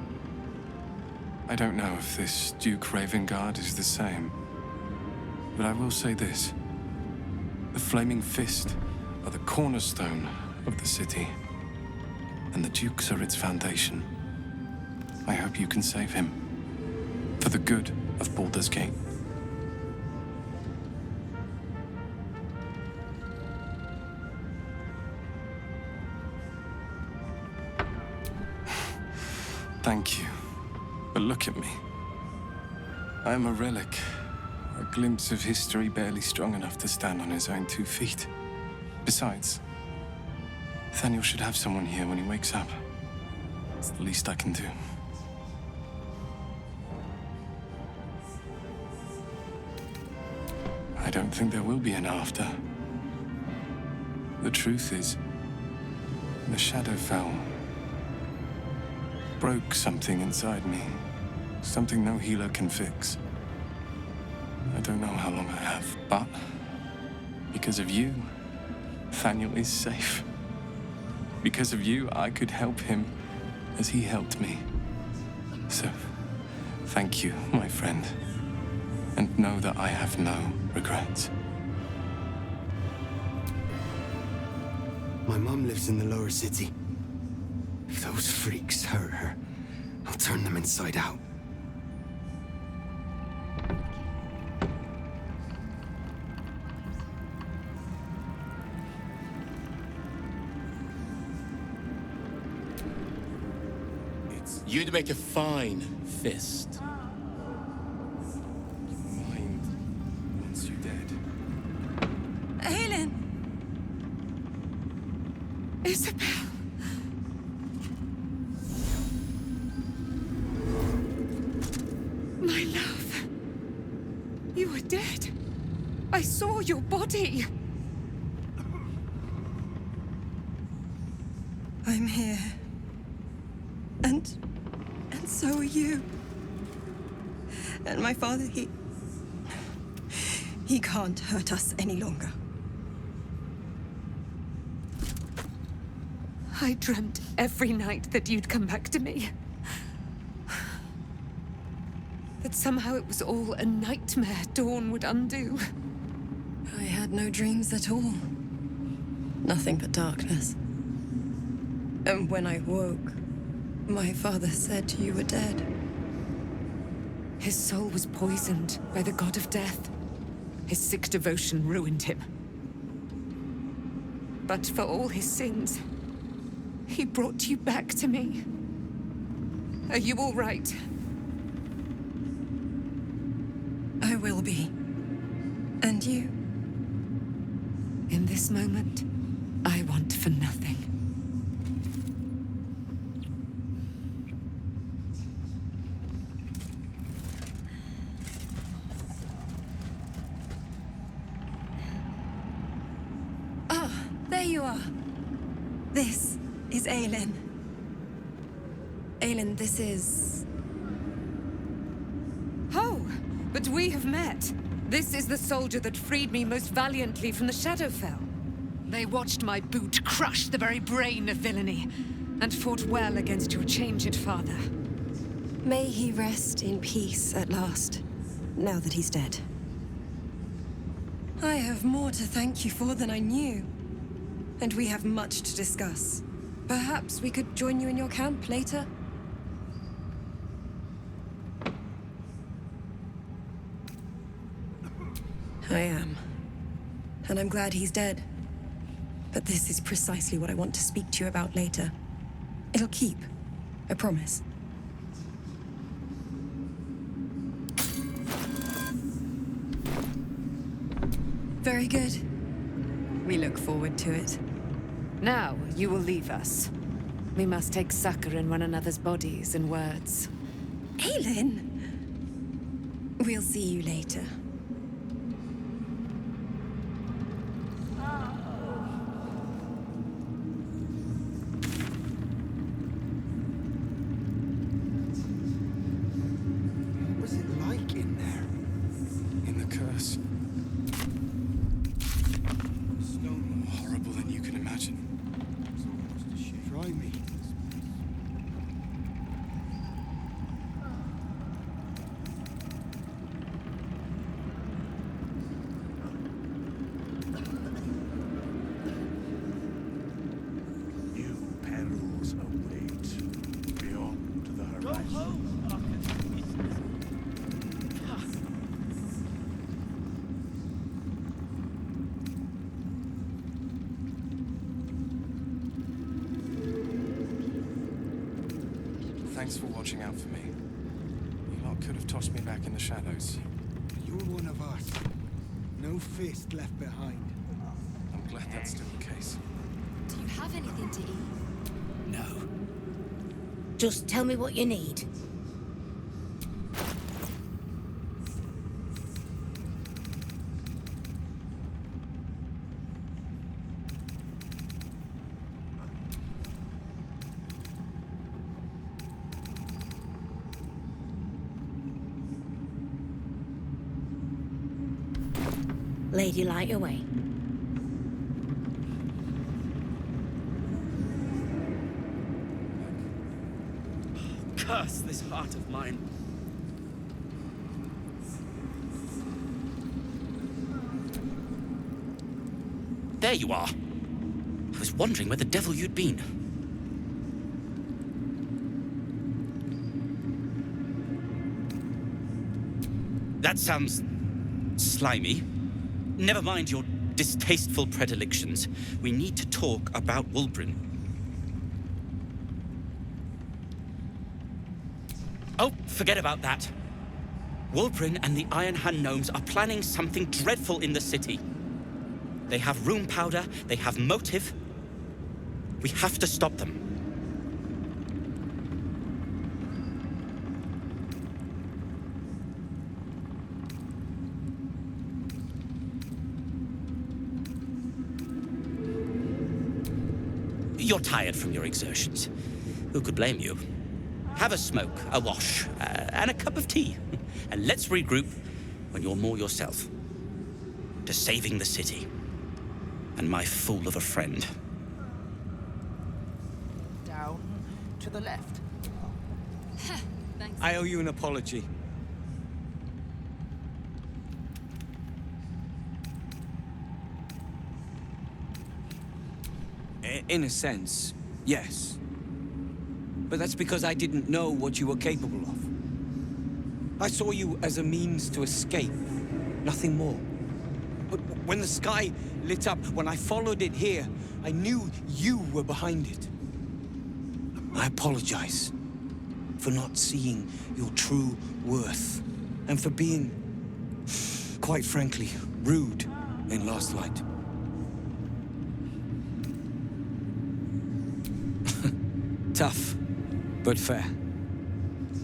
Speaker 13: I don't know if this Duke Ravengard is the same, but I will say this. The Flaming Fist are the cornerstone of the city, and the Dukes are its foundation. I hope you can save him, for the good of Baldur's Gate. Thank you. But look at me. I am a relic. A glimpse of history barely strong enough to stand on his own 2 feet. Besides, Nathaniel should have someone here when he wakes up. It's the least I can do. I don't think there will be an after. The truth is, the Shadowfell broke something inside me. Something no healer can fix. I don't know how long I have, but because of you, Nathaniel is safe. Because of you, I could help him as he helped me. So, thank you, my friend. And know that I have no regrets.
Speaker 22: My mom lives in the lower city. If those freaks hurt her, I'll turn them inside out.
Speaker 7: You'd make a fine fist.
Speaker 13: Mind wants you dead.
Speaker 1: Aelin! Isabel! My love. You were dead. I saw your body. I'm here. And so are you. And my father, he can't hurt us any longer. I dreamt every night that you'd come back to me. That somehow it was all a nightmare Dawn would undo. I had no dreams at all. Nothing but darkness. And when I woke, my father said you were dead. His soul was poisoned by the god of death. His sick devotion ruined him. But for all his sins, he brought you back to me. Are you all right? I will be. And you? In this moment, I want for nothing. There you are. This is Aelin. Aelin, this is... Oh, but we have met. This is the soldier that freed me most valiantly from the Shadowfell.
Speaker 8: They watched my boot crush the very brain of villainy, and fought well against your changed father.
Speaker 1: May he rest in peace at last, now that he's dead. I have more to thank you for than I knew, and we have much to discuss. Perhaps we could join you in your camp later? I am. And I'm glad he's dead. But this is precisely what I want to speak to you about later. It'll keep. I promise. Very good. We look forward to it.
Speaker 8: Now, you will leave us. We must take succor in one another's bodies and words.
Speaker 1: Aelin! We'll see you later.
Speaker 22: What was it like in there?
Speaker 13: In the curse. It's no more horrible than you can imagine.
Speaker 22: Try me.
Speaker 5: New perils await beyond the horizon.
Speaker 13: Thanks for watching out for me. You lot could have tossed me back in the shadows.
Speaker 22: You're one of us. No fist left behind.
Speaker 13: I'm glad that's still the case.
Speaker 14: Do you have anything to eat?
Speaker 22: No.
Speaker 6: Just tell me what you need. Lady, light away.
Speaker 7: Curse this heart of mine. There you are. I was wondering where the devil you'd been. That sounds slimy. Never mind your distasteful predilections. We need to talk about Wulbren. Oh, forget about that. Wulbren and the Iron Hand Gnomes are planning something dreadful in the city. They have rune powder, they have motive. We have to stop them. You're tired from your exertions. Who could blame you? Have a smoke, a wash, and a cup of tea. And let's regroup when you're more yourself. To saving the city. And my fool of a friend.
Speaker 22: Down to the left.
Speaker 14: Thanks.
Speaker 22: I owe you an apology. In a sense, yes. But that's because I didn't know what you were capable of. I saw you as a means to escape, nothing more. But when the sky lit up, when I followed it here, I knew you were behind it. I apologize for not seeing your true worth, and for being, quite frankly, rude in Last Light. Tough, but fair.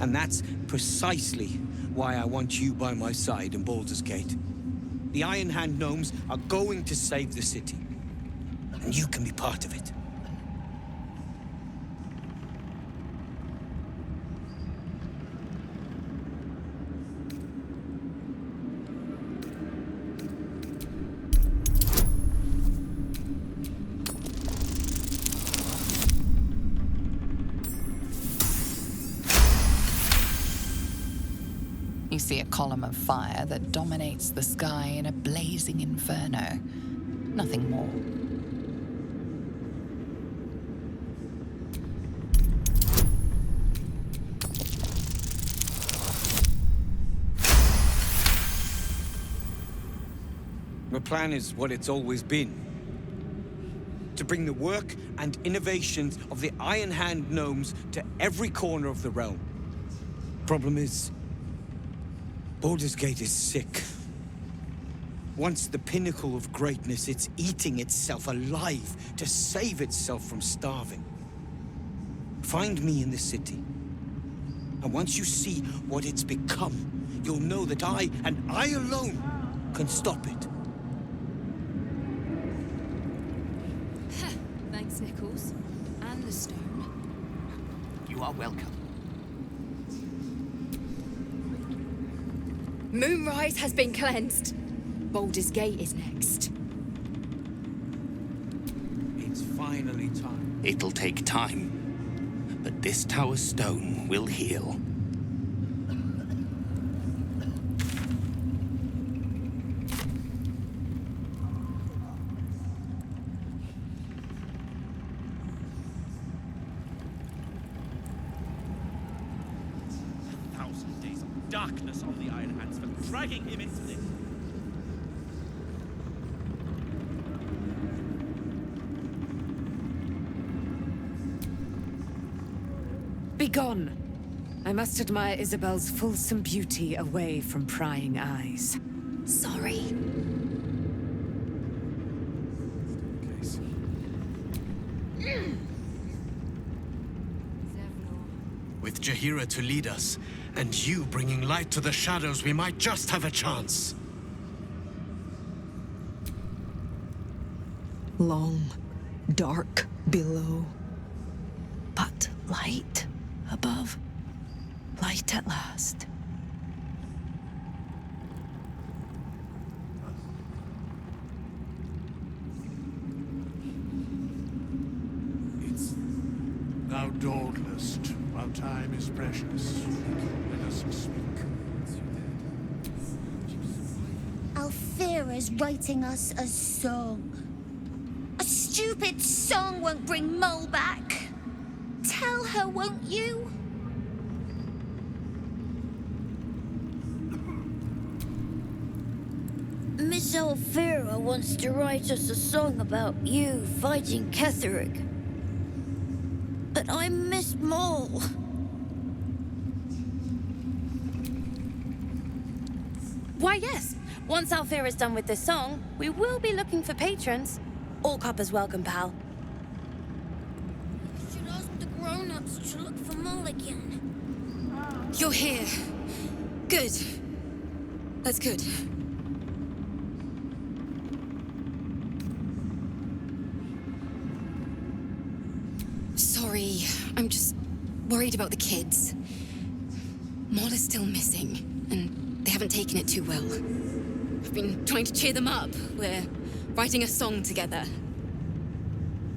Speaker 22: And that's precisely why I want you by my side in Baldur's Gate. The Iron Hand Gnomes are going to save the city, and you can be part of it.
Speaker 21: see a column of fire that dominates the sky in a blazing inferno. Nothing more.
Speaker 22: The plan is what it's always been. To bring the work and innovations of the Iron Hand gnomes to every corner of the realm. Problem is, Baldur's Gate is sick. Once the pinnacle of greatness, it's eating itself alive to save itself from starving. Find me in the city. And once you see what it's become, you'll know that I, and I alone, can stop it.
Speaker 10: Thanks, Nichols. And the stone.
Speaker 16: You are welcome.
Speaker 10: Moonrise has been cleansed. Baldur's Gate is next.
Speaker 22: It's finally time.
Speaker 16: It'll take time, but this tower stone will heal.
Speaker 5: Darkness on the Iron Hands for dragging him into this.
Speaker 8: Begone! I must admire Isabel's fulsome beauty away from prying eyes.
Speaker 6: Sorry.
Speaker 23: With Jaheira to lead us, and you bringing light to the shadows, we might just have a chance.
Speaker 9: Long, dark below, but light above. Light at last.
Speaker 5: Thou dawdlest, while time is precious. Let us speak.
Speaker 6: Alfira's writing us a song. A stupid song won't bring Mole back. Tell her, won't you?
Speaker 24: Miss Alfira wants to write us a song about you fighting Ketherick. But I miss Mole.
Speaker 18: Why, yes. Once Alfira's done with this song, we will be looking for patrons. All coppers welcome, pal.
Speaker 24: You should ask the grown-ups to look for Mole again.
Speaker 10: You're here. Good. That's good. Sorry, I'm just worried about the kids. Mole is still missing, and they haven't taken it too well. I've been trying to cheer them up. We're writing a song together.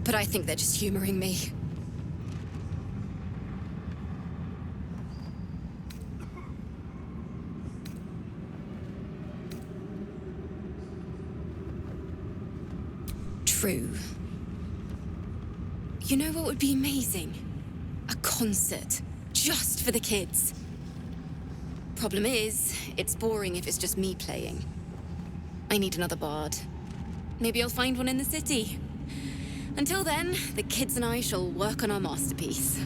Speaker 10: But I think they're just humoring me. True. You know what would be amazing? A concert. Just for the kids. Problem is, it's boring if it's just me playing. I need another bard. Maybe I'll find one in the city. Until then, the kids and I shall work on our masterpiece.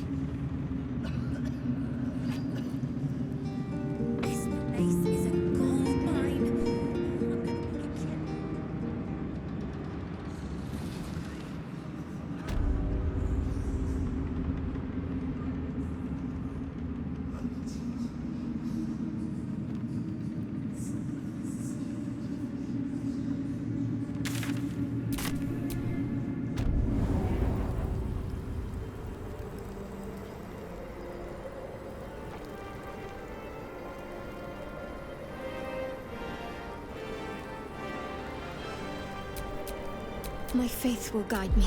Speaker 14: My faith will guide me.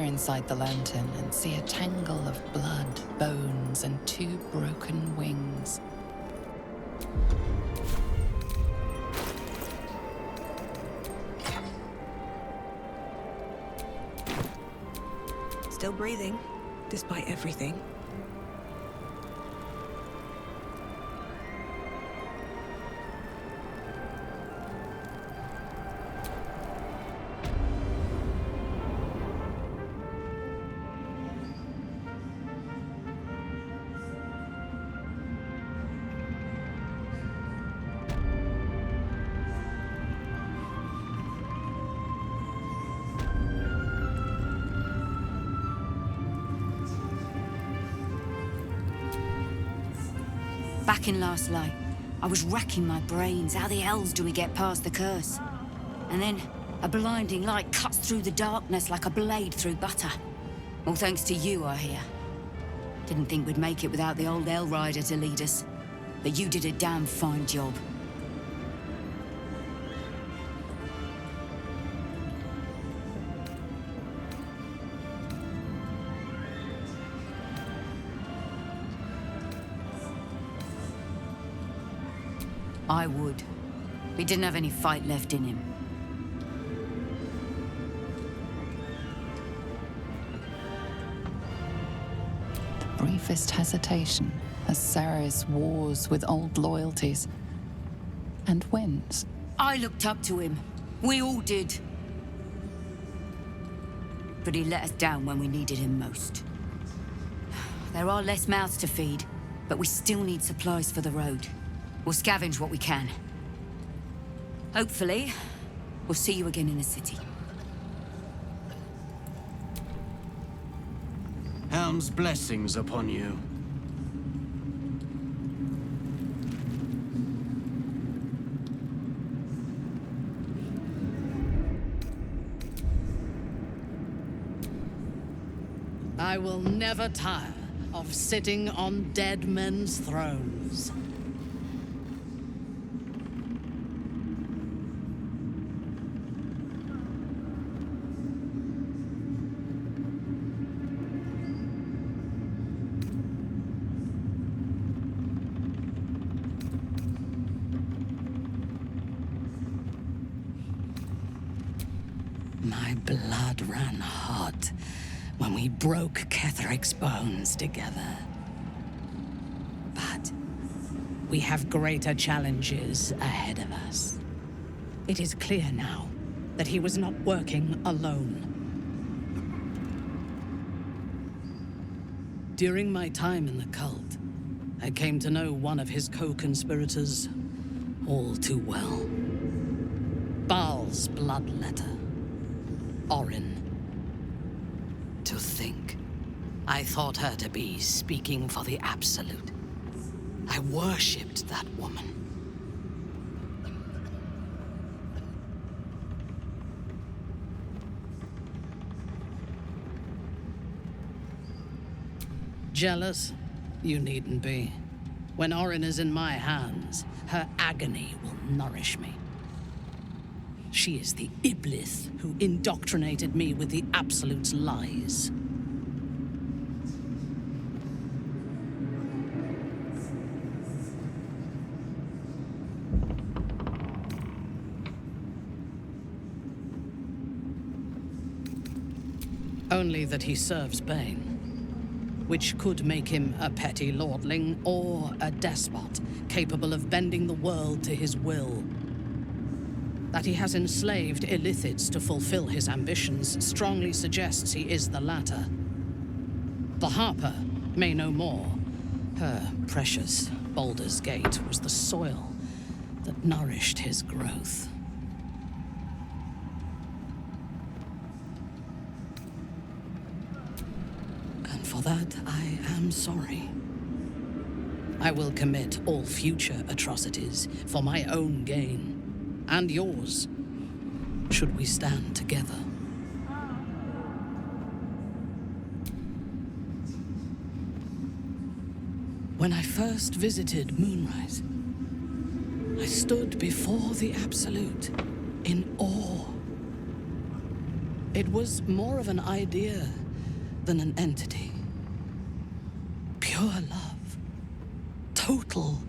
Speaker 21: peer inside the lantern and see a tangle of blood, bones, and 2 broken wings.
Speaker 9: Still breathing, despite everything.
Speaker 2: Back in last light, I was racking my brains. How the hells do we get past the curse? And then a blinding light cuts through the darkness like a blade through butter. All thanks to you, I hear. Didn't think we'd make it without the old Hell Rider to lead us. But you did a damn fine job. I would. He didn't have any fight left in him.
Speaker 21: Briefest hesitation as Ceres wars with old loyalties and wins.
Speaker 2: I looked up to him. We all did. But he let us down when we needed him most. There are less mouths to feed, but we still need supplies for the road. We'll scavenge what we can. Hopefully, we'll see you again in the city.
Speaker 23: Helm's blessings upon you.
Speaker 3: I will never tire of sitting on dead men's thrones.
Speaker 4: My blood ran hot when we broke Ketheric's bones together. But we have greater challenges ahead of us. It is clear now that he was not working alone.
Speaker 3: During my time in the cult, I came to know one of his co-conspirators all too well. Baal's bloodletter. Orin.
Speaker 4: To think, I thought her to be speaking for the Absolute. I worshipped that woman.
Speaker 3: Jealous? You needn't be. When Orin is in my hands, her agony will nourish me. She is the Iblis who indoctrinated me with the Absolute's lies. Only that he serves Bane, which could make him a petty lordling or a despot capable of bending the world to his will. That he has enslaved Illithids to fulfill his ambitions strongly suggests he is the latter. The Harper may know more. Her precious Baldur's Gate was the soil that nourished his growth. And for that, I am sorry. I will commit all future atrocities for my own gain. And yours, should we stand together. When I first visited Moonrise, I stood before the Absolute in awe. It was more of an idea than an entity. Pure love. Total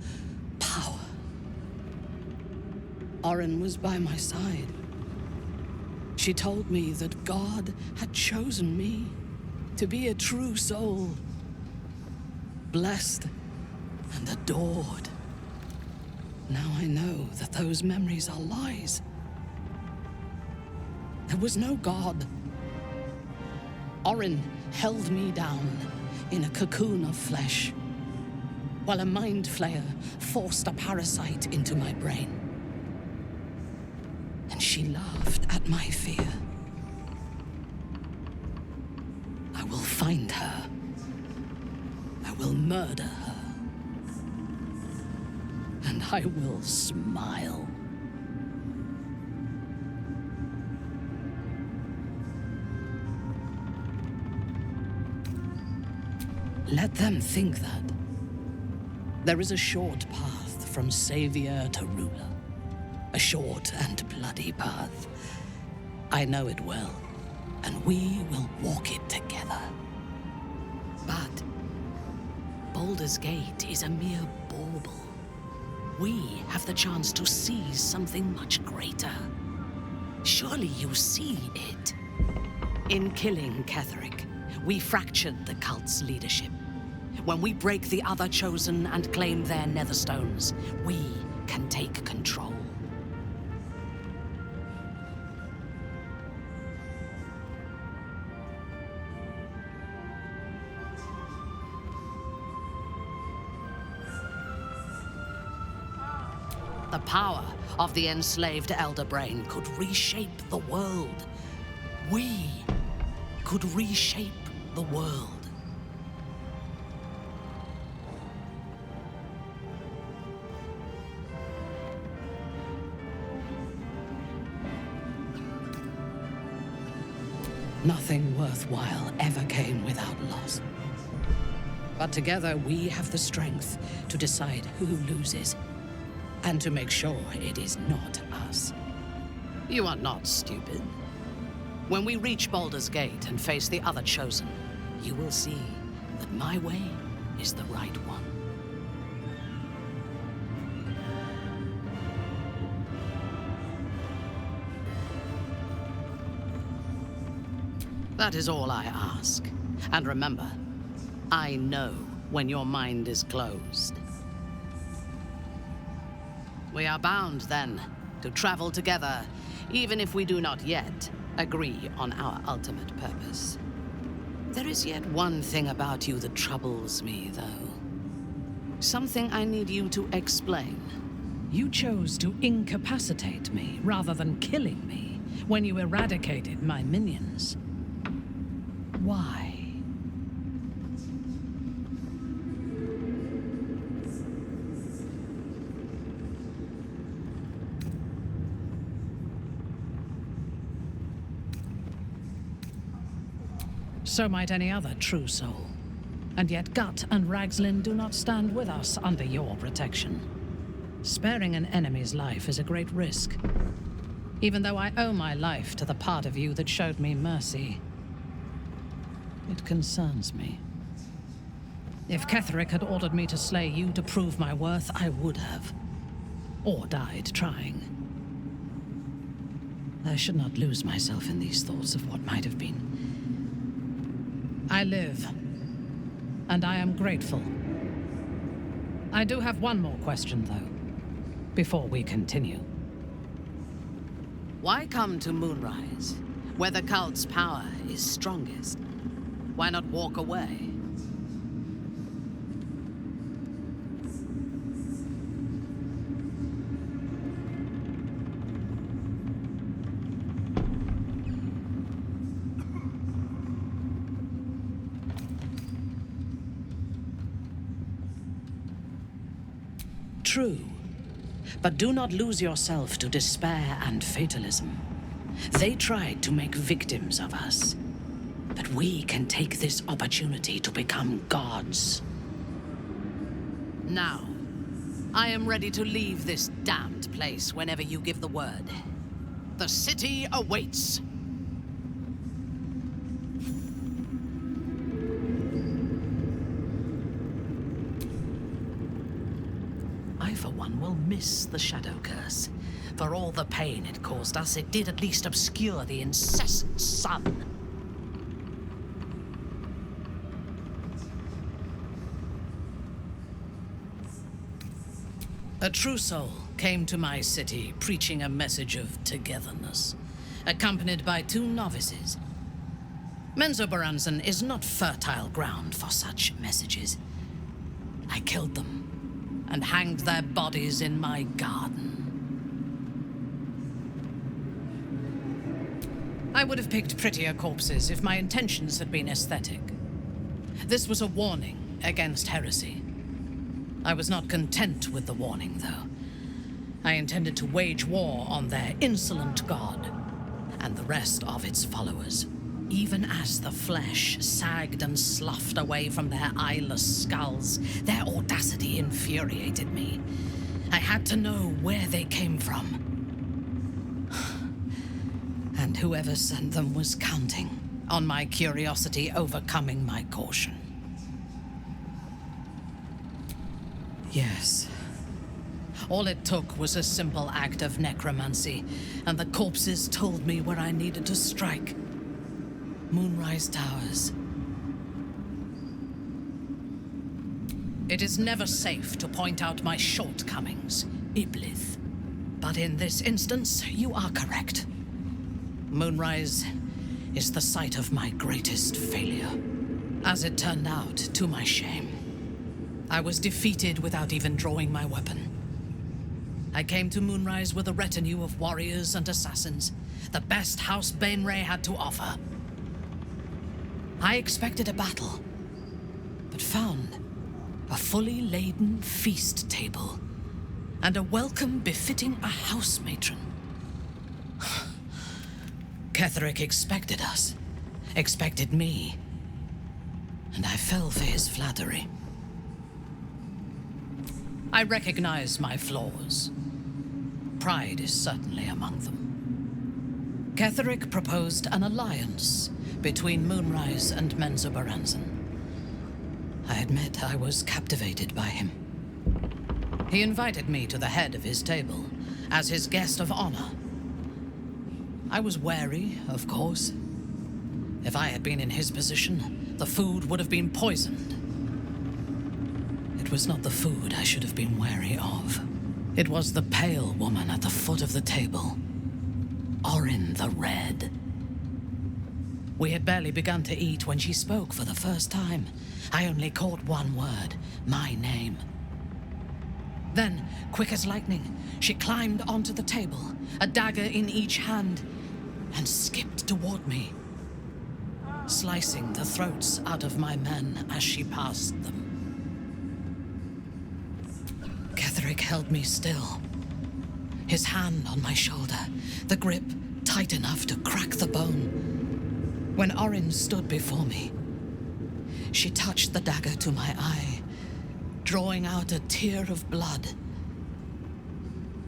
Speaker 3: power. Orin was by my side. She told me that God had chosen me to be a true soul. Blessed and adored. Now I know that those memories are lies. There was no God. Orin held me down in a cocoon of flesh, while a Mind Flayer forced a parasite into my brain. And she laughed at my fear. I will find her. I will murder her. And I will smile. Let them think that. There is a short path from savior to ruler. A short and bloody path. I know it well, and we will walk it together.
Speaker 4: But Baldur's Gate is a mere bauble. We have the chance to seize something much greater. Surely you see it. In killing Ketheric, we fractured the cult's leadership. When we break the other chosen and claim their netherstones, we can take control. The power of the enslaved Elder Brain could reshape the world. We could reshape the world.
Speaker 3: Nothing worthwhile ever came without loss. But together we have the strength to decide who loses, and to make sure it is not us.
Speaker 4: You are not stupid. When we reach Baldur's Gate and face the other chosen, you will see that my way is the right one. That is all I ask. And remember, I know when your mind is closed. We are bound, then, to travel together, even if we do not yet agree on our ultimate purpose. There is yet one thing about you that troubles me, though. Something I need you to explain.
Speaker 3: You chose to incapacitate me rather than killing me when you eradicated my minions. Why? So might any other true soul. And yet Gut and Ragslin do not stand with us under your protection. Sparing an enemy's life is a great risk. Even though I owe my life to the part of you that showed me mercy, it concerns me. If Ketheric had ordered me to slay you to prove my worth, I would have. Or died trying. I should not lose myself in these thoughts of what might have been. I live, and I am grateful. I do have one more question, though, before we continue.
Speaker 4: Why come to Moonrise, where the cult's power is strongest? Why not walk away?
Speaker 3: True, but do not lose yourself to despair and fatalism. They tried to make victims of us, but we can take this opportunity to become gods.
Speaker 4: Now, I am ready to leave this damned place whenever you give the word. The city awaits. miss the shadow curse. For all the pain it caused us, it did at least obscure the incessant sun. A true soul came to my city preaching a message of togetherness, accompanied by 2 novices. Menzoberranzan is not fertile ground for such messages. I killed them and hanged their bodies in my garden. I would have picked prettier corpses if my intentions had been aesthetic. This was a warning against heresy. I was not content with the warning, though. I intended to wage war on their insolent god and the rest of its followers. Even as the flesh sagged and sloughed away from their eyeless skulls, their audacity infuriated me. I had to know where they came from. And whoever sent them was counting on my curiosity overcoming my caution.
Speaker 3: Yes.
Speaker 4: All it took was a simple act of necromancy, and the corpses told me where I needed to strike. Moonrise Towers. It is never safe to point out my shortcomings, Iblith. But in this instance, you are correct. Moonrise is the site of my greatest failure. As it turned out, to my shame, I was defeated without even drawing my weapon. I came to Moonrise with a retinue of warriors and assassins, the best House Bainray had to offer. I expected a battle, but found a fully laden feast table and a welcome befitting a house matron. Ketheric expected us, expected me, and I fell for his flattery. I recognize my flaws. Pride is certainly among them. Ketheric proposed an alliance between Moonrise and Menzoberranzan. I admit I was captivated by him. He invited me to the head of his table as his guest of honor. I was wary, of course. If I had been in his position, the food would have been poisoned. It was not the food I should have been wary of. It was the pale woman at the foot of the table. Orin the Red. We had barely begun to eat when she spoke for the first time. I only caught one word, my name. Then, quick as lightning, she climbed onto the table, a dagger in each hand, and skipped toward me, slicing the throats out of my men as she passed them. Ketheric held me still, his hand on my shoulder, the grip tight enough to crack the bone. When Orin stood before me, she touched the dagger to my eye, drawing out a tear of blood.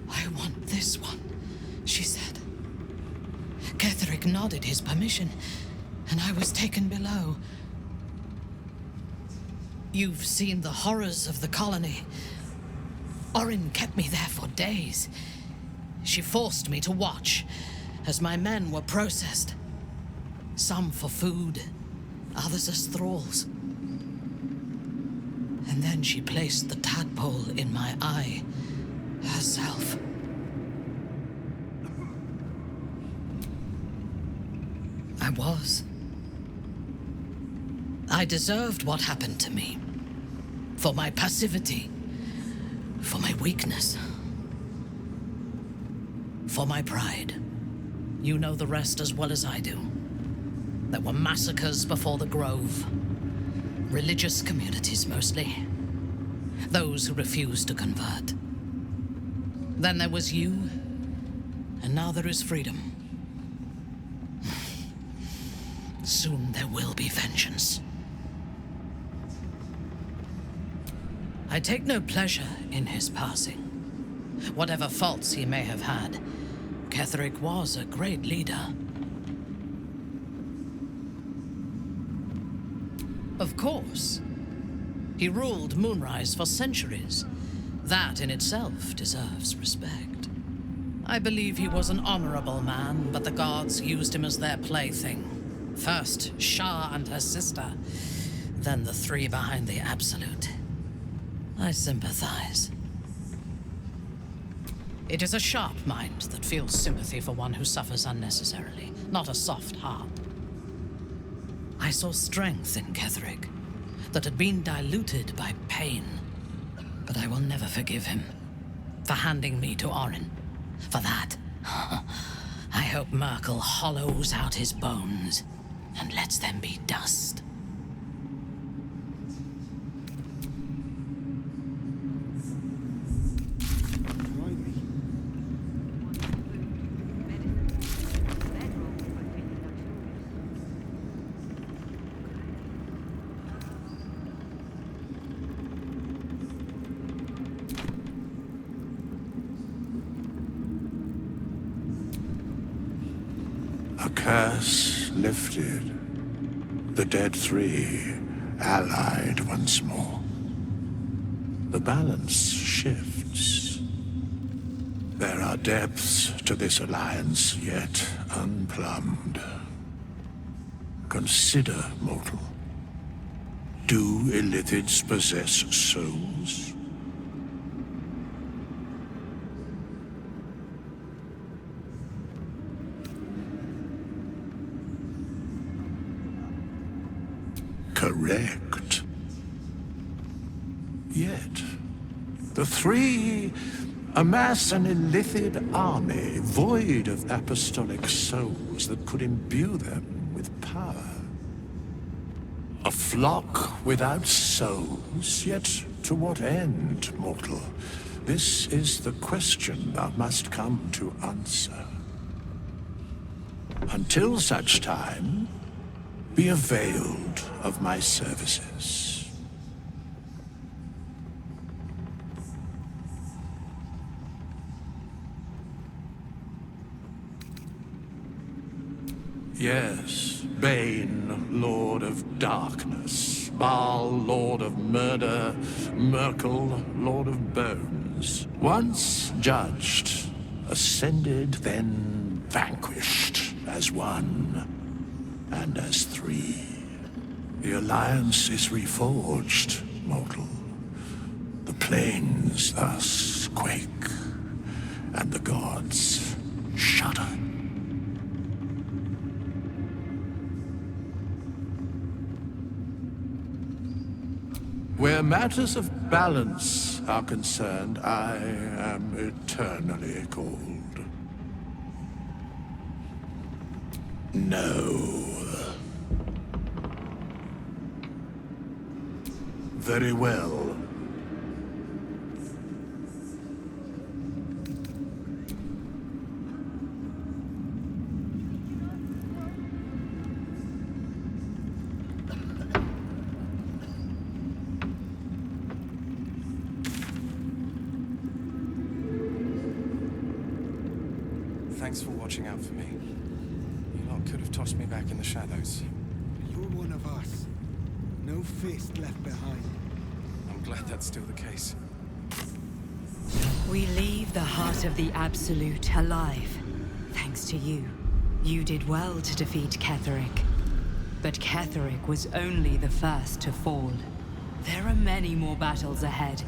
Speaker 4: "I want this one," she said. Ketheric nodded his permission, and I was taken below. You've seen the horrors of the colony. Orin kept me there for days. She forced me to watch as my men were processed. Some for food, others as thralls. And then she placed the tadpole in my eye herself. I was. I deserved what happened to me. For my passivity. For my weakness. For my pride. You know the rest as well as I do. There were massacres before the Grove. Religious communities mostly. Those who refused to convert. Then there was you, and now there is freedom. Soon there will be vengeance. I take no pleasure in his passing. Whatever faults he may have had, Ketheric was a great leader. Of course. He ruled Moonrise for centuries,
Speaker 3: That in itself deserves respect. I believe he was an honorable man, but the gods used him as their plaything. First Shah and her sister, then the three behind the Absolute. I sympathize. It is a sharp mind that feels sympathy for one who suffers unnecessarily, not a soft heart. I saw strength in Ketherick that had been diluted by pain, but I will never forgive him for handing me to Orin. For that, I hope Merkel hollows out his bones and lets them be dust.
Speaker 5: A curse lifted. The dead three allied once more. The balance shifts. There are depths to this alliance yet unplumbed. Consider, mortal. Do Illithids possess souls? Correct. Yet, the three amass an Illithid army void of apostolic souls that could imbue them with power. A flock without souls, yet to what end, mortal? This is the question thou must come to answer. Until such time, be availed of my services. Yes, Bane, Lord of Darkness, Baal, Lord of Murder, Merkel, Lord of Bones. Once judged, ascended, then vanquished as one. And as three. The Alliance is reforged, mortal. The plains thus quake, and the gods shudder. Where matters of balance are concerned, I am eternally cold. No. Very well.
Speaker 13: Thanks for watching out for me. You lot could have tossed me back in the shadows.
Speaker 11: You're one of us. No fist left behind.
Speaker 13: I'm glad that's still the case.
Speaker 12: We leave the heart of the Absolute alive. Thanks to you. You did well to defeat Ketherick. But Ketherick was only the first to fall. There are many more battles ahead,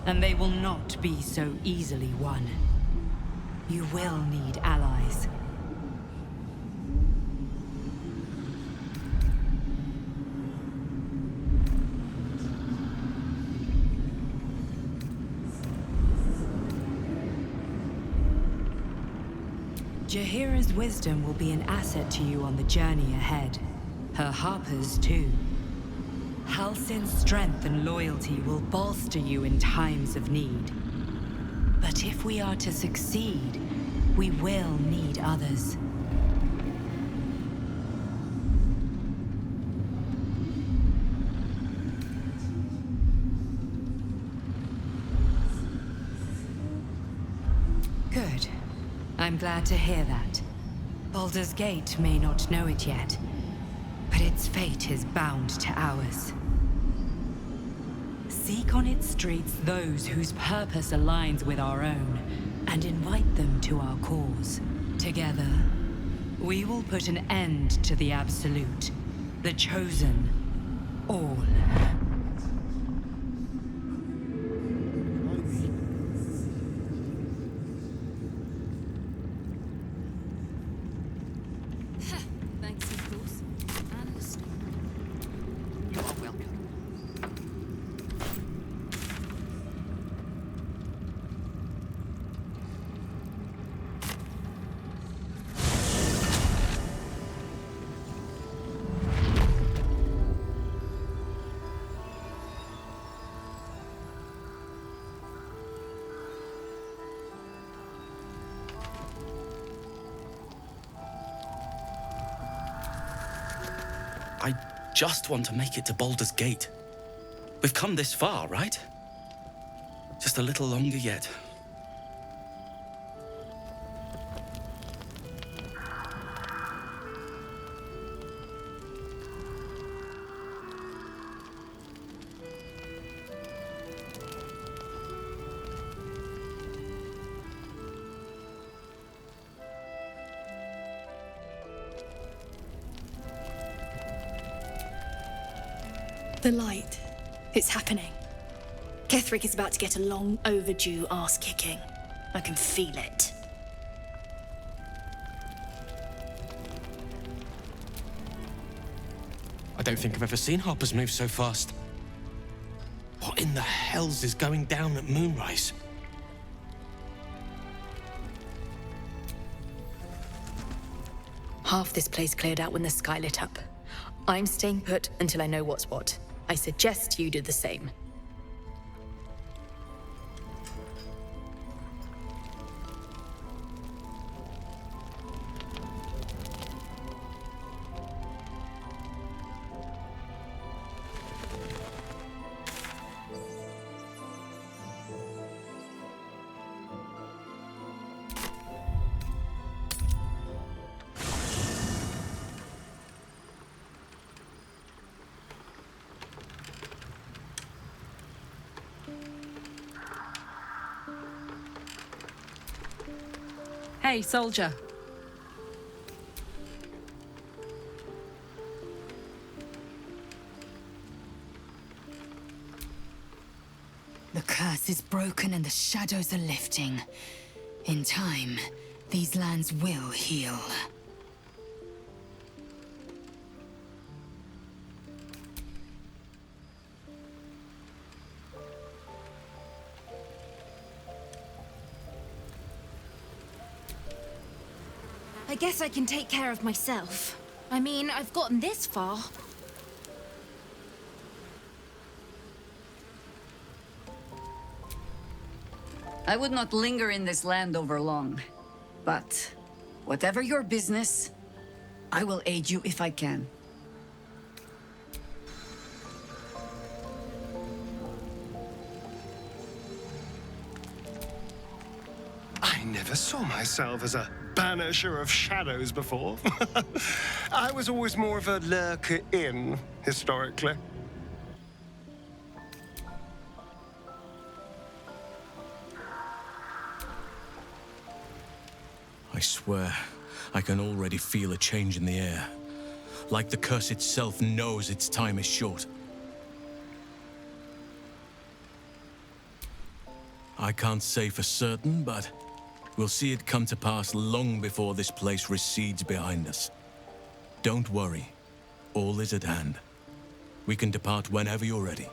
Speaker 12: and they will not be so easily won. You will need allies. Jaheira's wisdom will be an asset to you on the journey ahead. Her harpers, too. Halsin's strength and loyalty will bolster you in times of need. But if we are to succeed, we will need others. Good. I'm glad to hear that. Baldur's Gate may not know it yet, but its fate is bound to ours. seek on its streets those whose purpose aligns with our own, and invite them to our cause. Together, we will put an end to the absolute, the chosen, all.
Speaker 2: Thanks, of course. And
Speaker 3: You are welcome.
Speaker 7: I just want to make it to Baldur's Gate. We've come this far, right? Just a little longer yet.
Speaker 10: The light. It's happening. Ketherick is about to get a long overdue ass-kicking. I can feel it.
Speaker 16: I don't think I've ever seen Harper's move so fast. What in the hells is going down at moonrise?
Speaker 10: Half this place cleared out when the sky lit up. I'm staying put until I know what's what. I suggest you do the same.
Speaker 12: Hey, soldier.
Speaker 2: The curse is broken and the shadows are lifting. In time, these lands will heal.
Speaker 14: I guess I can take care of myself. I mean, I've gotten this far.
Speaker 2: I would not linger in this land over long. But whatever your business, I will aid you if I can.
Speaker 11: I never saw myself as a banisher of shadows before. I was always more of a lurker in, historically.
Speaker 15: I swear, I can already feel a change in the air. Like the curse itself knows its time is short. I can't say for certain, but we'll see it come to pass long before this place recedes behind us. Don't worry. All is at hand. We can depart whenever you're ready.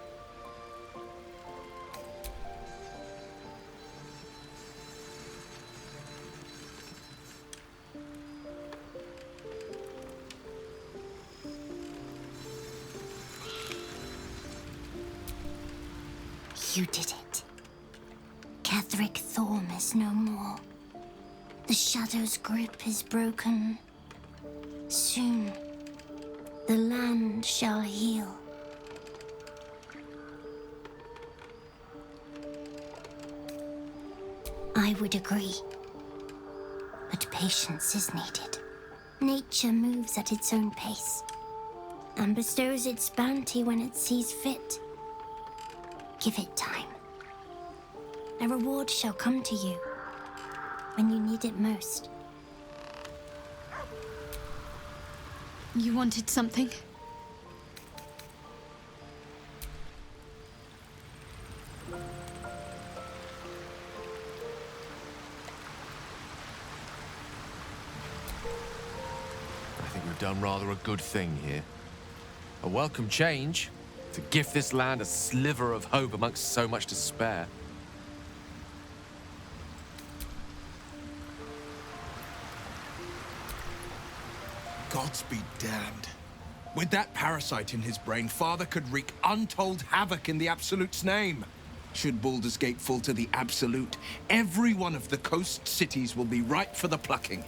Speaker 6: You did it. Ketherick Thorm is no more. The shadow's grip is broken. Soon, the land shall heal. I would agree. But patience is needed. Nature moves at its own pace and bestows its bounty when it sees fit. Give it time. A reward shall come to you when you need it most.
Speaker 14: You wanted something?
Speaker 1: I think we've done rather a good thing here. A welcome change to gift this land a sliver of hope amongst so much despair.
Speaker 17: Gods be damned. With that parasite in his brain, Father could wreak untold havoc in the Absolute's name. Should Baldur's Gate fall to the Absolute, every one of the coast cities will be ripe for the plucking.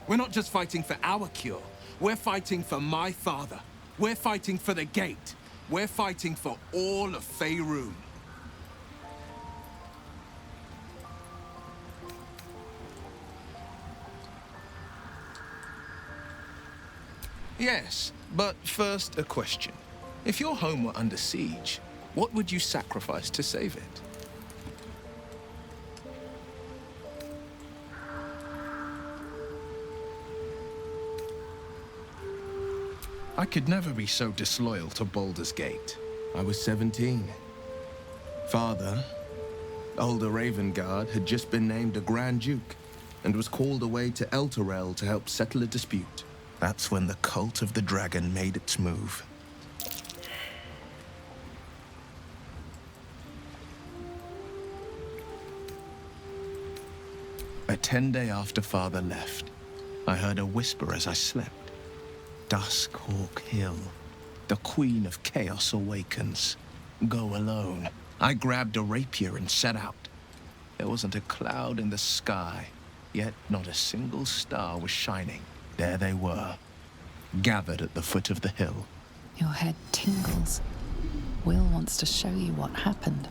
Speaker 17: We're not just fighting for our cure. We're fighting for my father. We're fighting for the Gate. We're fighting for all of Faerun. Yes, but first a question. If your home were under siege, what would you sacrifice to save it? I could never be so disloyal to Baldur's Gate. I was 17. Father, older Ravengard, had just been named a Grand Duke and was called away to Elturel to help settle a dispute. That's when the cult of the dragon made its move. A 10-day after Father left, I heard a whisper as I slept. Duskhawk Hill. The Queen of Chaos awakens. Go alone. I grabbed a rapier and set out. There wasn't a cloud in the sky, yet not a single star was shining. There they were, gathered at the foot of the hill.
Speaker 21: Your head tingles. Will wants to show you what happened.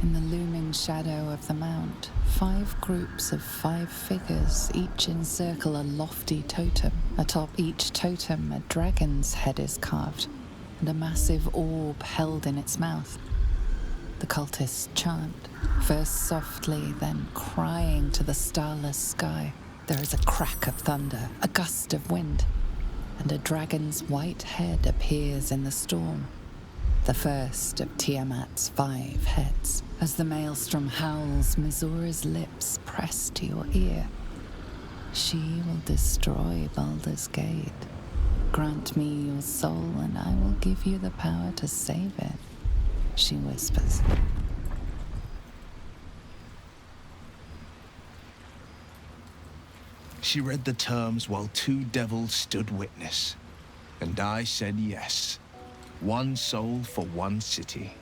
Speaker 21: In the looming shadow of the mount, 5 groups of 5 figures each encircle a lofty totem. Atop each totem, a dragon's head is carved, and a massive orb held in its mouth. The cultists chant, first softly, then crying to the starless sky. There is a crack of thunder, a gust of wind, and a dragon's white head appears in the storm. The first of Tiamat's 5 heads. As the maelstrom howls, Mizora's lips press to your ear. She will destroy Baldur's Gate. Grant me your soul, and I will give you the power to save it, she whispers.
Speaker 17: She read the terms while 2 devils stood witness, and I said yes. 1 soul for 1 city.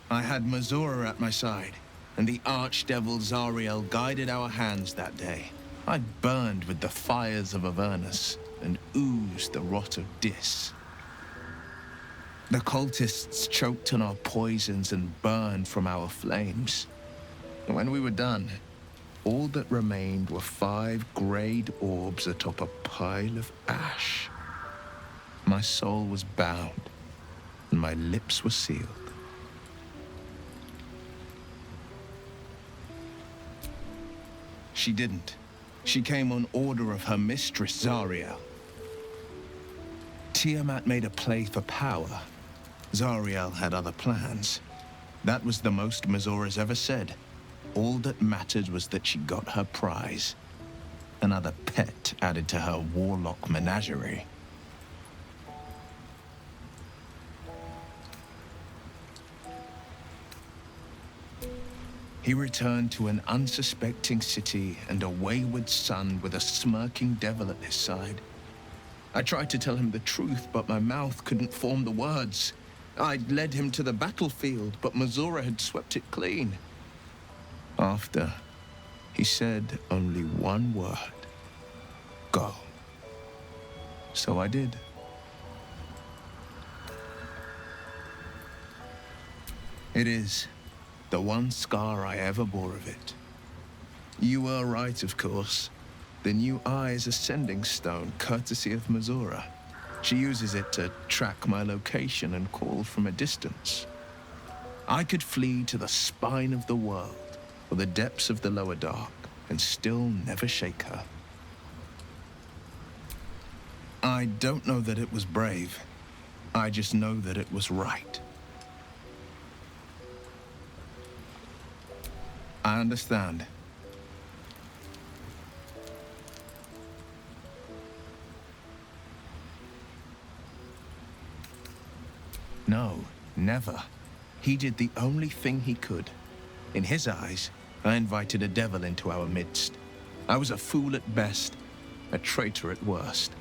Speaker 17: I had Mizora at my side, and the archdevil Zariel guided our hands that day. I burned with the fires of Avernus and oozed the rot of Dis. The cultists choked on our poisons and burned from our flames. When we were done, all that remained were 5 greyed orbs atop a pile of ash. My soul was bound, and my lips were sealed. She didn't. She came on order of her mistress, Zariel. Tiamat made a play for power. Zariel had other plans. That was the most Mizora's ever said. All that mattered was that she got her prize. Another pet added to her warlock menagerie. He returned to an unsuspecting city and a wayward son with a smirking devil at his side. I tried to tell him the truth, but my mouth couldn't form the words. I'd led him to the battlefield, but Mizora had swept it clean. After, he said only 1 word. Go. So I did. It is The one scar I ever bore of it. You were right, of course. The new eye is a sending stone, courtesy of Mazura. She uses it to track my location and call from a distance. I could flee to the spine of the world, or the depths of the lower dark, and still never shake her. I don't know that it was brave. I just know that it was right. I understand. No, never. He did the only thing he could. In his eyes, I invited a devil into our midst. I was a fool at best, a traitor at worst.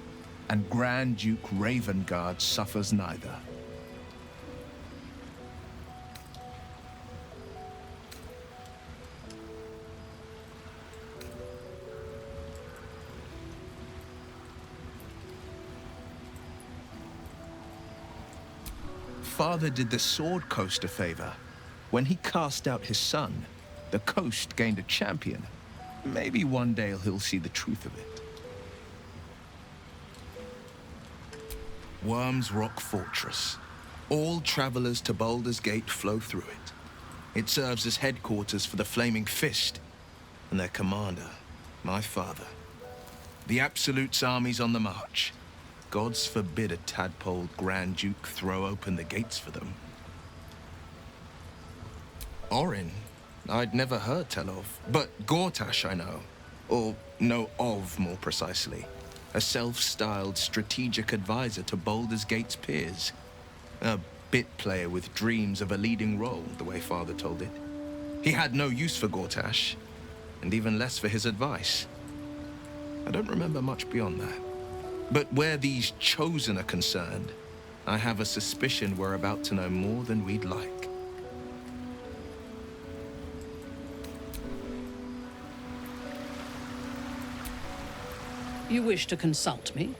Speaker 17: And Grand Duke Ravengard suffers neither. Father did the Sword Coast a favor. When he cast out his son, the coast gained a champion. Maybe one day he'll see the truth of it. Worm's Rock Fortress. All travelers to Baldur's Gate flow through it. It serves as headquarters for the Flaming Fist and their commander, my father. The Absolute's army's on the march. Gods forbid a tadpole Grand Duke throw open the gates for them. Orin, I'd never heard tell of, but Gortash I know. Or know of, more precisely. A self-styled strategic advisor to Baldur's Gate's peers. A bit player with dreams of a leading role, the way Father told it. He had no use for Gortash, and even less for his advice. I don't remember much beyond that. But where these chosen are concerned, I have a suspicion we're about to know more than we'd like.
Speaker 3: You wish to consult me?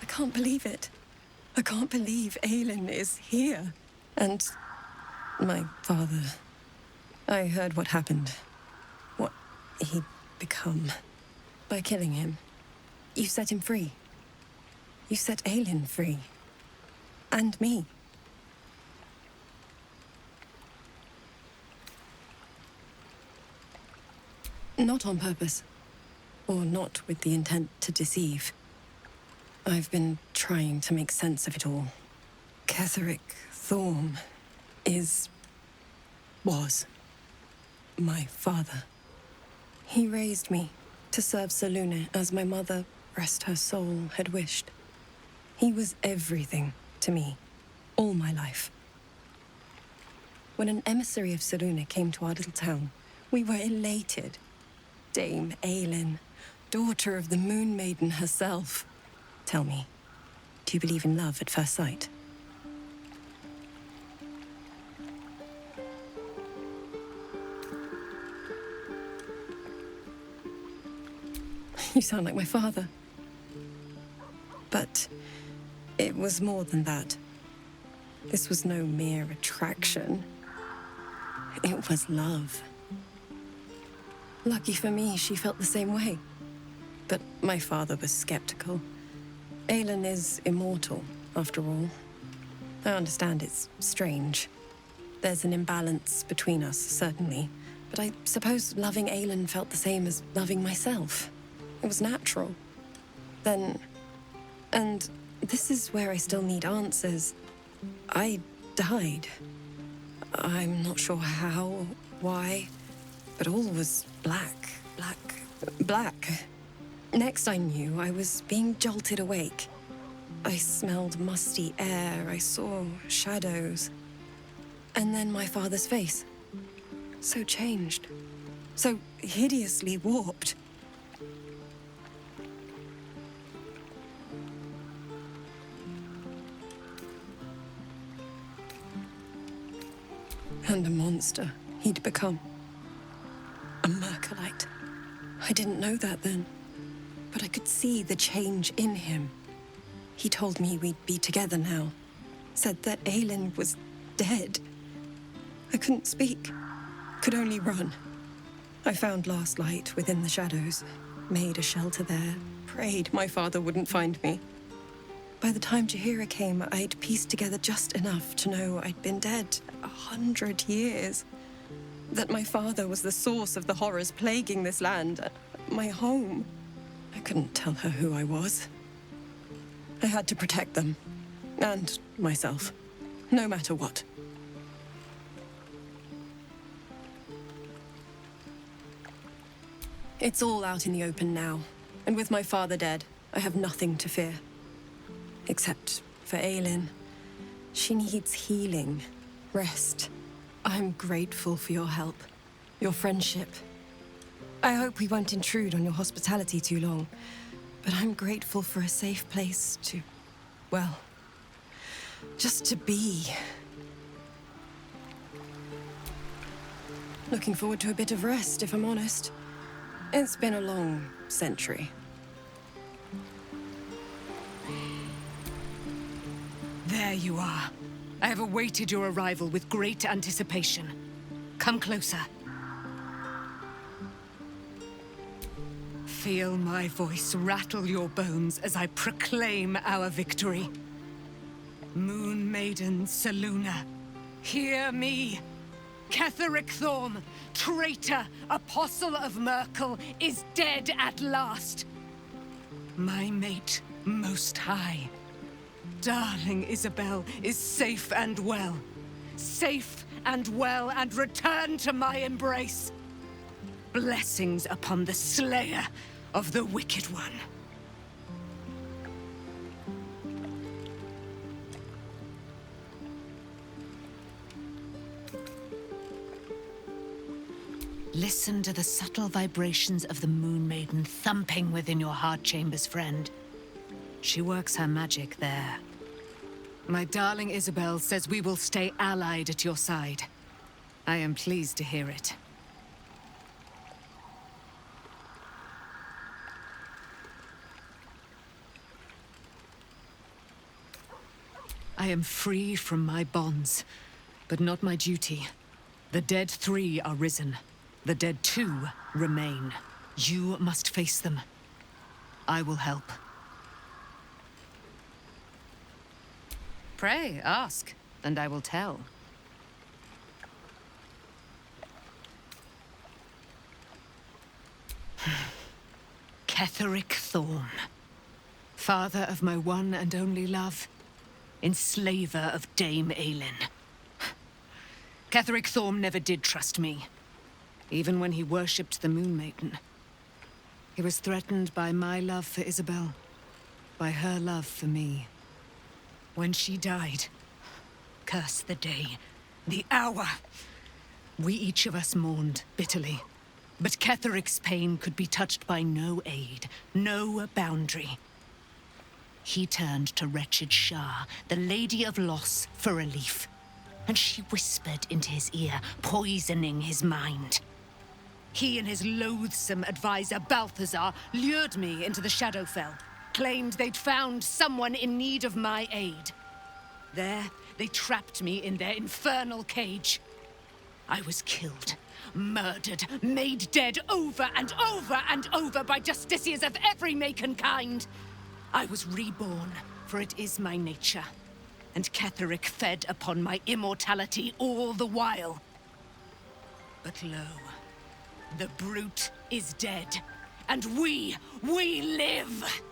Speaker 8: I can't believe it. I can't believe Aelin is here. And my father. I heard what happened. What he'd become. By killing him. You set him free. You set Aelin free. And me. Not on purpose. Or not with the intent to deceive. I've been trying to make sense of it all. Ketheric Thorm was my father. He raised me to serve Selûne as my mother, rest her soul, had wished. He was everything to me, all my life. When an emissary of Selûne came to our little town, we were elated. Dame Aelin, daughter of the Moon Maiden herself. Tell me, do you believe in love at first sight? You sound like my father. But it was more than that. This was no mere attraction. It was love. Lucky for me, she felt the same way. But my father was skeptical. Aelin is immortal, after all. I understand it's strange. There's an imbalance between us, certainly. But I suppose loving Aelin felt the same as loving myself. It was natural. Then... and this is where I still need answers. I died. I'm not sure how, why, but all was black. Next I knew, I was being jolted awake. I smelled musty air, I saw shadows. And then my father's face. So changed. So hideously warped. And a monster he'd become. acolyte. I didn't know that then, but I could see the change in him. He told me we'd be together now, said that Aelin was dead. I couldn't speak, could only run. I found Last Light within the shadows, made a shelter there, prayed my father wouldn't find me. By the time Jaheira came, I'd pieced together just enough to know I'd been dead 100 years. That my father was the source of the horrors plaguing this land, my home. I couldn't tell her who I was. I had to protect them, and myself, no matter what. It's all out in the open now, and with my father dead, I have nothing to fear. Except for Aelin. She needs healing, rest. I'm grateful for your help, your friendship. I hope we won't intrude on your hospitality too long, but I'm grateful for a safe place to, well, just to be. Looking forward to a bit of rest, if I'm honest. It's been a long century.
Speaker 4: There you are. I have awaited your arrival with great anticipation. Come closer. Feel my voice rattle your bones as I proclaim our victory. Moon Maiden Selûne, hear me. Ketheric Thorm, traitor, apostle of Merkel, is dead at last. My mate, Most High. Darling Isabel is safe and well. Safe and well, and return to my embrace. Blessings upon the slayer of the Wicked One. Listen to the subtle vibrations of the Moon Maiden thumping within your heart chambers, friend. She works her magic there. My darling Isabel says we will stay allied at your side. I am pleased to hear it. I am free from my bonds, but not my duty. The dead 3 are risen. The dead 2 remain. You must face them. I will help. Pray, ask, and I will tell. Ketheric Thorm, father of my one and only love, enslaver of Dame Aelin. Ketheric Thorm never did trust me, even when he worshipped the Moon Maiden. He was threatened by my love for Isabel, by her love for me. When she died, curse the day, the hour. We each of us mourned bitterly. But Ketheric's pain could be touched by no aid, no boundary. He turned to wretched Shah, the Lady of Loss, for relief. And she whispered into his ear, poisoning his mind. He and his loathsome advisor, Balthazar, lured me into the Shadowfell. Claimed they'd found someone in need of my aid. There, they trapped me in their infernal cage. I was killed, murdered, made dead over and over and over by justiciars of every make and kind. I was reborn, for it is my nature. And Ketheric fed upon my immortality all the while. But lo, the brute is dead, and we live!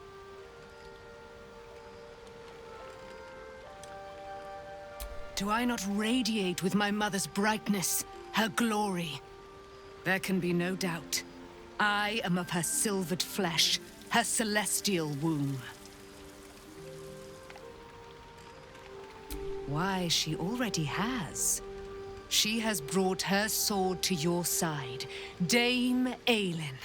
Speaker 4: Do I not radiate with my mother's brightness, her glory? There can be no doubt. I am of her silvered flesh, her celestial womb. Why, she already has. She has brought her sword to your side, Dame Aelin.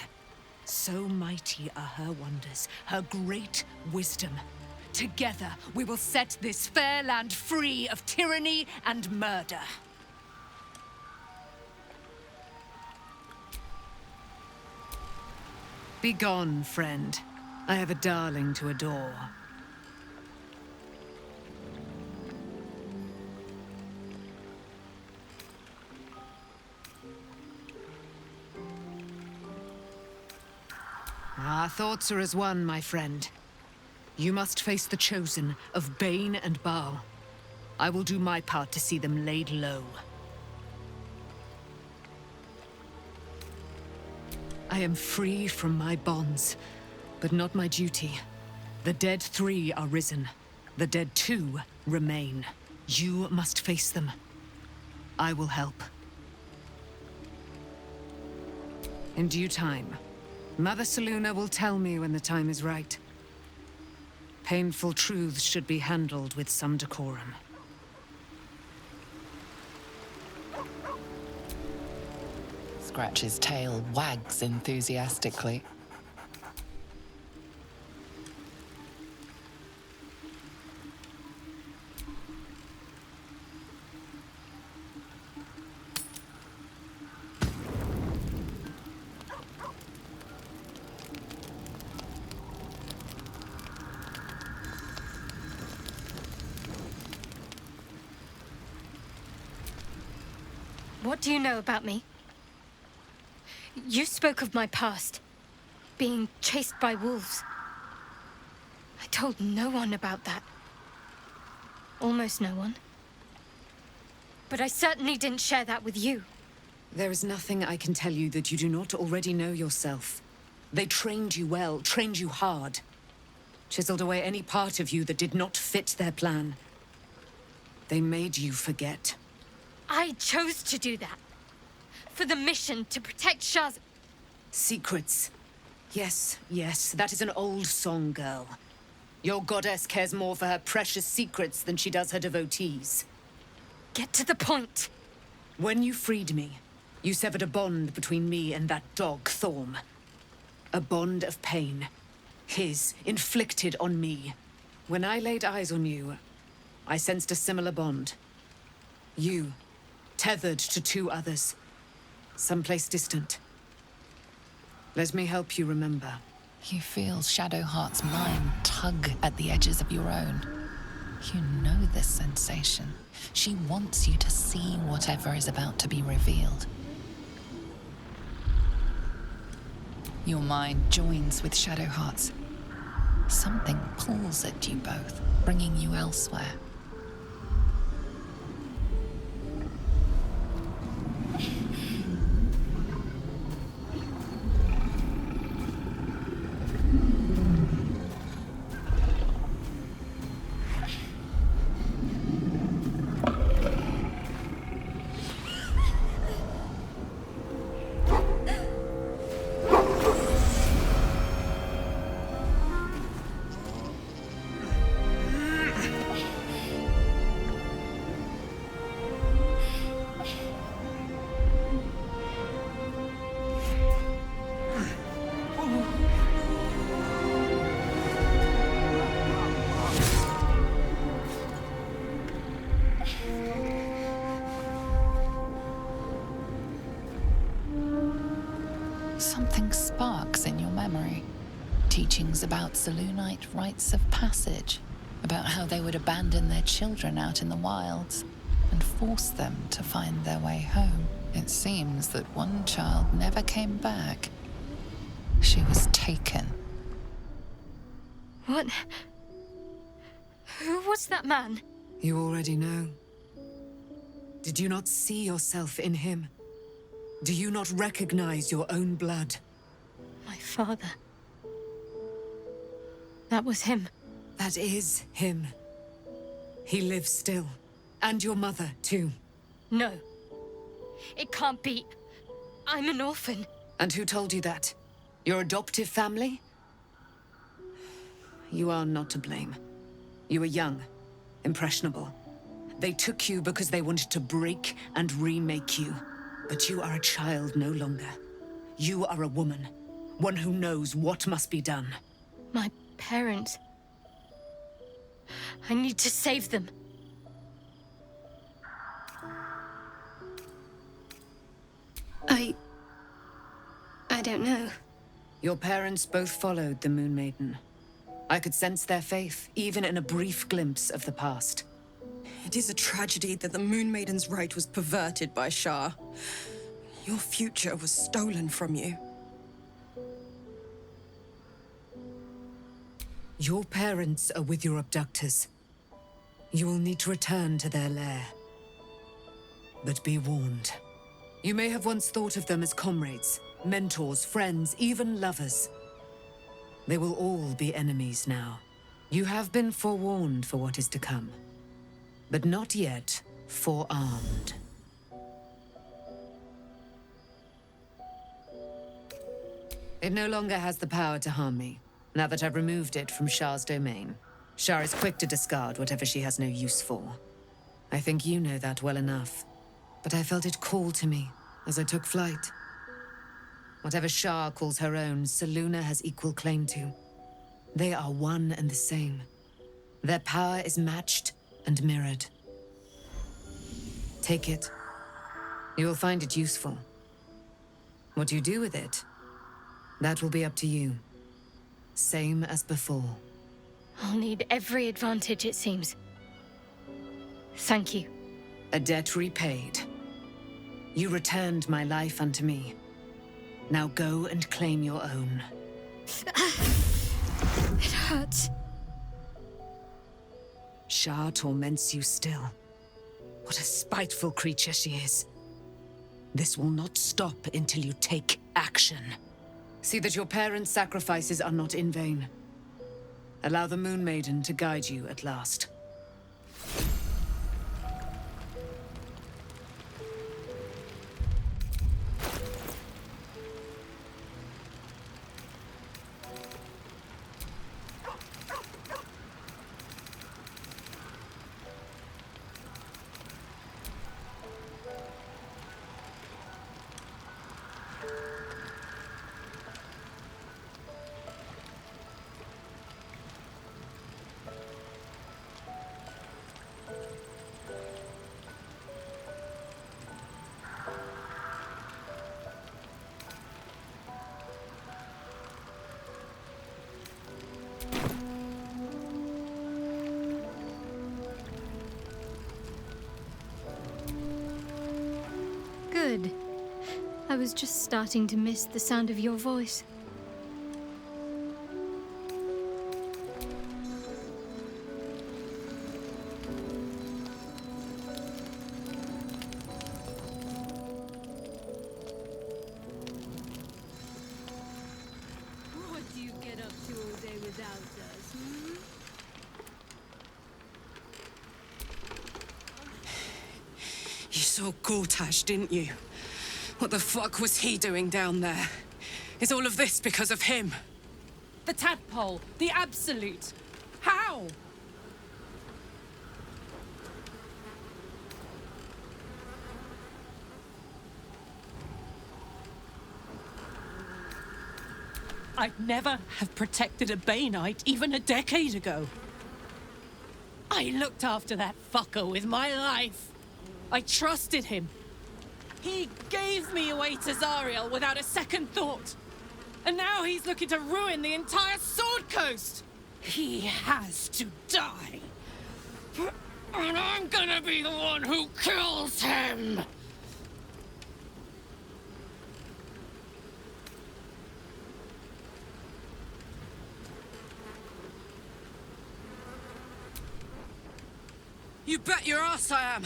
Speaker 4: So mighty are her wonders, her great wisdom. Together, we will set this fair land free of tyranny and murder.
Speaker 18: Begone, friend. I have a darling to adore. Our thoughts are as one, my friend. You must face the chosen of Bane and Baal. I will do my part to see them laid low. I am free from my bonds, but not my duty. The dead 3 are risen. The dead 2 remain. You must face them. I will help. In due time, Mother Selûne will tell me when the time is right. Painful truths should be handled with some decorum.
Speaker 21: Scratch's tail wags enthusiastically.
Speaker 14: What do you know about me? You spoke of my past, being chased by wolves. I told no one about that. Almost no one. But I certainly didn't share that with you.
Speaker 18: There is nothing I can tell you that you do not already know yourself. They trained you well, trained you hard. Chiseled away any part of you that did not fit their plan. They made you forget.
Speaker 14: I chose to do that. For the mission to protect Shah's...
Speaker 18: Secrets. Yes, yes, that is an old song, girl. Your goddess cares more for her precious secrets than she does her devotees.
Speaker 14: Get to the point.
Speaker 18: When you freed me, you severed a bond between me and that dog, Thorm. A bond of pain. His, inflicted on me. When I laid eyes on you, I sensed a similar bond. You, tethered to 2 others. Someplace distant. Let me help you remember.
Speaker 21: You feel Shadowheart's mind tug at the edges of your own. You know this sensation. She wants you to see whatever is about to be revealed. Your mind joins with Shadowheart's. Something pulls at you both, bringing you elsewhere. Something sparks in your memory. Teachings about Selûnite rites of passage, about how they would abandon their children out in the wilds and force them to find their way home. It seems that one child never came back. She was taken.
Speaker 14: What? Who was that man?
Speaker 18: You already know. Did you not see yourself in him? Do you not recognize your own blood?
Speaker 14: My father. That was him.
Speaker 18: That is him. He lives still. And your mother, too.
Speaker 14: No. It can't be. I'm an orphan.
Speaker 18: And who told you that? Your adoptive family? You are not to blame. You were young, impressionable. They took you because they wanted to break and remake you. But you are a child no longer. You are a woman. One who knows what must be done.
Speaker 14: My parents. I need to save them.
Speaker 19: I don't know.
Speaker 18: Your parents both followed the Moon Maiden. I could sense their faith, even in a brief glimpse of the past.
Speaker 8: It is a tragedy that the Moon Maiden's right was perverted by Shah. Your future was stolen from you.
Speaker 18: Your parents are with your abductors. You will need to return to their lair. But be warned. You may have once thought of them as comrades, mentors, friends, even lovers. They will all be enemies now. You have been forewarned for what is to come, but not yet forearmed. It no longer has the power to harm me, now that I've removed it from Shah's domain. Shah is quick to discard whatever she has no use for. I think you know that well enough, but I felt it call to me as I took flight. Whatever Shah calls her own, Selûne has equal claim to. They are one and the same. Their power is matched and mirrored. Take it. You will find it useful. What you do with it, that will be up to you. Same as before.
Speaker 14: I'll need every advantage, it seems. Thank you.
Speaker 18: A debt repaid. You returned my life unto me. Now go and claim your own.
Speaker 14: It hurts.
Speaker 18: Shah torments you still. What a spiteful creature she is. This will not stop until you take action. See that your parents' sacrifices are not in vain. Allow the Moon Maiden to guide you at last.
Speaker 14: Good. I was just starting to miss the sound of your voice.
Speaker 12: What do you get up to all day without us, hmm?
Speaker 8: You saw Gortash, didn't you? What the fuck was he doing down there? Is all of this because of him?
Speaker 3: The tadpole, the absolute. How? I'd never have protected a Bainite even a decade ago. I looked after that fucker with my life. I trusted him. He gave me away to Zariel without a second thought. And now he's looking to ruin the entire Sword Coast. He has to die. And I'm gonna be the one who kills him.
Speaker 8: You bet your ass I am.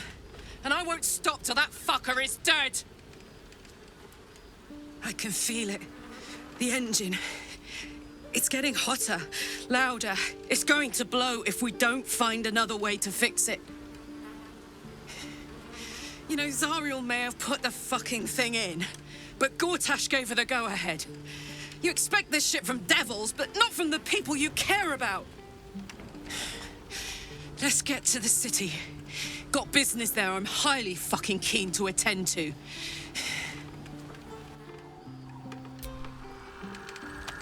Speaker 8: And I won't stop till that fucker is dead. I can feel it. The engine. It's getting hotter, louder. It's going to blow if we don't find another way to fix it. You know, Zariel may have put the fucking thing in, but Gortash gave her the go-ahead. You expect this shit from devils, but not from the people you care about. Let's get to the city. Got business there I'm highly fucking keen to attend to.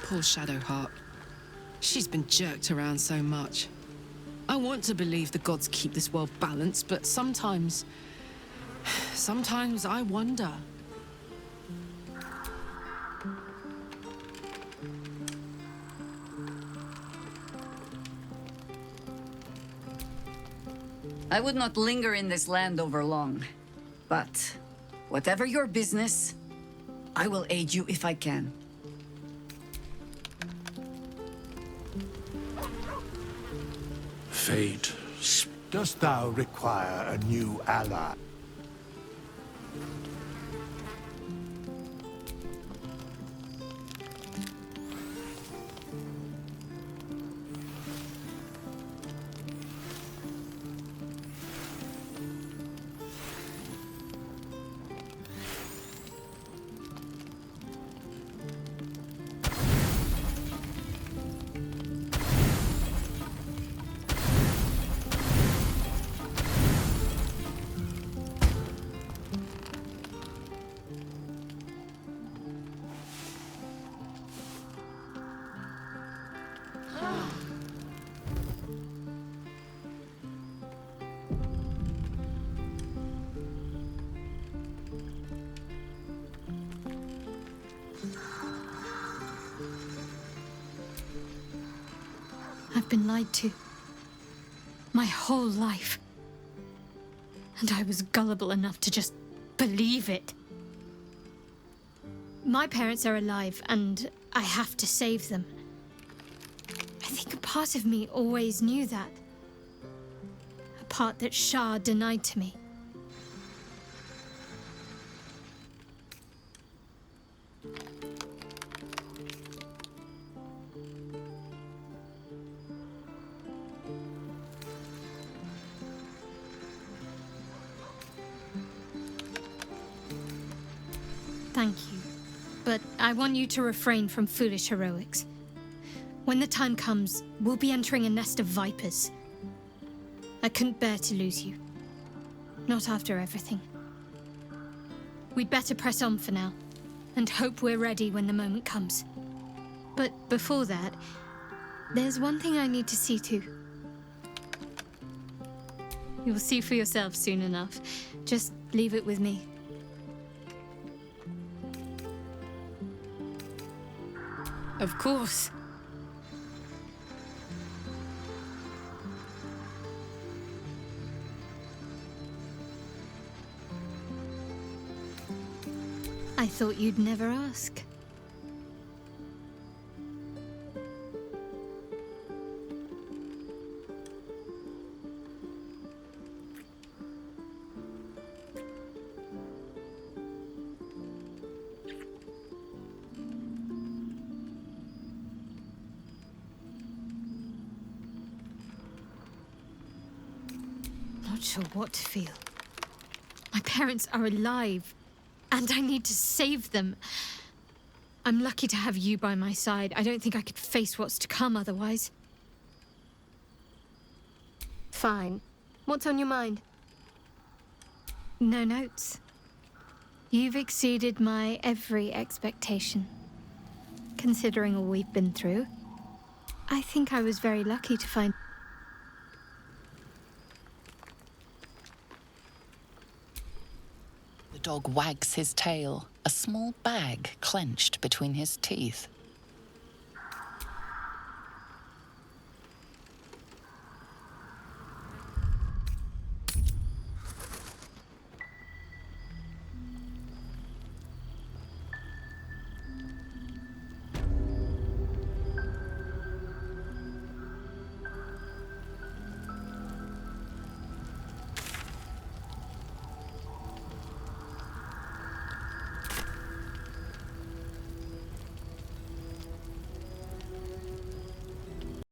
Speaker 8: Poor Shadowheart. She's been jerked around so much. I want to believe the gods keep this world balanced, but sometimes I wonder.
Speaker 2: I would not linger in this land over long. But whatever your business, I will aid you if I can.
Speaker 5: Fate, dost thou require a new ally?
Speaker 14: I've been lied to. My whole life. And I was gullible enough to just believe it. My parents are alive, and I have to save them. I think a part of me always knew that. A part that Shah denied to me. Thank you, but I want you to refrain from foolish heroics. When the time comes, we'll be entering a nest of vipers. I couldn't bear to lose you. Not after everything. We'd better press on for now, and hope we're ready when the moment comes. But before that, there's one thing I need to see to. You'll see for yourself soon enough. Just leave it with me. Of course. I thought you'd never ask. Not sure what to feel. My parents are alive, and I need to save them. I'm lucky to have you by my side. I don't think I could face what's to come otherwise. Fine. What's on your mind? No notes. You've exceeded my every expectation. Considering all we've been through, I think I was very lucky to find...
Speaker 21: The dog wags his tail, a small bag clenched between his teeth.